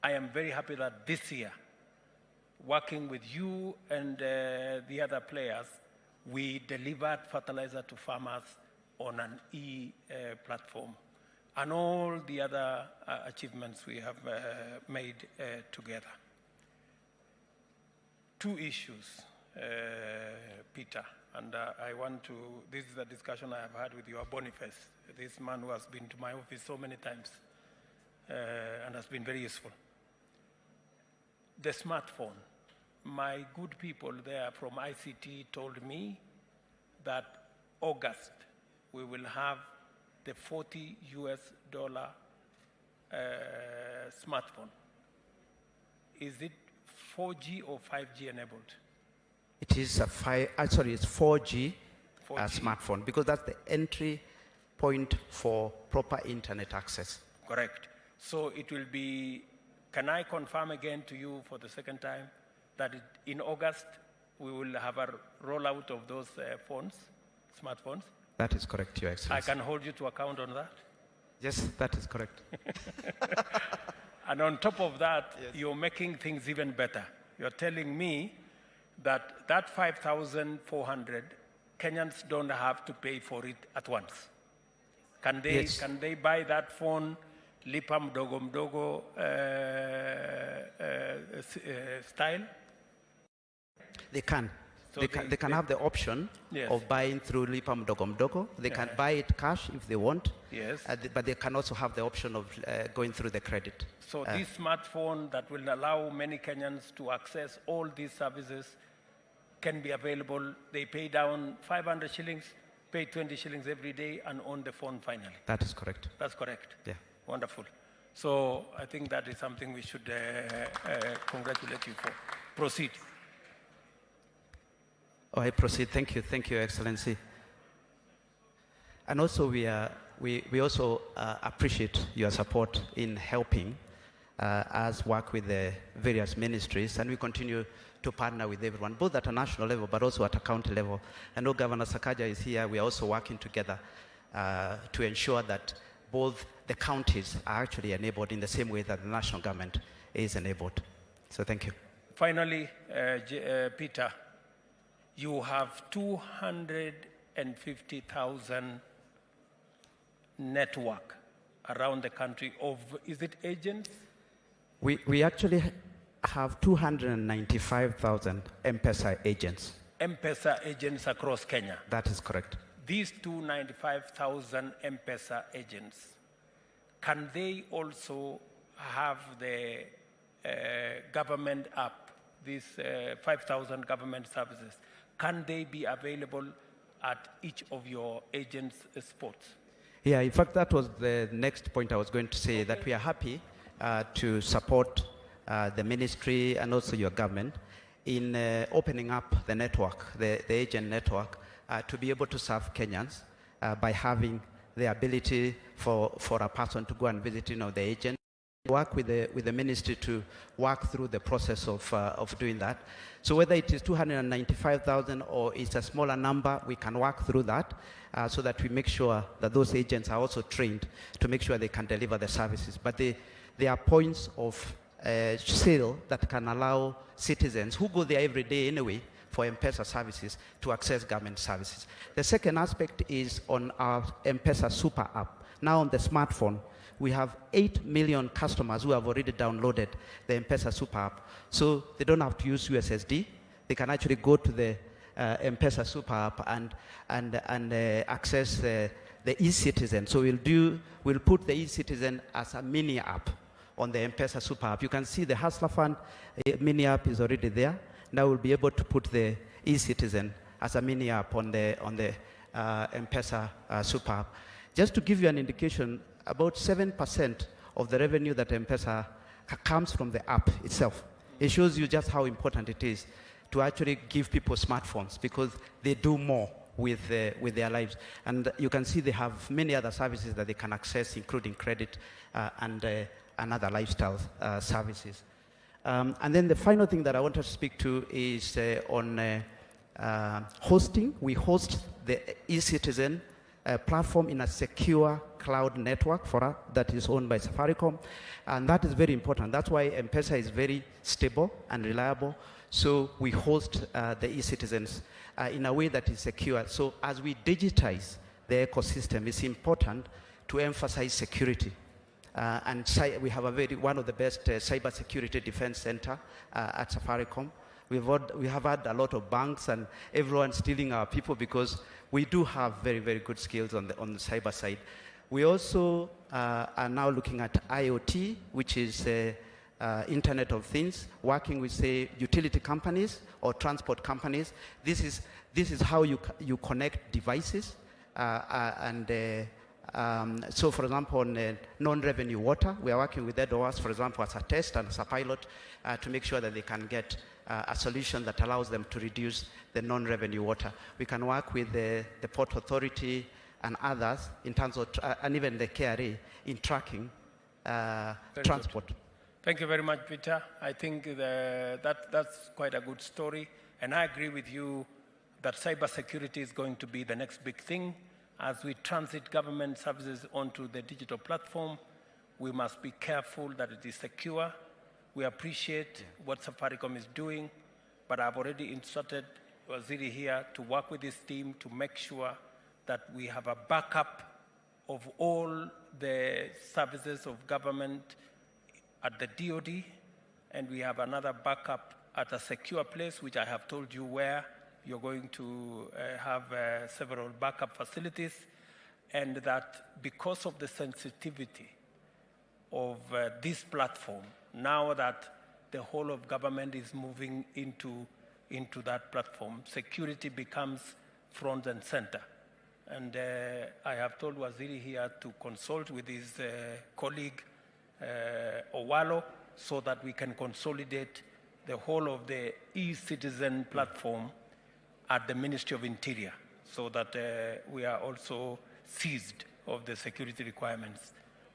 S1: I am very happy that this year, working with you and the other players, we delivered fertilizer to farmers on an e-platform. And all the other achievements we have made together. Two issues, Peter, and I want to, this is a discussion I have had with your Boniface, this man who has been to my office so many times and has been very useful. The smartphone. My good people there from ICT told me that August we will have the $40 smartphone. Is it 4G or 5G enabled?
S16: It is it's 4G, 4G. Smartphone, because that's the entry point for proper internet access.
S1: Correct. So it will be, can I confirm again to you for the second time that in August we will have a rollout of those smartphones?
S16: That is correct, Your Excellency.
S1: I can hold you to account on that?
S16: Yes, that is correct.
S1: And on top of that, yes, you're making things even better. You're telling me that 5,400 Kenyans don't have to pay for it at once. Can they, yes, can they buy that phone, Lipa Mdogo Mdogo style?
S16: They can. So they can have the option, yes, of buying through Lipa Mdogo Mdogo. They can buy it cash if they want,
S1: yes,
S16: but they can also have the option of going through the credit.
S1: So this smartphone that will allow many Kenyans to access all these services can be available. They pay down 500 shillings, pay 20 shillings every day, and own the phone finally.
S16: That is correct.
S1: That's correct.
S16: Yeah.
S1: Wonderful. So I think that is something we should congratulate you for. Proceed.
S16: Oh, I proceed. Thank you, Your Excellency. And also, we also appreciate your support in helping us work with the various ministries, and we continue to partner with everyone, both at a national level, but also at a county level. I know Governor Sakaja is here. We are also working together to ensure that both the counties are actually enabled in the same way that the national government is enabled. So thank you.
S1: Finally, Peter, you have 200 250,000 network around the country of, is it agents?
S16: We actually have 295,000 M-Pesa agents.
S1: M-Pesa agents across Kenya.
S16: That is correct.
S1: These 295,000 M-Pesa agents, can they also have the government app, these 5,000 government services? Can they be available at each of your agents' spots?
S16: Yeah, in fact, that was the next point I was going to say, that we are happy to support the ministry and also your government in opening up the network, the agent network, to be able to serve Kenyans by having the ability for a person to go and visit, the agent. Work with the ministry to work through the process of doing that. So whether it is 295,000 or it's a smaller number, we can work through that so that we make sure that those agents are also trained to make sure they can deliver the services. But there are points of sale that can allow citizens who go there every day anyway for M-Pesa services to access government services. The second aspect is on our M-Pesa Super App. Now on the smartphone, we have 8 million customers who have already downloaded the M-Pesa Super App. So they don't have to use USSD. They can actually go to the M-Pesa Super App and access the e-Citizen. So we'll put the e-Citizen as a mini app on the M-Pesa Super App. You can see the Hustler Fund mini app is already there. Now we'll be able to put the e-Citizen as a mini app on the M-Pesa Super App. Just to give you an indication, about 7% of the revenue that M-Pesa comes from the app itself. It shows you just how important it is to actually give people smartphones, because they do more with their lives. And you can see they have many other services that they can access, including credit and other lifestyle services. And then the final thing that I want to speak to is on hosting. We host the e-Citizen platform in a secure cloud network for us that is owned by Safaricom, and that is very important. That's why M-Pesa is very stable and reliable. So we host the e-Citizens in a way that is secure. So as we digitize the ecosystem, it's important to emphasize security. And we have one of the best cyber security defense center at Safaricom. We have had a lot of banks and everyone stealing our people because we do have very, very good skills on the cyber side. We also are now looking at IoT, which is Internet of Things, working with, say, utility companies or transport companies. This is how you connect devices. So, for example, on non-revenue water, we are working with EDOAS, for example, as a test and as a pilot to make sure that they can get a solution that allows them to reduce the non-revenue water. We can work with the Port Authority and others in terms of, and even the KRA in tracking transport.
S1: Good. Thank you very much, Peter. I think that's quite a good story. And I agree with you that cybersecurity is going to be the next big thing. As we transit government services onto the digital platform, we must be careful that it is secure. We appreciate what Safaricom is doing, but I've already instructed Waziri here to work with his team to make sure that we have a backup of all the services of government at the DOD, and we have another backup at a secure place, which I have told you where you're going to have several backup facilities, and that because of the sensitivity of this platform, now that the whole of government is moving into that platform, security becomes front and center. And I have told Waziri here to consult with his colleague, Owalo, so that we can consolidate the whole of the e-Citizen platform at the Ministry of Interior, so that we are also seized of the security requirements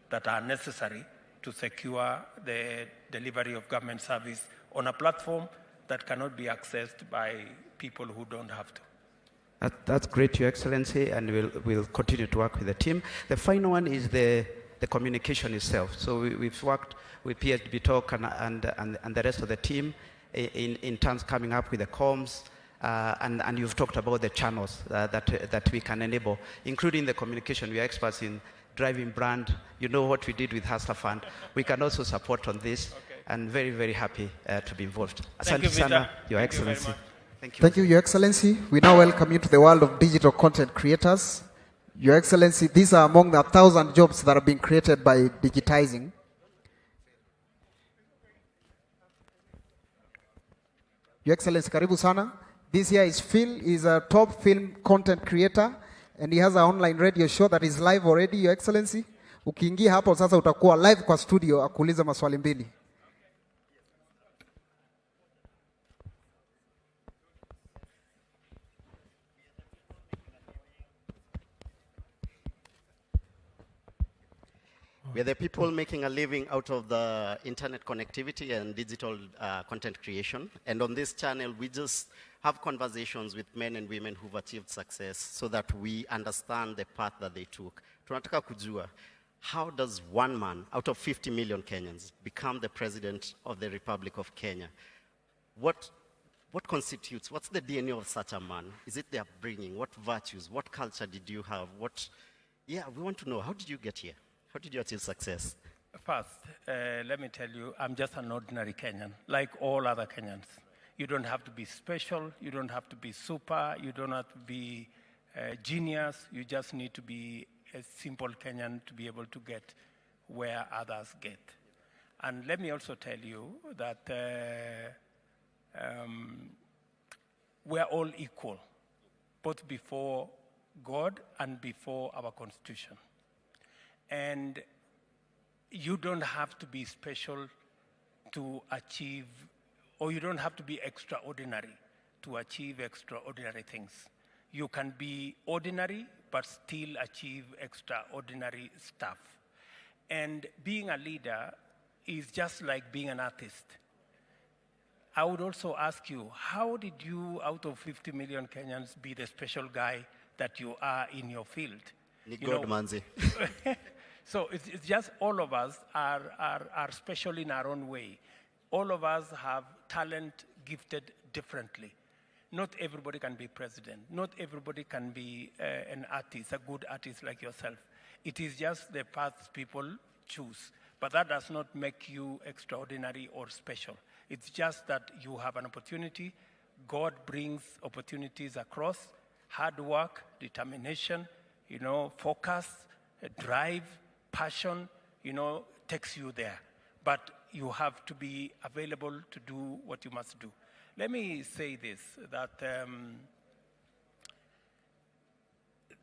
S1: that are necessary to secure the delivery of government service on a platform that cannot be accessed by people who don't have to.
S16: That's great, Your Excellency, and we'll continue to work with the team. The final one is the communication itself. So we've worked with PHB Talk and the rest of the team in terms of coming up with the comms And you've talked about the channels that we can enable, including the communication. We are experts in driving brand. You know what we did with Hustler Fund. We can also support on this, and very, very happy to be involved.
S5: Thank you,
S16: Asante sana,
S5: Peter.
S16: Your
S5: Thank you very
S16: Excellency.
S5: much.
S16: Thank you.
S8: Thank you, Your Excellency. We now welcome you to the world of digital content creators. Your Excellency, these are among the 1,000 jobs that are being created by digitizing. Your Excellency, karibu sana. This here is Phil. He's a top film content creator, and he has an online radio show that is live already, Your Excellency. Ukiingia hapo sasa utakuwa live kwa studio akuuliza maswali mbili.
S17: We are the people making a living out of the internet connectivity and digital content creation. And on this channel, we just have conversations with men and women who've achieved success so that we understand the path that they took. Tunataka kujua, how does one man out of 50 million Kenyans become the president of the Republic of Kenya? What constitutes, what's the DNA of such a man? Is it their upbringing? What virtues? What culture did you have? We want to know, how did you get here? How did you achieve success?
S1: First, let me tell you, I'm just an ordinary Kenyan, like all other Kenyans. You don't have to be special, you don't have to be super, you don't have to be genius, you just need to be a simple Kenyan to be able to get where others get. And let me also tell you that we're all equal, both before God and before our Constitution. And you don't have to be special to achieve, or you don't have to be extraordinary to achieve extraordinary things. You can be ordinary, but still achieve extraordinary stuff. And being a leader is just like being an artist. I would also ask you, how did you, out of 50 million Kenyans, be the special guy that you are in your field?
S17: God, Manzi.
S1: So it's just all of us are special in our own way. All of us have talent gifted differently. Not everybody can be president. Not everybody can be an artist, a good artist like yourself. It is just the paths people choose. But that does not make you extraordinary or special. It's just that you have an opportunity. God brings opportunities across. Hard work, determination, focus, drive, passion, takes you there. But you have to be available to do what you must do. Let me say this, that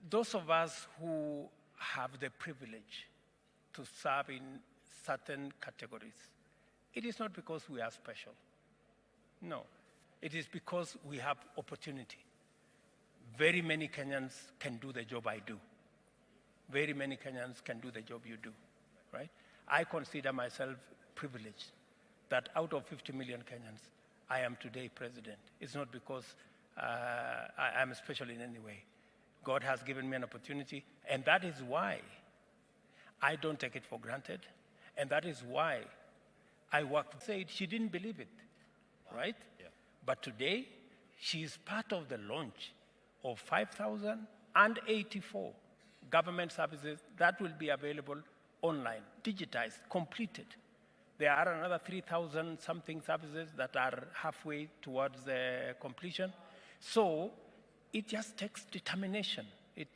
S1: those of us who have the privilege to serve in certain categories, it is not because we are special. No, it is because we have opportunity. Very many Kenyans can do the job I do. Very many Kenyans can do the job you do, right? I consider myself privileged that out of 50 million Kenyans, I am today president. It's not because I am special in any way. God has given me an opportunity, and that is why I don't take it for granted, and that is why I work. Said she didn't believe it, right? Yeah. But today, she is part of the launch of 5,084 government services that will be available online, digitized, completed. There are another 3,000 something services that are halfway towards completion. So it just takes determination. It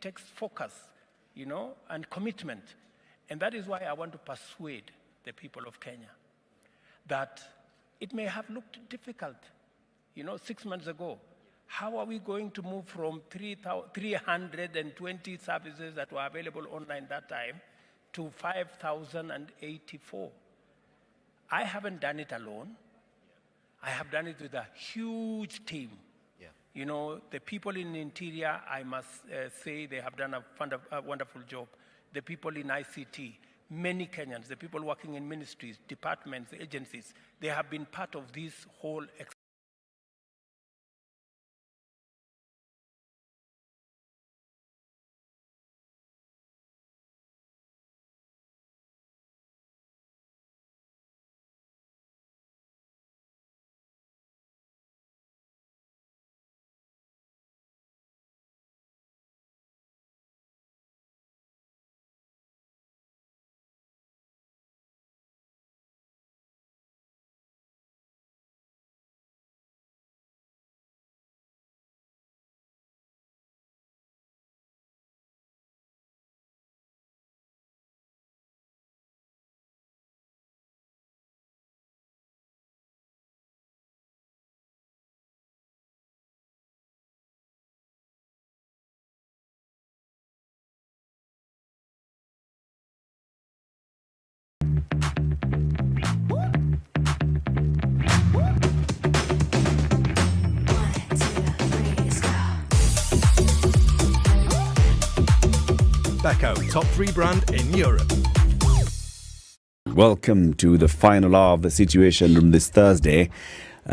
S1: takes focus, and commitment. And that is why I want to persuade the people of Kenya that it may have looked difficult, 6 months ago. How are we going to move from 320 services that were available online that time to 5,084? I haven't done it alone. I have done it with a huge team. Yeah. The people in the interior, I must say, they have done a wonderful job. The people in ICT, many Kenyans, the people working in ministries, departments, agencies, they have been part of this whole
S3: Beko, top 3 brand in Europe.
S18: Welcome to the final hour of the Situation Room this Thursday.